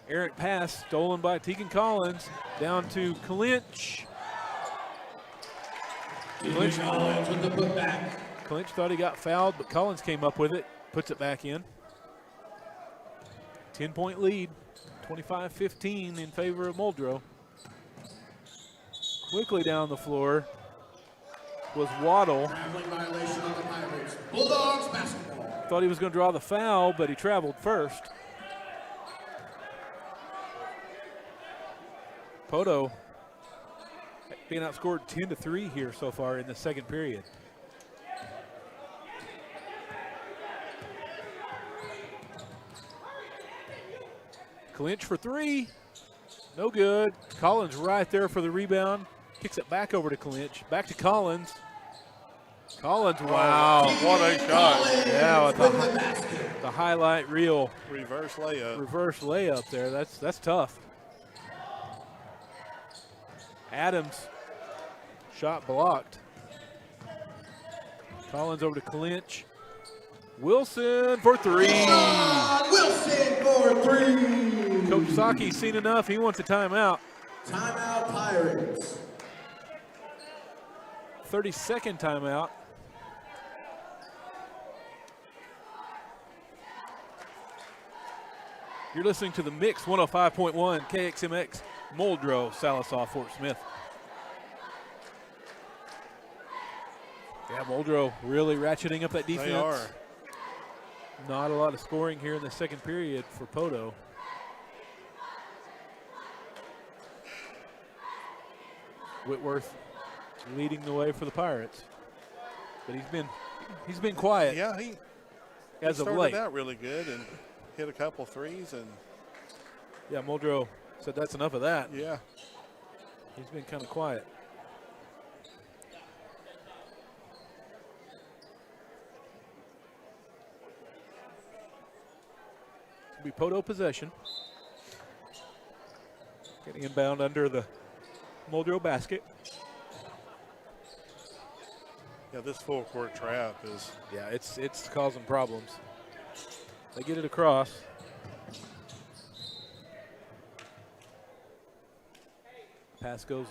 Errant pass stolen by Tegan Collins. Down to Clinch. Clinch with the putback. Clinch thought he got fouled, but Collins came up with it. Puts it back in. 10-point lead. 25-15 in favor of Muldrow. Quickly down the floor was Waddle. Traveling violation on the Pirates. Bulldogs basketball. Thought he was going to draw the foul, but he traveled first. Poteau being outscored 10-3 here so far in the second period. Clinch for three. No good. Collins right there for the rebound. Kicks it back over to Clinch. Back to Collins. Collins, wow. What a shot. Yeah, with the highlight reel. Reverse layup. Reverse layup there. That's tough. Adams, shot blocked. Collins over to Clinch. Wilson for three. Wilson for three. Coach Saki's seen enough. He wants a timeout. Timeout Pirates. 32nd timeout. You're listening to the Mix 105.1 KXMX Muldrow, Sallisaw, Fort Smith. Yeah, Muldrow really ratcheting up that defense. They are. Not a lot of scoring here in the second period for Poteau. Whitworth leading the way for the Pirates, but he's been quiet. Yeah, he as of started late. out really good and hit a couple threes, and yeah, Muldrow said that's enough of that. Yeah, he's been kind of quiet. It's going to be Poteau possession. Getting inbound under the Muldrow basket. yeah, this full court trap is. Yeah, it's causing problems. They get it across. Pass goes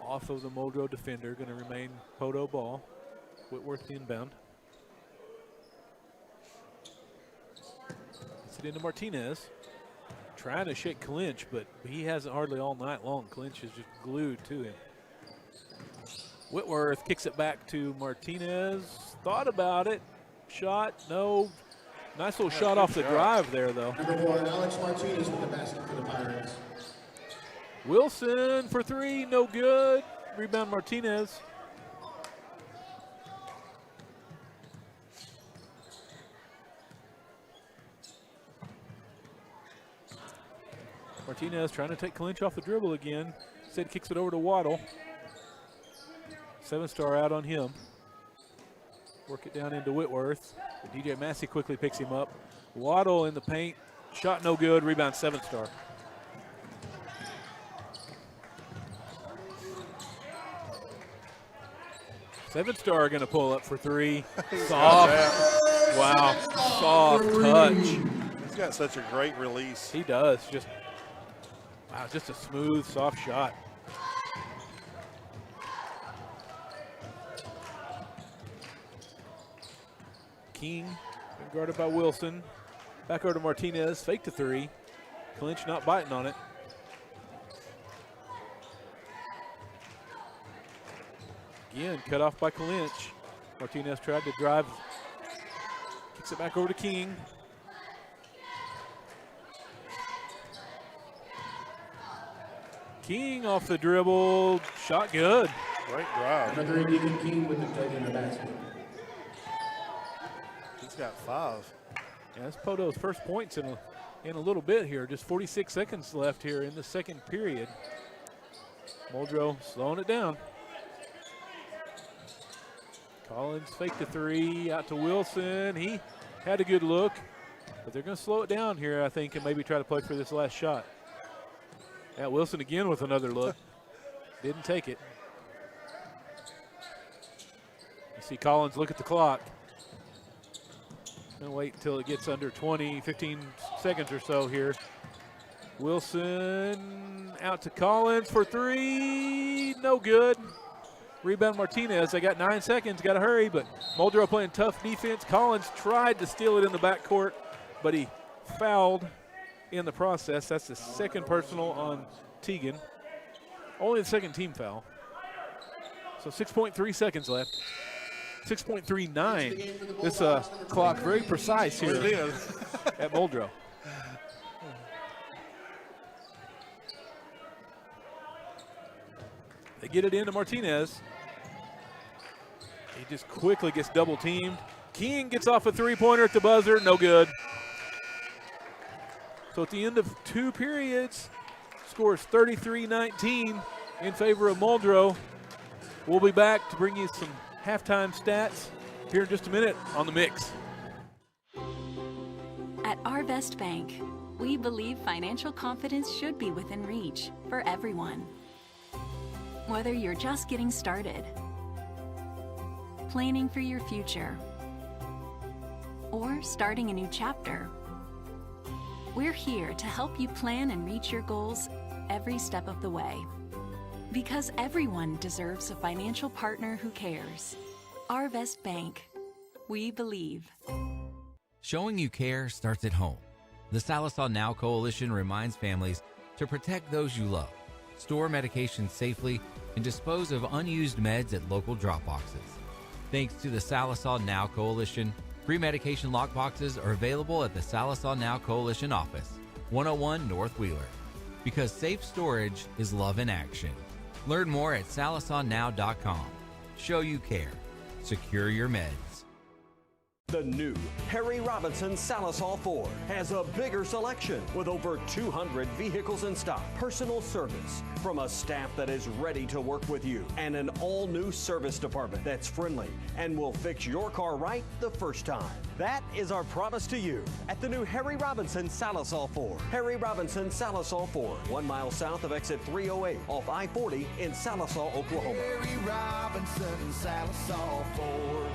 off of the Muldrow defender. Going to remain Poteau ball. Whitworth the inbound. Gets it into Martinez. Trying to shake Clinch, but he hasn't hardly all night long. Clinch is just glued to him. Whitworth kicks it back to Martinez. Thought about it. Shot, no. Nice little shot off the drive there, though. Number 1, Alex Martinez with the basket for the Pirates. Wilson for three, no good. Rebound Martinez. Martinez trying to take Clinch off the dribble again. Instead kicks it over to Waddle. 7-star out on him. Work it down into Whitworth. DJ Massey quickly picks him up. Waddle in the paint. Shot no good. Rebound 7-star. Seven-star going to pull up for three. Soft. Wow. Soft touch. He's got such a great release. He does. Just wow, just a smooth, soft shot. King guarded by Wilson. Back over to Martinez. Fake to three. Clinch not biting on it. Again, cut off by Clinch. Martinez tried to drive. Kicks it back over to King. King off the dribble. Shot good. Great drive. Another Deacon King with the plate in the basket. He's got 5. Yeah, that's Poteau's first points in a little bit here. Just 46 seconds left here in the second period. Muldrow slowing it down. Collins faked the three, out to Wilson. He had a good look, but they're going to slow it down here, I think, and maybe try to play for this last shot. At Wilson again with another look. Didn't take it. You see Collins look at the clock. Gonna wait until it gets under 15 seconds or so here. Wilson out to Collins for three, no good. Rebound Martinez, they got 9 seconds, gotta hurry, but Muldrow playing tough defense. Collins tried to steal it in the backcourt, but he fouled in the process. That's the second personal on Teagan. Only the second team foul. So 6.3 seconds left. 6.39. This clock very precise here at Muldrow. They get it into Martinez. He just quickly gets double teamed. King gets off a three-pointer at the buzzer, no good. So at the end of 2 periods, scores 33-19 in favor of Muldrow. We'll be back to bring you some halftime stats here in just a minute on The Mix. At Arvest Bank, we believe financial confidence should be within reach for everyone. Whether you're just getting started, planning for your future, or starting a new chapter, we're here to help you plan and reach your goals every step of the way. Because everyone deserves a financial partner who cares. Arvest Bank. We believe. Showing you care starts at home. The Sallisaw Now Coalition reminds families to protect those you love, store medications safely, and dispose of unused meds at local drop boxes. Thanks to the Sallisaw Now Coalition, free medication lockboxes are available at the Sallisaw Now Coalition office, 101 North Wheeler. Because safe storage is love in action. Learn more at sallisawnow.com. Show you care. Secure your meds. The new Harry Robinson Salisol Ford has a bigger selection with over 200 vehicles in stock, personal service from a staff that is ready to work with you, and an all-new service department that's friendly and will fix your car right the first time. That is our promise to you at the new Harry Robinson Salisol Ford. Harry Robinson Salisol Ford, 1 mile south of exit 308 off I-40 in Salisol, Oklahoma. Harry Robinson Salisol Ford.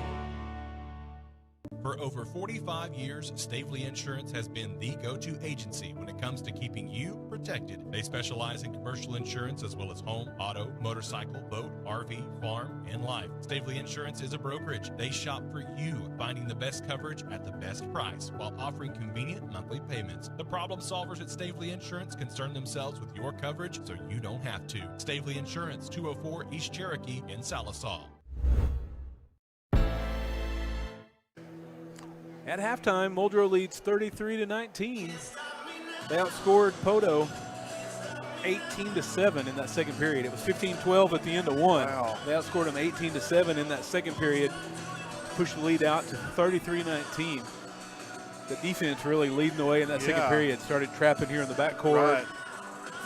For over 45 years, Stavely Insurance has been the go-to agency when it comes to keeping you protected. They specialize in commercial insurance as well as home, auto, motorcycle, boat, RV, farm, and life. Stavely Insurance is a brokerage. They shop for you, finding the best coverage at the best price while offering convenient monthly payments. The problem solvers at Stavely Insurance concern themselves with your coverage so you don't have to. Stavely Insurance, 204 East Cherokee in Salisal. At halftime, Muldrow leads 33-19. They outscored Poteau 18-7 in that second period. It was 15-12 at the end of one. Wow. They outscored them 18-7 in that second period, pushed the lead out to 33-19. The defense really leading the way in that second period. Started trapping here in the backcourt. Right.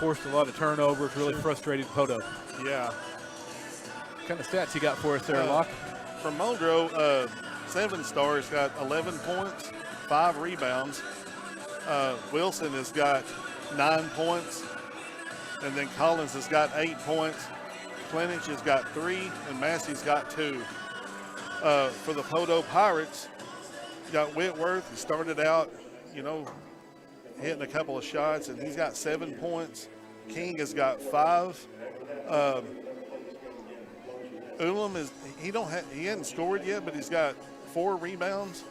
Forced a lot of turnovers, really frustrated Poteau. Yeah. What kind of stats you got for us there, Locke? From Muldrow, 7 stars got 11 points, 5 rebounds. Wilson has got 9 points, and then Collins has got 8 points. Klenich has got 3, and Massey's got 2. For the Poteau Pirates, you got Whitworth. He started out, hitting a couple of shots, and he's got 7 points. King has got 5. Ulam he hasn't scored yet, but he's got 4 rebounds.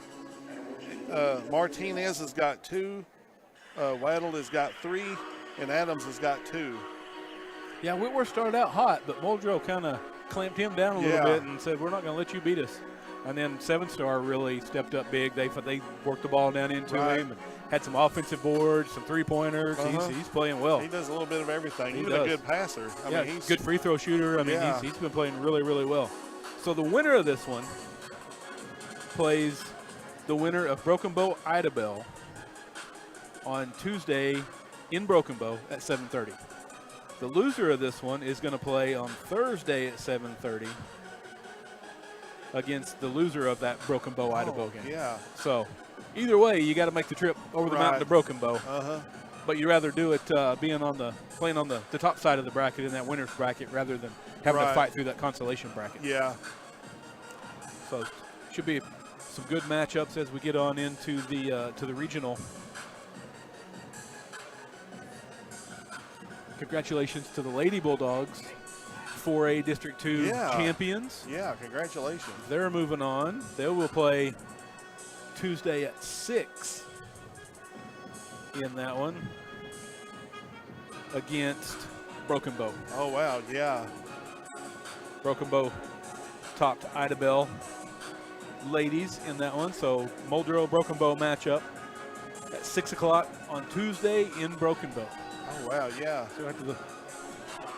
Martinez has got 2. Waddle has got 3, and Adams has got 2. Yeah, Whitworth started out hot, but Muldrow kind of clamped him down a little bit and said, we're not going to let you beat us. And then 7-star really stepped up big. They worked the ball down into him and had some offensive boards, some three-pointers. He's playing well. He does a little bit of everything. He Even does. a good passer. I mean, he's good free throw shooter. I mean, he's been playing really, really well. So the winner of this one plays the winner of Broken Bow Idabel on Tuesday in Broken Bow at 7:30. The loser of this one is going to play on Thursday at 7:30 against the loser of that Broken Bow Idabel game. Yeah. So either way, you got to make the trip over the mountain to Broken Bow. Uh-huh. But you'd rather do it playing on the top side of the bracket in that winner's bracket rather than having to fight through that consolation bracket. Yeah. So should be some good matchups as we get on into the to the regional. Congratulations to the Lady Bulldogs, 4A District 2 champions. Yeah, congratulations. They're moving on. They will play Tuesday at 6 in that one against Broken Bow. Oh, wow, yeah. Broken Bow topped Idabel ladies in that one. So Muldrow Broken Bow matchup at 6 o'clock on Tuesday in Broken Bow. Oh, wow, yeah. So after the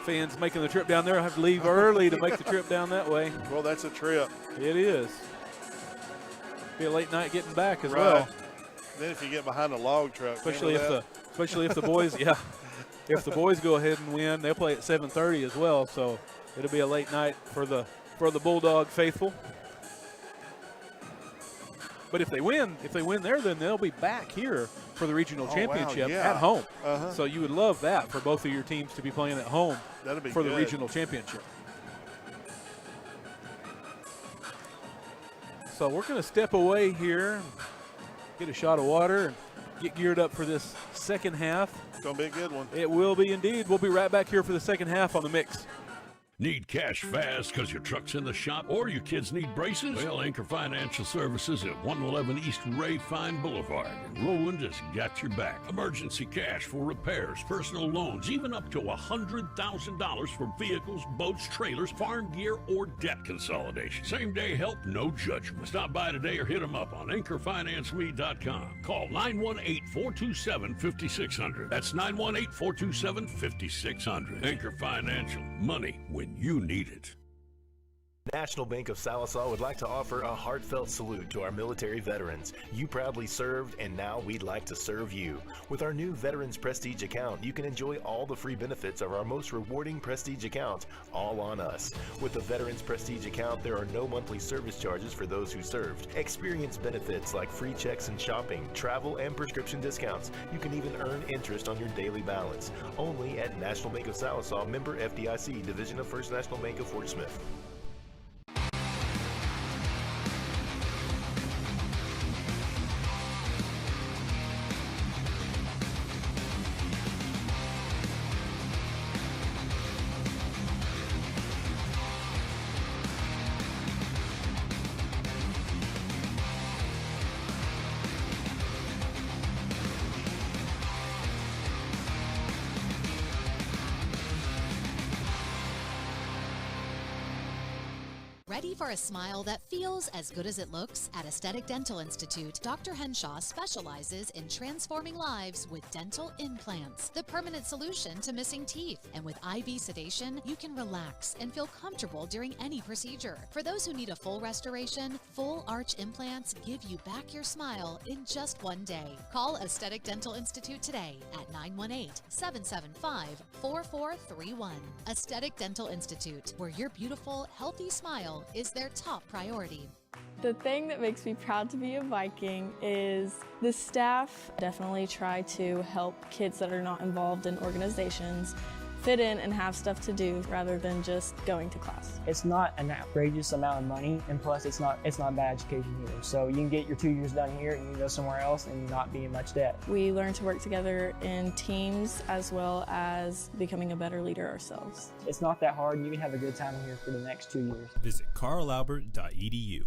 fans making the trip down there, have to leave early to make the trip down that way. Well, that's a trip. It is. Be a late night getting back as well. Then if you get behind a log truck, especially if the boys, if the boys go ahead and win, they'll play at 7:30 as well. So it'll be a late night for the Bulldog faithful. But if they win there, then they'll be back here for the regional championship at home. So you would love that for both of your teams to be playing at home for the regional championship. So we're going to step away here, get a shot of water, and get geared up for this second half. It's going to be a good one. It will be indeed. We'll be right back here for the second half on The Mix. Need cash fast because your truck's in the shop or your kids need braces? Well, Anchor Financial Services at 111 East Ray Fine Boulevard. And Roland has got your back. Emergency cash for repairs, personal loans, even up to $100,000 for vehicles, boats, trailers, farm gear, or debt consolidation. Same day help, no judgment. Stop by today or hit them up on anchorfinanceme.com. Call 918-427-5600. That's 918-427-5600. Anchor Financial. Money when you need it. National Bank of Sallisaw would like to offer a heartfelt salute to our military veterans. You proudly served, and now we'd like to serve you. With our new Veterans Prestige account, you can enjoy all the free benefits of our most rewarding Prestige account, all on us. With the Veterans Prestige account, there are no monthly service charges for those who served. Experience benefits like free checks and shopping, travel, and prescription discounts. You can even earn interest on your daily balance. Only at National Bank of Sallisaw, member FDIC, division of First National Bank of Fort Smith. Ready for a smile that feels as good as it looks? At Aesthetic Dental Institute, Dr. Henshaw specializes in transforming lives with dental implants, the permanent solution to missing teeth. And with IV sedation, you can relax and feel comfortable during any procedure. For those who need a full restoration, full arch implants give you back your smile in just one day. Call Aesthetic Dental Institute today at 918-775-4431. Aesthetic Dental Institute, where your beautiful, healthy smile is their top priority. The thing that makes me proud to be a Viking is the staff definitely try to help kids that are not involved in organizations fit in and have stuff to do rather than just going to class. It's not an outrageous amount of money, and plus it's not bad education either. So you can get your 2 years done here and you can go somewhere else and not be in much debt. We learn to work together in teams as well as becoming a better leader ourselves. It's not that hard, and you can have a good time here for the next 2 years. Visit carlalbert.edu.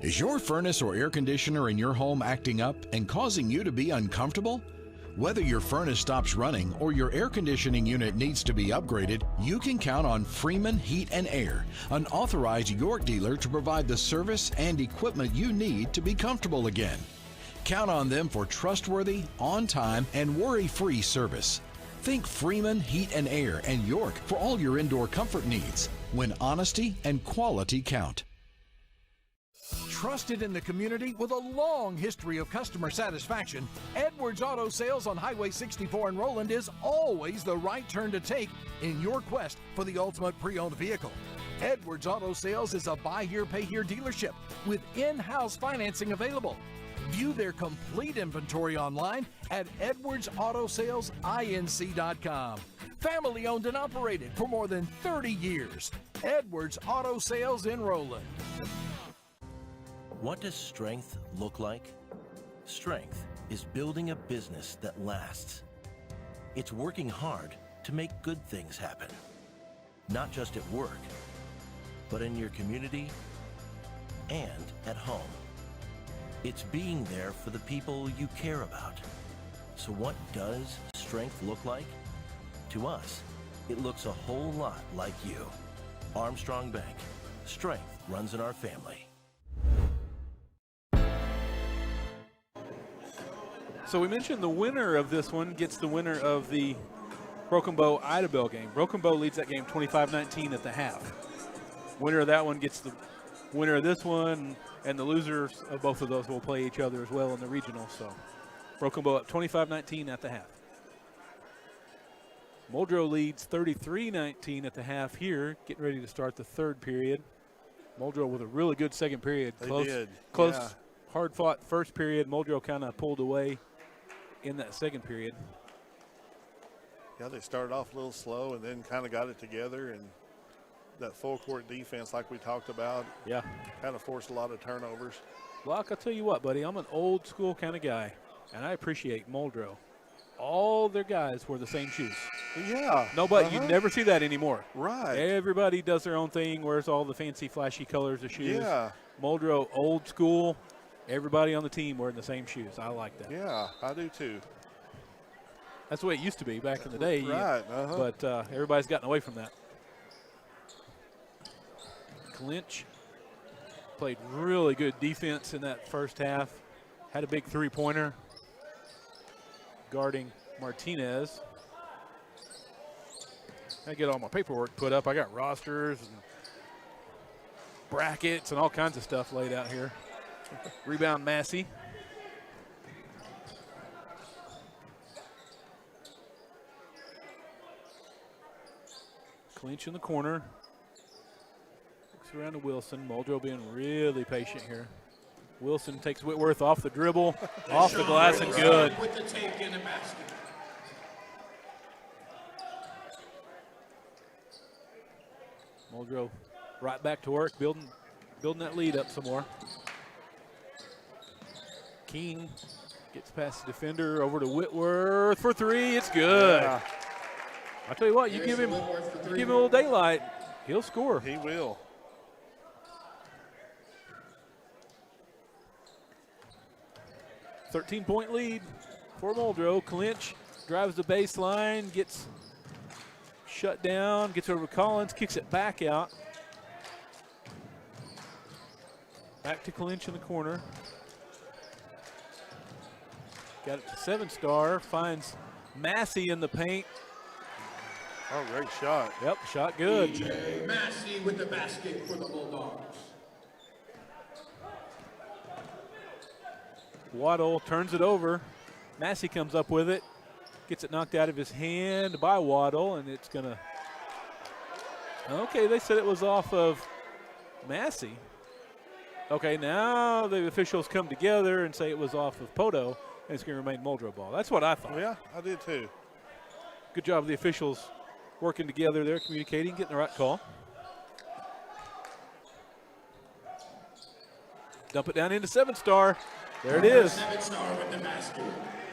Is your furnace or air conditioner in your home acting up and causing you to be uncomfortable? Whether your furnace stops running or your air conditioning unit needs to be upgraded, you can count on Freeman Heat and Air, an authorized York dealer to provide the service and equipment you need to be comfortable again. Count on them for trustworthy, on-time, and worry-free service. Think Freeman Heat and Air and York for all your indoor comfort needs, when honesty and quality count. Trusted in the community with a long history of customer satisfaction, Edwards Auto Sales on Highway 64 in Roland is always the right turn to take in your quest for the ultimate pre-owned vehicle. Edwards Auto Sales is a buy here, pay here dealership with in-house financing available. View their complete inventory online at edwardsautosalesinc.com. Family owned and operated for more than 30 years. Edwards Auto Sales in Roland. What does strength look like? Strength is building a business that lasts. It's working hard to make good things happen. Not just at work, but in your community and at home. It's being there for the people you care about. So what does strength look like? To us, it looks a whole lot like you. Armstrong Bank. Strength runs in our family. So we mentioned the winner of this one gets the winner of the Broken Bow Idabel game. Broken Bow leads that game 25-19 at the half. Winner of that one gets the winner of this one, and the losers of both of those will play each other as well in the regional. So Broken Bow up 25-19 at the half. Muldrow leads 33-19 at the half here, getting ready to start the third period. Muldrow with a really good second period. Close, yeah. hard-fought first period. Muldrow kind of pulled away in that second period. Yeah, they started off a little slow and then kind of got it together, and that full court defense like we talked about, yeah, kind of forced a lot of turnovers. Well, I'll tell you what, buddy, I'm an old school kind of guy, and I appreciate Muldrow. All their guys wear the same shoes. Yeah. Nobody, you never see that anymore. Right. Everybody does their own thing, wears all the fancy flashy colors of shoes. Yeah. Muldrow, old school. Everybody on the team wearing the same shoes. I like that. Yeah, I do too. That's the way it used to be back in the day. Right. But everybody's gotten away from that. Clinch played really good defense in that first half. Had a big three-pointer guarding Martinez. I get all my paperwork put up. I got rosters and brackets and all kinds of stuff laid out here. Rebound Massey. Clinch in the corner. Looks around to Wilson. Muldrow being really patient here. Wilson takes Whitworth off the dribble, off the glass, and good. With the take in the basket. Muldrow right back to work, building that lead up some more. King gets past the defender over to Whitworth for three. It's good. Yeah. I tell you what, you give him a little daylight, he'll score. He will. .13 lead for Muldrow. Clinch drives the baseline, gets shut down, gets over to Collins, kicks it back out. Back to Clinch in the corner. Got it to 7-star, finds Massey in the paint. Oh, great shot. Yep, shot good. DJ Massey with the basket for the Bulldogs. Waddle turns it over. Massey comes up with it. Gets it knocked out of his hand by Waddle, and it's going to. Okay, they said it was off of Massey. Okay, now the officials come together and say it was off of Poteau, and it's going to remain Muldrow ball. That's what I thought. Yeah, I did too. Good job of the officials working together there, communicating, getting the right call. Dump it down into 7-star. There it is. 7-star with the basket.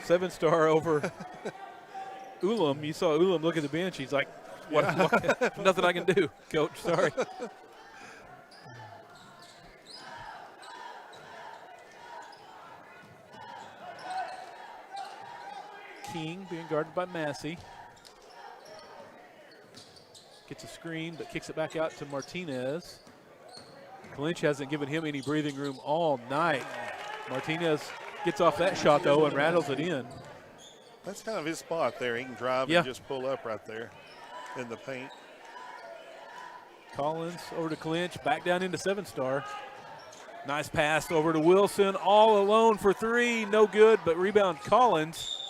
7-star over Ulam. You saw Ulam look at the bench. He's like, what? Nothing I can do, coach. Sorry. King being guarded by Massey. Gets a screen, but kicks it back out to Martinez. Clinch hasn't given him any breathing room all night. Martinez gets off that shot, though, and rattles it in. That's kind of his spot there. He can drive and just pull up right there in the paint. Collins over to Clinch, back down into 7-star. Nice pass over to Wilson, all alone for three, no good, but rebound Collins.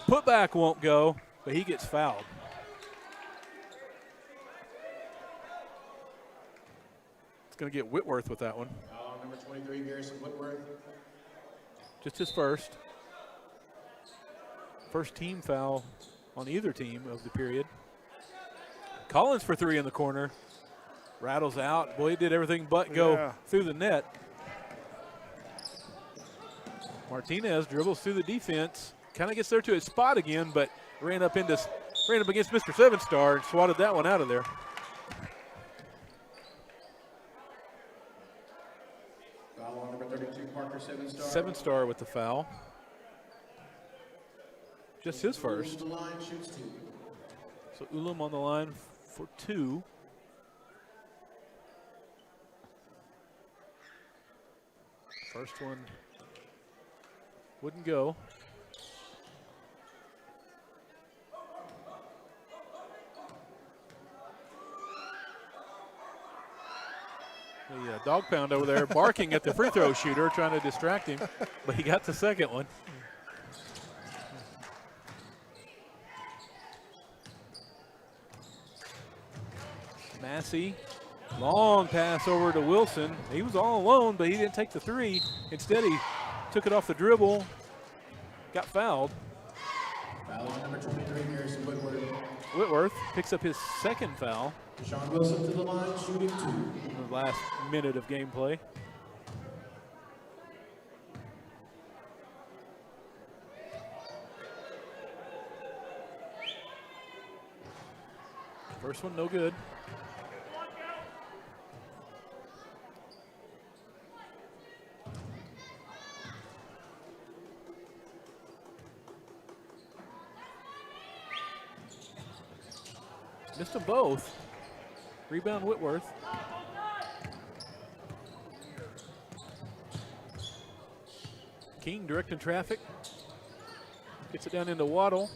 Putback won't go, but he gets fouled. It's going to get Whitworth with that one. Number 23, Garrison Whitworth. Just his first. First team foul on either team of the period. Collins for three in the corner. Rattles out. Boy, he did everything but go through the net. Martinez dribbles through the defense. Kind of gets there to his spot again, but ran up against Mr. Seven Star and swatted that one out of there. Foul on number 32, Parker Seven Star. Seven Star with the foul. Just his first. The line shoots two. So Ulam on the line for two. First one wouldn't go. The dog pound over there barking at the free throw shooter, trying to distract him, but he got the second one. Massey, long pass over to Wilson. He was all alone, but he didn't take the three. Instead, he took it off the dribble, got fouled. Foul on number 23, Garrison Whitworth. Whitworth picks up his second foul. Deshaun Wilson to the line, shooting two. In the last minute of gameplay. First one, no good. Missed them both. Rebound Whitworth. King directing traffic. Gets it down into Waddle.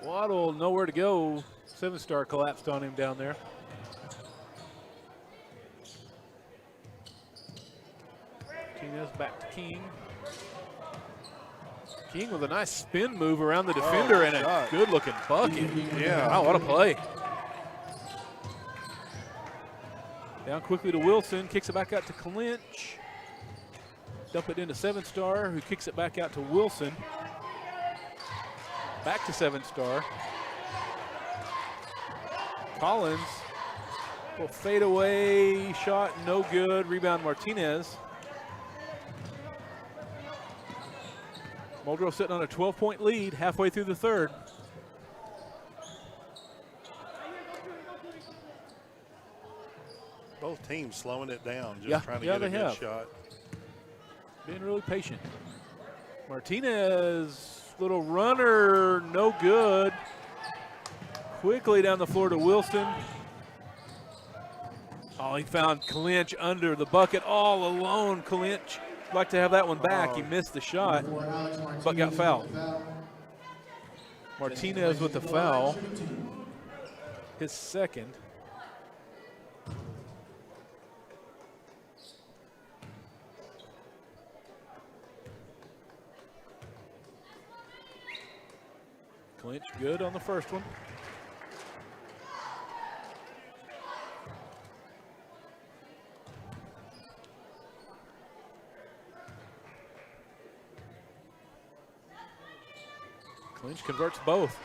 Waddle nowhere to go. Seven Star collapsed on him down there. Martinez back to King. King with a nice spin move around the defender and a good-looking bucket. Yeah. Wow, what a play. Down quickly to Wilson, kicks it back out to Clinch. Dump it into Seven Star, who kicks it back out to Wilson. Back to Seven Star. Collins will fade away, shot no good, rebound Martinez. Muldrow sitting on a 12-point lead halfway through the third. Both teams slowing it down, just trying to get a good shot. Being really patient. Martinez, little runner, no good. Quickly down the floor to Wilson. Oh, he found Clinch under the bucket all alone. Clinch like to have that one back. He missed the shot, but got fouled. Martinez with the foul. His second. Clinch good on the first one. Clinch converts both.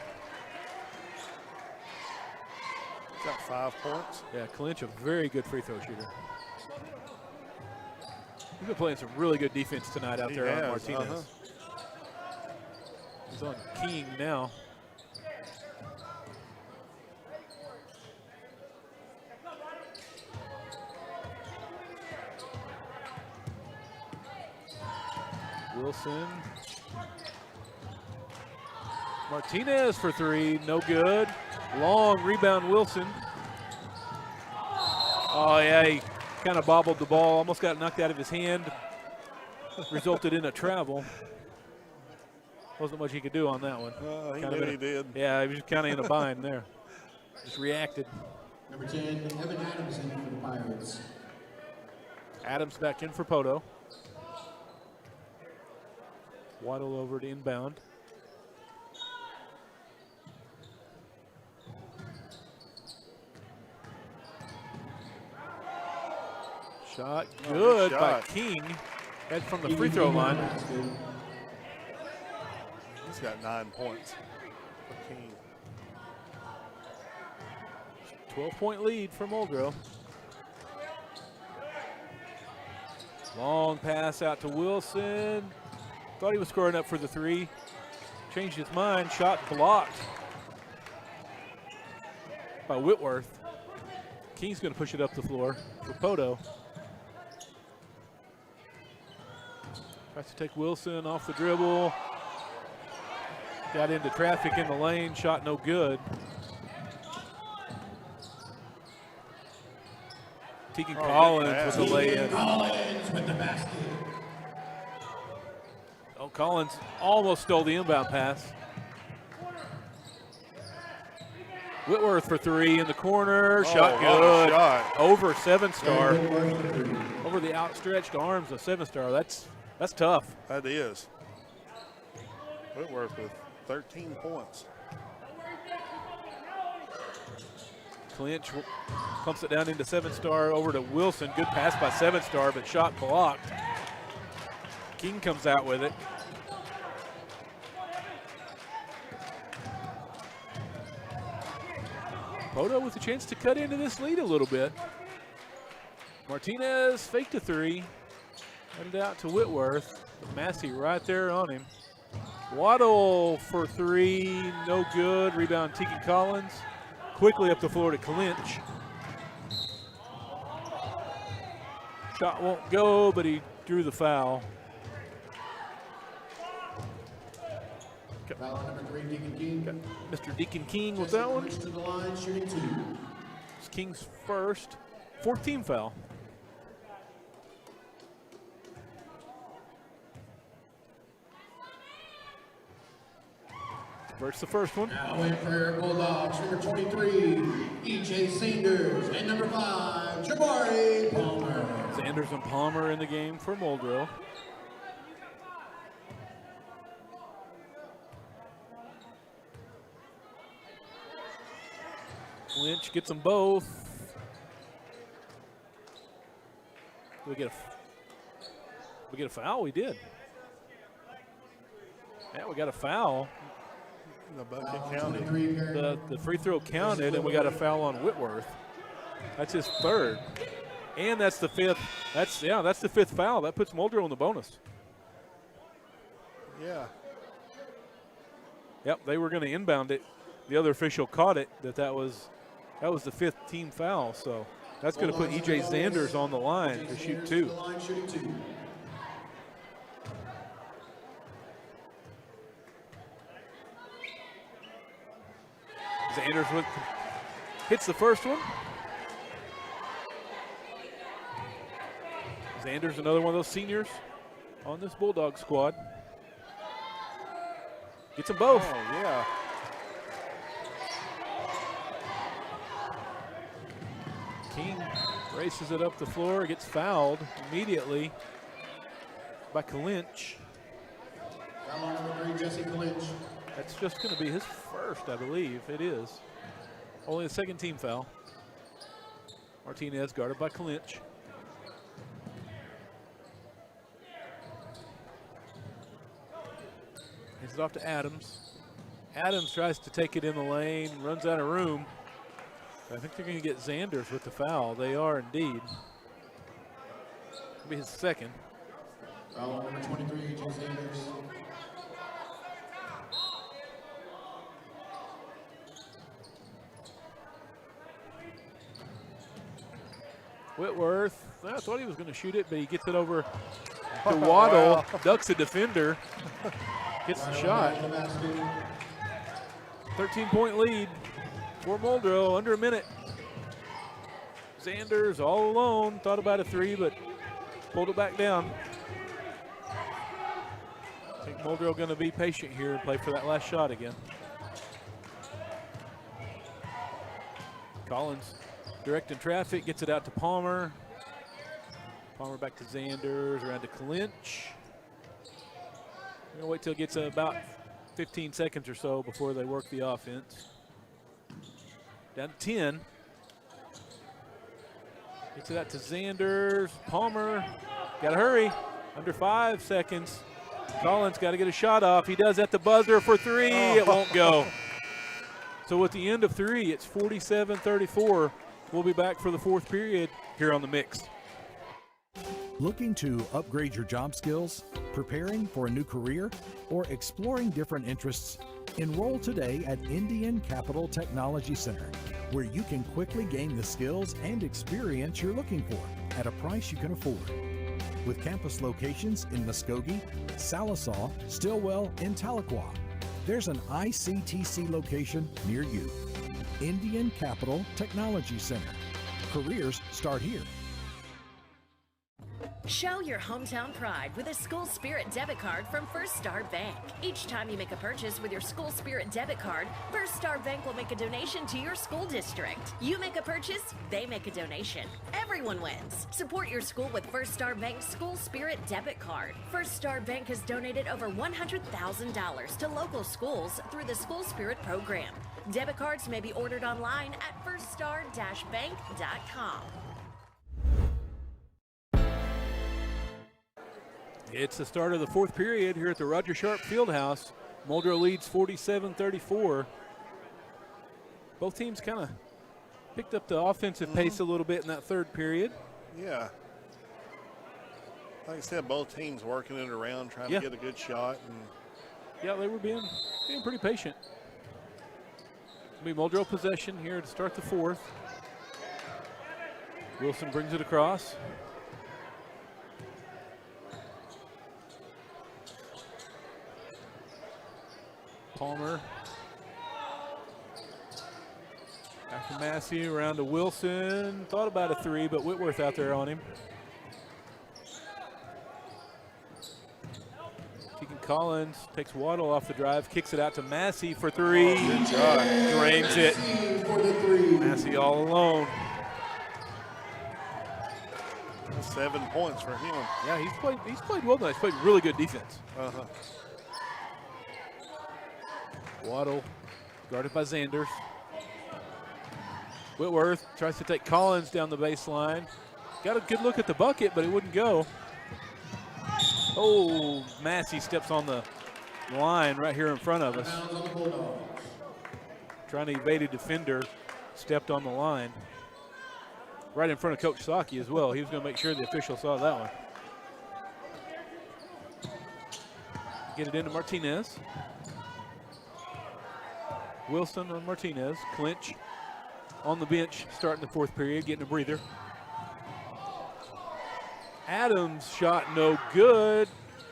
Got 5 points. Yeah, Clinch a very good free throw shooter. He's been playing some really good defense tonight out there on Martinez. He's on King now. Wilson. Martinez for three, no good. Long rebound, Wilson. Oh, yeah, he kind of bobbled the ball, almost got knocked out of his hand. Resulted in a travel. Wasn't much he could do on that one. He knew he did. Yeah, he was kind of in a bind there. Just reacted. Number 10, Evan Adamson for the Pirates. Adams back in for Poteau. Waddle over to inbound. Shot good by King. That's from the free throw line. He's got 9 points for King. 12-point lead for Muldrow. Long pass out to Wilson. Thought he was scoring up for the 3. Changed his mind. Shot blocked by Whitworth. King's going to push it up the floor for Poteau. Tries to take Wilson off the dribble. Got into traffic in the lane. Shot no good. Tegan Collins with the lay-in. Collins with the basket. Oh, Collins almost stole the inbound pass. Whitworth for 3 in the corner. Shot good. Shot. Over 7-star. Over the outstretched arms of 7-star. That's tough. That is. Whitworth with 13 points. Clinch pumps it down into 7-star over to Wilson. Good pass by 7-star, but shot blocked. King comes out with it. Poteau with a chance to cut into this lead a little bit. Martinez faked a 3. Headed out to Whitworth. Massey right there on him. Waddle for 3, no good. Rebound Tegan Collins. Quickly up the floor to Clinch. Shot won't go, but he drew the foul. Foul number 3, Deacon King. Got Mr. Deacon King with that one. To the line, shooting 2. It's King's first 14 foul. Versus the first one. Now in for Bulldogs, number 23, E.J. Sanders, and number 5, Jabari Palmer. Sanders and Palmer in the game for Muldrow. Lynch gets them both. We get a foul? We did. Yeah, we got a foul. The bucket counted. The free throw counted, and we got a foul on Whitworth. That's his 3rd. And that's the 5th. That's the 5th foul. That puts Muldrow in the bonus. Yeah. Yep, they were going to inbound it. The other official caught it. That was the 5th team foul. So that's going to put E.J. Sanders on the line to shoot 2. Sanders hits the first one. Sanders, another one of those seniors on this Bulldog squad. Gets them both. Oh, yeah. King races it up the floor, gets fouled immediately by Clinch. Foul on number 3, Jesse Clinch. That's just going to be his first, I believe. It is. Only the 2nd team foul. Martinez guarded by Clinch. Hands it off to Adams. Adams tries to take it in the lane, runs out of room. I think they're going to get Sanders with the foul. They are indeed. It'll be his 2nd. Foul on number 23, E.J. Sanders. Whitworth, I thought he was going to shoot it, but he gets it over to Waddle, ducks a defender, gets the shot. 13-point lead for Muldrow, under a minute. Sanders all alone, thought about a 3, but pulled it back down. I think Muldrow going to be patient here and play for that last shot again. Collins directing traffic, gets it out to Palmer. Palmer back to Zanders, around to Clinch. We're going to wait till it gets about 15 seconds or so before they work the offense. Down to 10. Gets that to Zanders. Palmer, got to hurry. Under 5 seconds. Collins got to get a shot off. He does at the buzzer for 3. It won't go. So at the end of 3, it's 47-34. We'll be back for the fourth period here on The Mix. Looking to upgrade your job skills, preparing for a new career, or exploring different interests? Enroll today at Indian Capital Technology Center, where you can quickly gain the skills and experience you're looking for at a price you can afford. With campus locations in Muskogee, Salisaw, Stillwell, and Tahlequah, there's an ICTC location near you. Indian Capital Technology Center. Careers start here. Show your hometown pride with a School Spirit debit card from First Star Bank. Each time you make a purchase with your School Spirit debit card, First Star Bank will make a donation to your school district. You make a purchase, they make a donation. Everyone wins. Support your school with First Star Bank's School Spirit debit card. First Star Bank has donated over $100,000 to local schools through the School Spirit program. Debit cards may be ordered online at firststar-bank.com. It's the start of the fourth period here at the Roger Sharp Fieldhouse. Muldrow leads 47-34. Both teams kind of picked up the offensive pace a little bit in that third period. Yeah. Like I said, both teams working it around, trying to get a good shot. And yeah, they were being pretty patient. It'll be Muldrow possession here to start the fourth. Wilson brings it across. Palmer. Back to Massey, around to Wilson. Thought about a 3, but Whitworth out there on him. Keegan Collins takes Waddle off the drive, kicks it out to Massey for 3. Good job. Drains it. Massey all alone. 7 points for him. Yeah, he's played well tonight. He's played really good defense. Waddle guarded by Zanders. Whitworth tries to take Collins down the baseline. Got a good look at the bucket, but it wouldn't go. Oh, Massey steps on the line right here in front of us. Trying to evade a defender, stepped on the line. Right in front of Coach Saki as well. He was going to make sure the official saw that one. Get it into Martinez. Wilson on Martinez. Clinch on the bench starting the fourth period, getting a breather. Adams shot no good.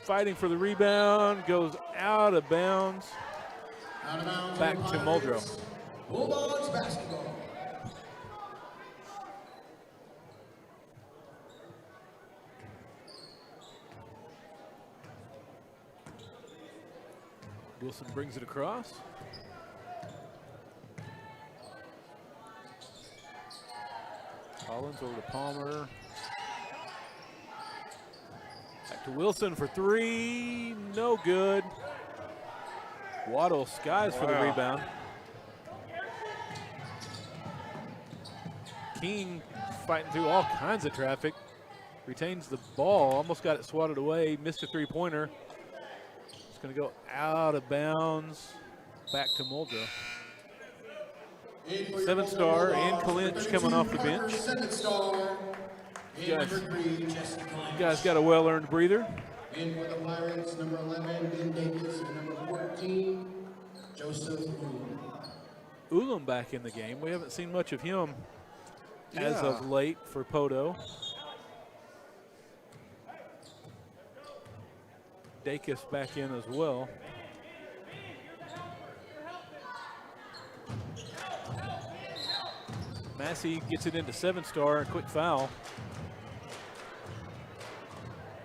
Fighting for the rebound, goes out of bounds. Back to Muldrow. Bulldogs basketball. Wilson brings it across. Collins over to Palmer. Back to Wilson for 3, no good. Waddle skies for the rebound. King fighting through all kinds of traffic. Retains the ball, almost got it swatted away, missed a 3-pointer. It's gonna go out of bounds, back to Muldrow. 7-star and Clinch coming off the bench. You guys got a well-earned breather. In for the Pirates, number 11, Ben Davis, and number 14, Joseph Ulam. Ulam back in the game. We haven't seen much of him as of late for Poteau. Dacus back in as well. Massey gets it into 7-star, quick foul.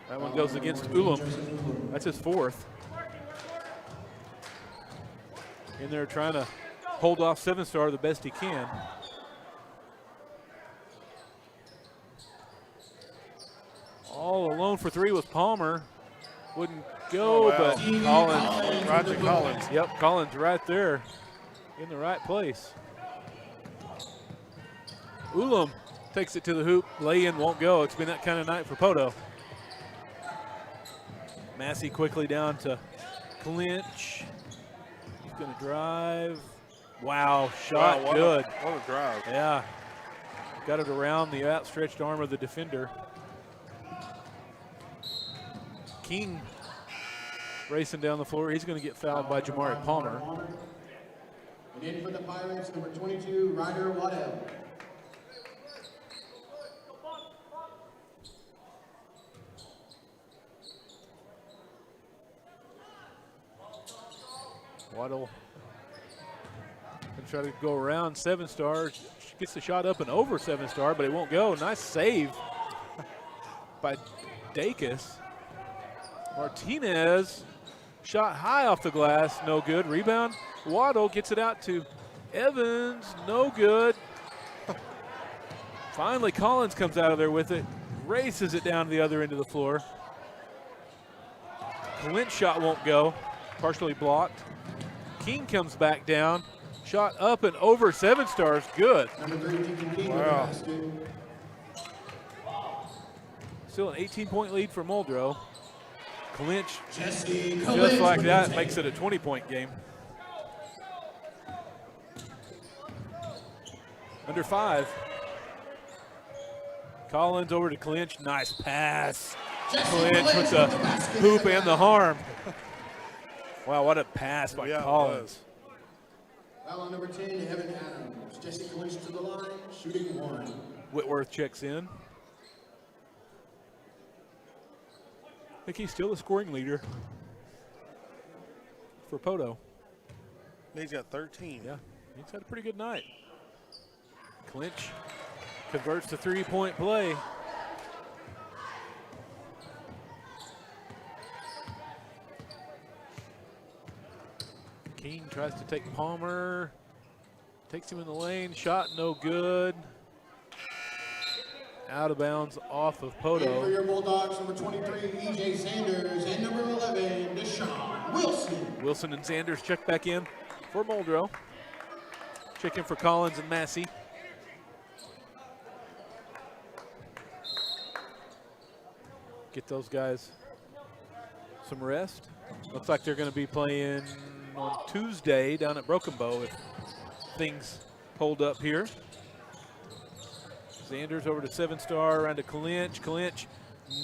That one goes against Ulam. That's his 4th. In there trying to hold off 7-star the best he can. All alone for three was Palmer. Wouldn't go, but Collins. Roger Collins. Yep, Collins right there in the right place. Ulam takes it to the hoop. Lay-in won't go. It's been that kind of night for Poteau. Massey quickly down to Clinch. He's going to drive. Wow, shot good. What a drive. Yeah. Got it around the outstretched arm of the defender. King racing down the floor. He's going to get fouled by Jamari Palmer. And in for the Pirates, number 22, Ryder Waddell. Waddle can try to go around 7-star. Gets the shot up and over 7-star, but it won't go. Nice save by Dacus. Martinez shot high off the glass, no good. Rebound, Waddle gets it out to Evans, no good. Finally, Collins comes out of there with it, races it down to the other end of the floor. Clint's shot won't go, partially blocked. King comes back down, shot up and over 7-stars, good. Wow. Still an 18-point lead for Muldrow. Clinch, Jesse just like that, makes it a 20-point game. Under 5. Collins over to Clinch, nice pass. Clinch with the hoop and the harm. Wow, what a pass by Collins. Foul on number 10, Evan Adams. Jesse Clinch to the line, shooting 1. Whitworth checks in. I think he's still the scoring leader for Poteau. He's got 13. Yeah, he's had a pretty good night. Clinch converts the 3-point play. King tries to take Palmer. Takes him in the lane. Shot no good. Out of bounds off of Poteau. And for your Bulldogs, number 23, E.J. Sanders, and number 11, Deshaun Wilson. Wilson and Sanders check back in for Muldrow. Check in for Collins and Massey. Get those guys some rest. Looks like they're going to be playing on Tuesday down at Broken Bow if things hold up here. Sanders over to 7-star, around to Clinch. Clinch,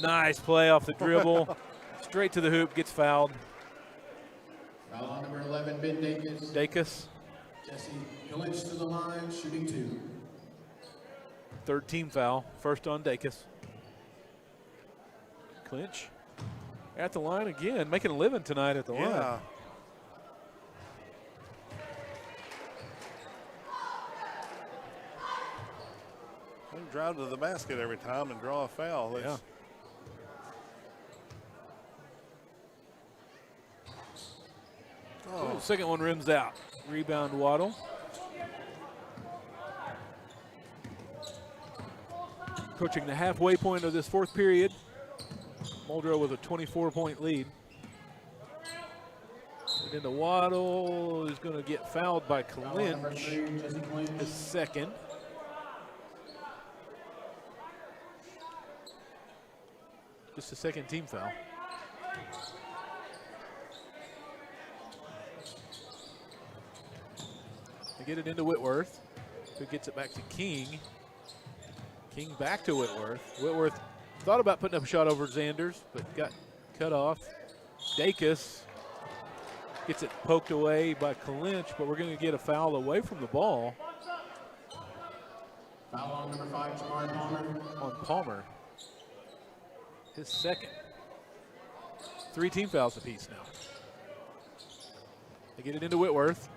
nice play off the dribble. Straight to the hoop, gets fouled. Foul on number 11, Ben Dacus. Dacus. Jesse Clinch to the line, shooting 2. Third team foul, first on Dacus. Clinch at the line again, making a living tonight at the line. They drive to the basket every time and draw a foul. Yeah. Oh, second one rims out. Rebound Waddle. Approaching the halfway point of this fourth period. Muldrow with a 24-point lead. And then the Waddle is going to get fouled by Clinch. His second. Just a second team foul. They get it into Whitworth, who gets it back to King. King back to Whitworth. Whitworth thought about putting up a shot over Zanders, but got cut off. Dacus gets it poked away by Clinch, but we're going to get a foul away from the ball. Foul on number 5, Jamari Palmer. On Palmer. His second. 3 team fouls apiece now. They get it into Whitworth.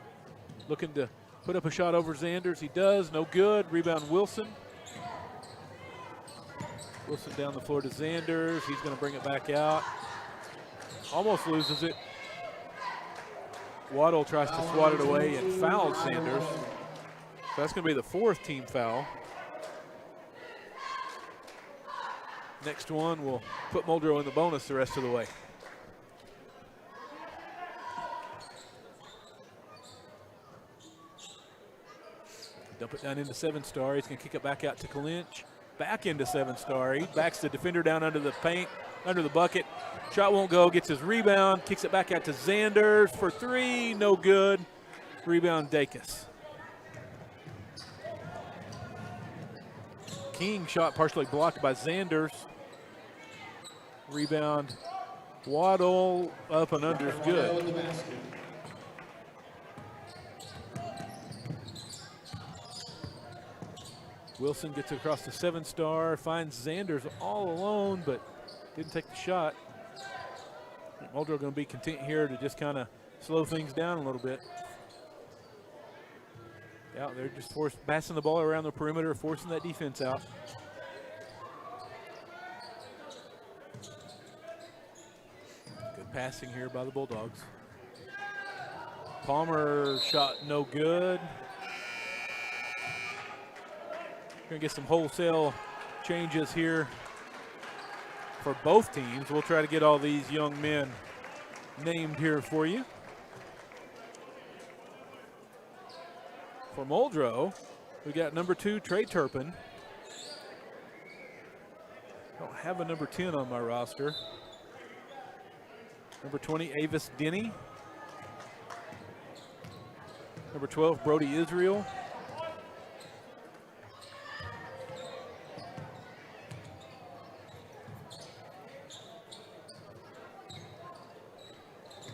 Looking to put up a shot over Zanders. He does, no good. Rebound Wilson. Wilson down the floor to Zanders. He's going to bring it back out. Almost loses it. Waddle tries to swat it away and fouls Sanders. So that's going to be the 4th team foul. Next one will put Muldrow in the bonus the rest of the way. Dump it down into 7-star. He's going to kick it back out to Clinch. Back into 7-star. He backs the defender down under the paint, under the bucket. Shot won't go, gets his rebound, kicks it back out to Zanders for 3, no good. Rebound Dacus. King shot partially blocked by Zanders. Rebound Waddle, up and under is good. Wilson gets across the 7-star, finds Zanders all alone, but didn't take the shot. Muldrow going to be content here to just kind of slow things down a little bit. Yeah, they're just passing the ball around the perimeter, forcing that defense out. Good passing here by the Bulldogs. Palmer shot no good. Going to get some wholesale changes here for both teams. We'll try to get all these young men named here for you. For Muldrow, we got number 2, Trey Turpin. Don't have a number 10 on my roster. Number 20, Avis Denny. Number 12, Brody Israel.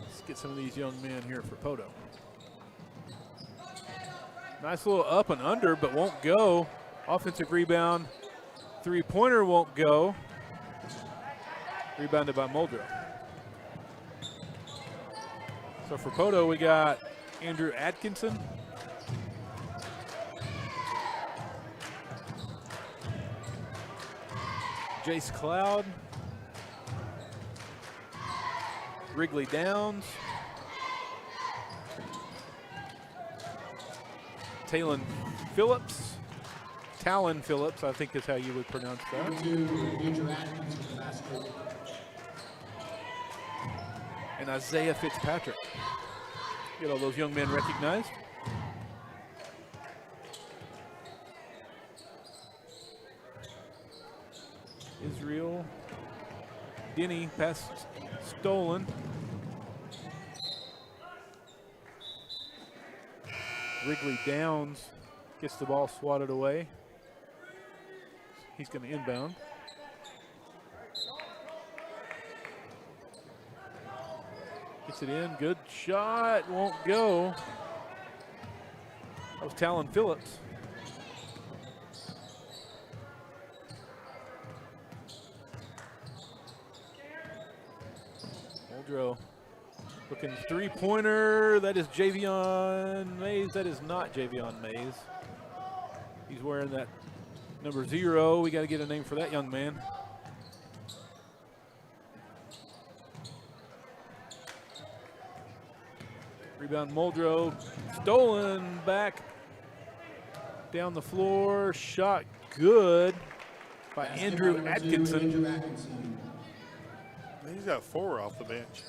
Let's get some of these young men here for Poteau. Nice little up and under, but won't go. Offensive rebound. 3-pointer won't go. Rebounded by Muldrow. So for Poteau, we got Andrew Atkinson. Jace Cloud. Wrigley Downs. Talon Phillips. Talon Phillips, I think is how you would pronounce that. And Isaiah Fitzpatrick. Get all those young men recognized. Israel. Denny pass stolen. Wrigley Downs gets the ball swatted away. He's going to inbound. Gets it in, good shot, won't go. That was Talon Phillips. Muldrow looking 3-pointer, that is Javion Mays. That is not Javion Mays. He's wearing that number 0. We got to get a name for that young man. Rebound Muldrow, stolen back down the floor. Shot good by Andrew Atkinson. He's got 4 off the bench.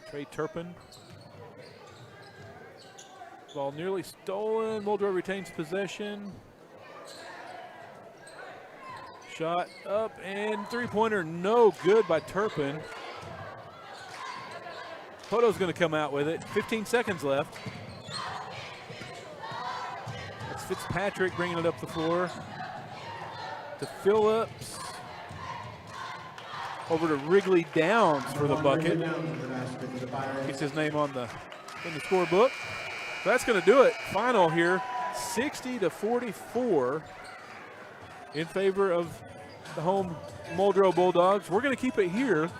Trey Turpin. Ball nearly stolen. Muldrow retains possession. Shot up and 3-pointer no good by Turpin. Poteau's going to come out with it. 15 seconds left. That's Fitzpatrick bringing it up the floor to Phillips. Over to Wrigley Downs for the bucket. Gets his name in the scorebook. So that's going to do it. Final here, 60-44 in favor of the home Muldrow Bulldogs. We're going to keep it here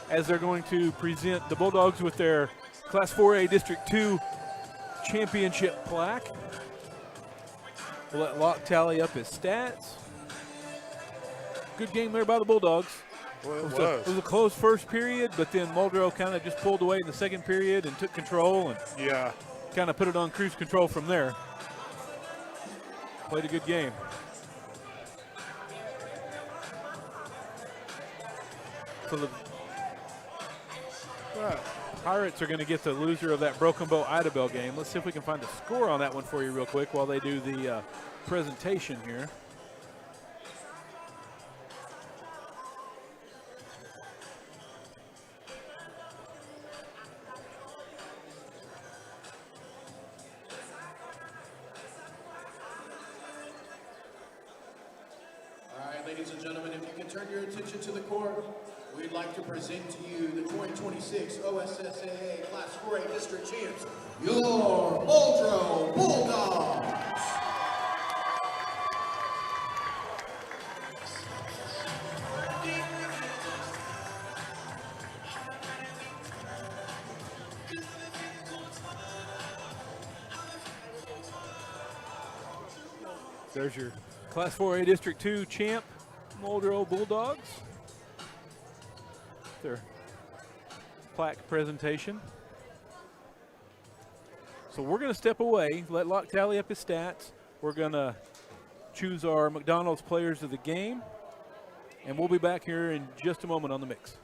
as they're going to present the Bulldogs with their Class 4A District 2 championship plaque. We'll let Locke tally up his stats. Good game there by the Bulldogs. Well, it was a close first period, but then Muldrow kind of just pulled away in the second period and took control and kind of put it on cruise control from there. played a good game. So the Pirates are going to get the loser of that Broken Bow Idabel game. Let's see if we can find a score on that one for you real quick while they do the presentation here. All right, ladies and gentlemen, if you can turn your attention to the court, we'd like to present to you the 2026 OSSAA Class 4A District Champs, your Muldrow Bulldogs. There's your Class 4A District 2 champ, Muldrow Bulldogs. Their plaque presentation. So we're going to step away, let Locke tally up his stats. We're going to choose our McDonald's players of the game, and we'll be back here in just a moment on the mix.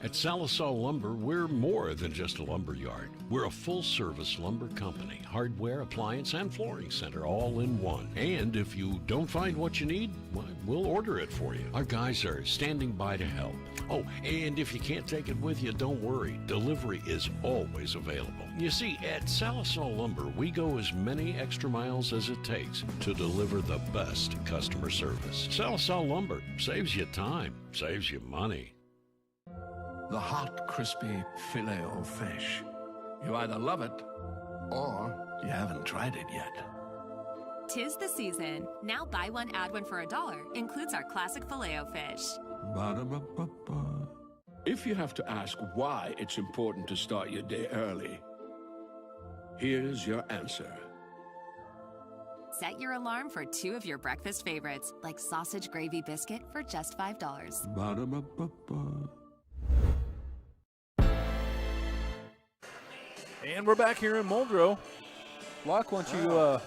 At Salisal Lumber, we're more than just a lumber yard. We're a full-service lumber company, hardware, appliance, and flooring center all in one. And if you don't find what you need, well, we'll order it for you. Our guys are standing by to help. Oh, and if you can't take it with you, don't worry. Delivery is always available. You see, at Salisal Lumber, we go as many extra miles as it takes to deliver the best customer service. Salisal Lumber saves you time, saves you money. The hot, crispy filet o fish. You either love it or you haven't tried it yet. 'Tis the season. Now buy one, add one for $1. Includes our classic Filet-O-Fish. Ba-da-ba-ba-ba. If you have to ask why it's important to start your day early, here's your answer. Set your alarm for 2 of your breakfast favorites, like sausage gravy biscuit for just $5. Ba-da-ba-ba-ba. And we're back here in Muldrow. Locke, why don't you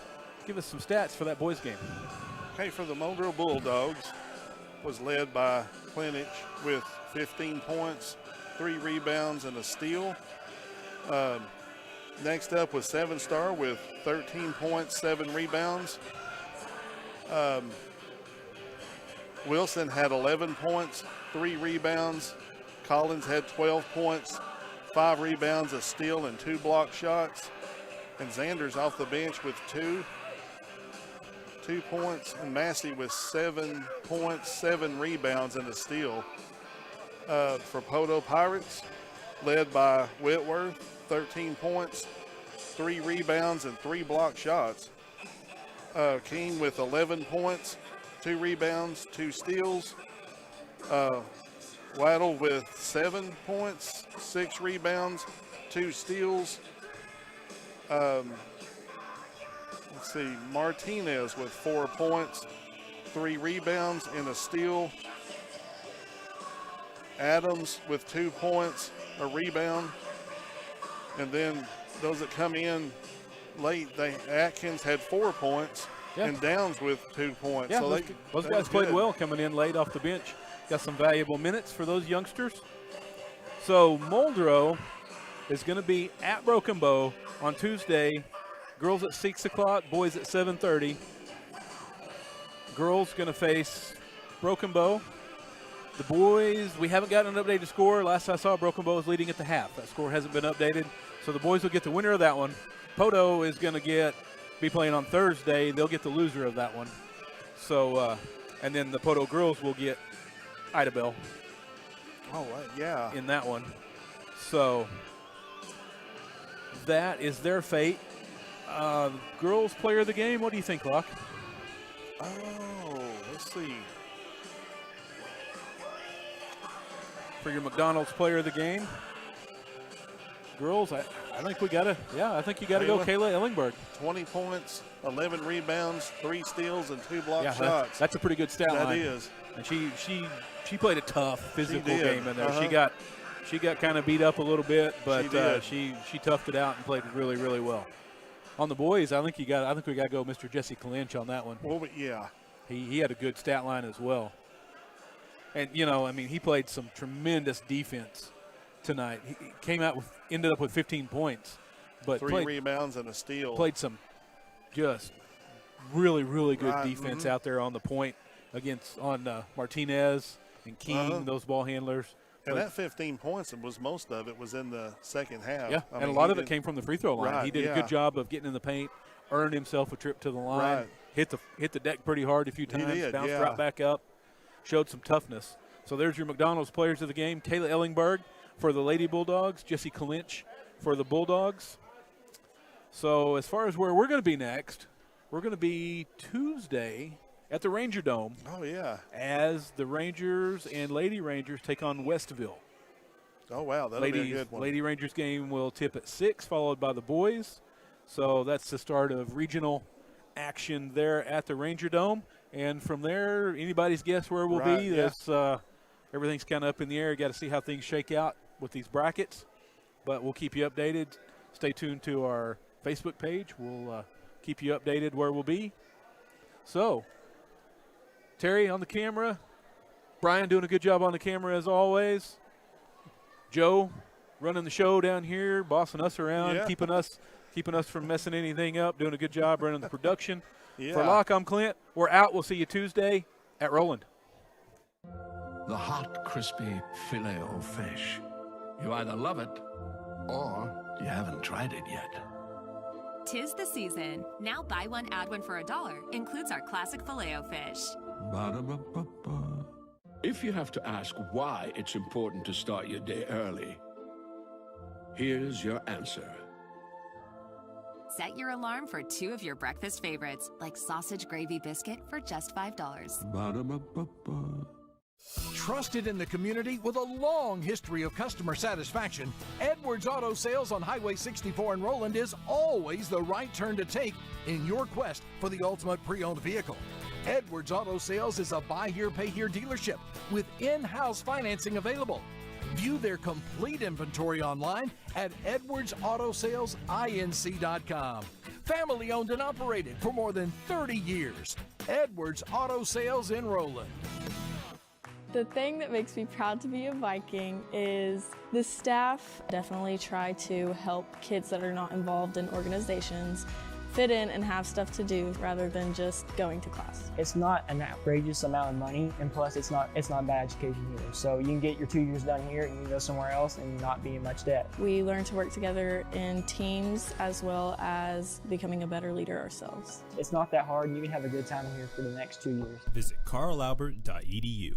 give us some stats for that boys game? Okay, for the Muldrow Bulldogs, was led by Klinich with 15 points, 3 rebounds, and a steal. Next up was 7-Star with 13 points, 7 rebounds. Wilson had 11 points, 3 rebounds. Collins had 12 points, 5 rebounds, a steal, and 2 block shots. And Xander's off the bench with 2 points. And Massey with 7 points, 7 rebounds, and a steal. For Poteau Pirates, led by Whitworth, 13 points, 3 rebounds, and 3 block shots. King with 11 points, 2 rebounds, 2 steals. Waddle with 7 points, 6 rebounds, 2 steals. Let's see, Martinez with 4 points, 3 rebounds, and a steal. Adams with 2 points, a rebound. And then those that come in late, Atkins had 4 points, and Downs with 2 points. Yeah, so those guys played well coming in late off the bench. Got some valuable minutes for those youngsters. So Muldrow is going to be at Broken Bow on Tuesday. Girls at 6 o'clock, boys at 7:30. Girls going to face Broken Bow. The boys, we haven't gotten an updated score. Last I saw, Broken Bow is leading at the half. That score hasn't been updated. So the boys will get the winner of that one. Poteau is going to be playing on Thursday. They'll get the loser of that one. So, and then the Poteau girls will get Idabel. Oh, yeah. In that one. So that is their fate. Girls player of the game, what do you think, Locke? Oh, let's see. For your McDonald's player of the game. Girls, I think we got to, I think you got to go Kayla Ellingberg. 20 points, 11 rebounds, 3 steals, and 2 block shots. That's a pretty good stat line. That is. And she played a tough physical game in there. She got kind of beat up a little bit, but she toughed it out and played really, really well. On the boys, I think we got to go Mr. Jesse Clinch on that one. Well, yeah. He had a good stat line as well. And, he played some tremendous defense tonight. He ended up with 15 points. But 3 rebounds and a steal. Played some just really, really good defense out there on the point on Martinez and King, those ball handlers. And that 15 points, most of it was in the second half. Yeah, and a lot of it came from the free throw line. Right, he did a good job of getting in the paint, earned himself a trip to the line, hit the deck pretty hard a few times, bounced right back up, showed some toughness. So there's your McDonald's players of the game. Kayla Ellingberg for the Lady Bulldogs, Jesse Clinch for the Bulldogs. So as far as where we're going to be next, we're going to be Tuesday at the Ranger Dome. Oh, yeah. As the Rangers and Lady Rangers take on Westville. Oh, wow. That'll be a good one. Lady Rangers game will tip at 6, followed by the boys. So that's the start of regional action there at the Ranger Dome. And from there, anybody's guess where we'll be. Yeah. Everything's kind of up in the air. Got to see how things shake out with these brackets. But we'll keep you updated. Stay tuned to our Facebook page. We'll keep you updated where we'll be. So, Terry on the camera. Brian doing a good job on the camera as always. Joe running the show down here, bossing us around, keeping us from messing anything up, doing a good job running the production. For Locke, I'm Clint. We're out. We'll see you Tuesday at Roland. The hot, crispy filet o fish. You either love it or you haven't tried it yet. 'Tis the season. Now buy one, add one for $1. Includes our classic Filet-O-Fish. Ba-da-ba-ba-ba. If you have to ask why it's important to start your day early, here's your answer. Set your alarm for 2 of your breakfast favorites, like sausage gravy biscuit for just $5. Ba-da-ba-ba-ba. Trusted in the community with a long history of customer satisfaction, Edwards Auto Sales on Highway 64 in Roland is always the right turn to take in your quest for the ultimate pre-owned vehicle. Edwards Auto Sales is a buy here, pay here dealership with in-house financing available. View their complete inventory online at edwardsautosalesinc.com. Family owned and operated for more than 30 years. Edwards Auto Sales in Roland. The thing that makes me proud to be a Viking is the staff definitely try to help kids that are not involved in organizations fit in and have stuff to do rather than just going to class. It's not an outrageous amount of money, and plus it's not bad education either. So you can get your 2 years done here and you can go somewhere else and not be in much debt. We learn to work together in teams as well as becoming a better leader ourselves. It's not that hard, and you can have a good time here for the next 2 years. Visit carlalbert.edu.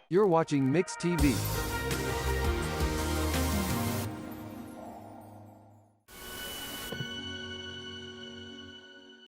You're watching Mix TV.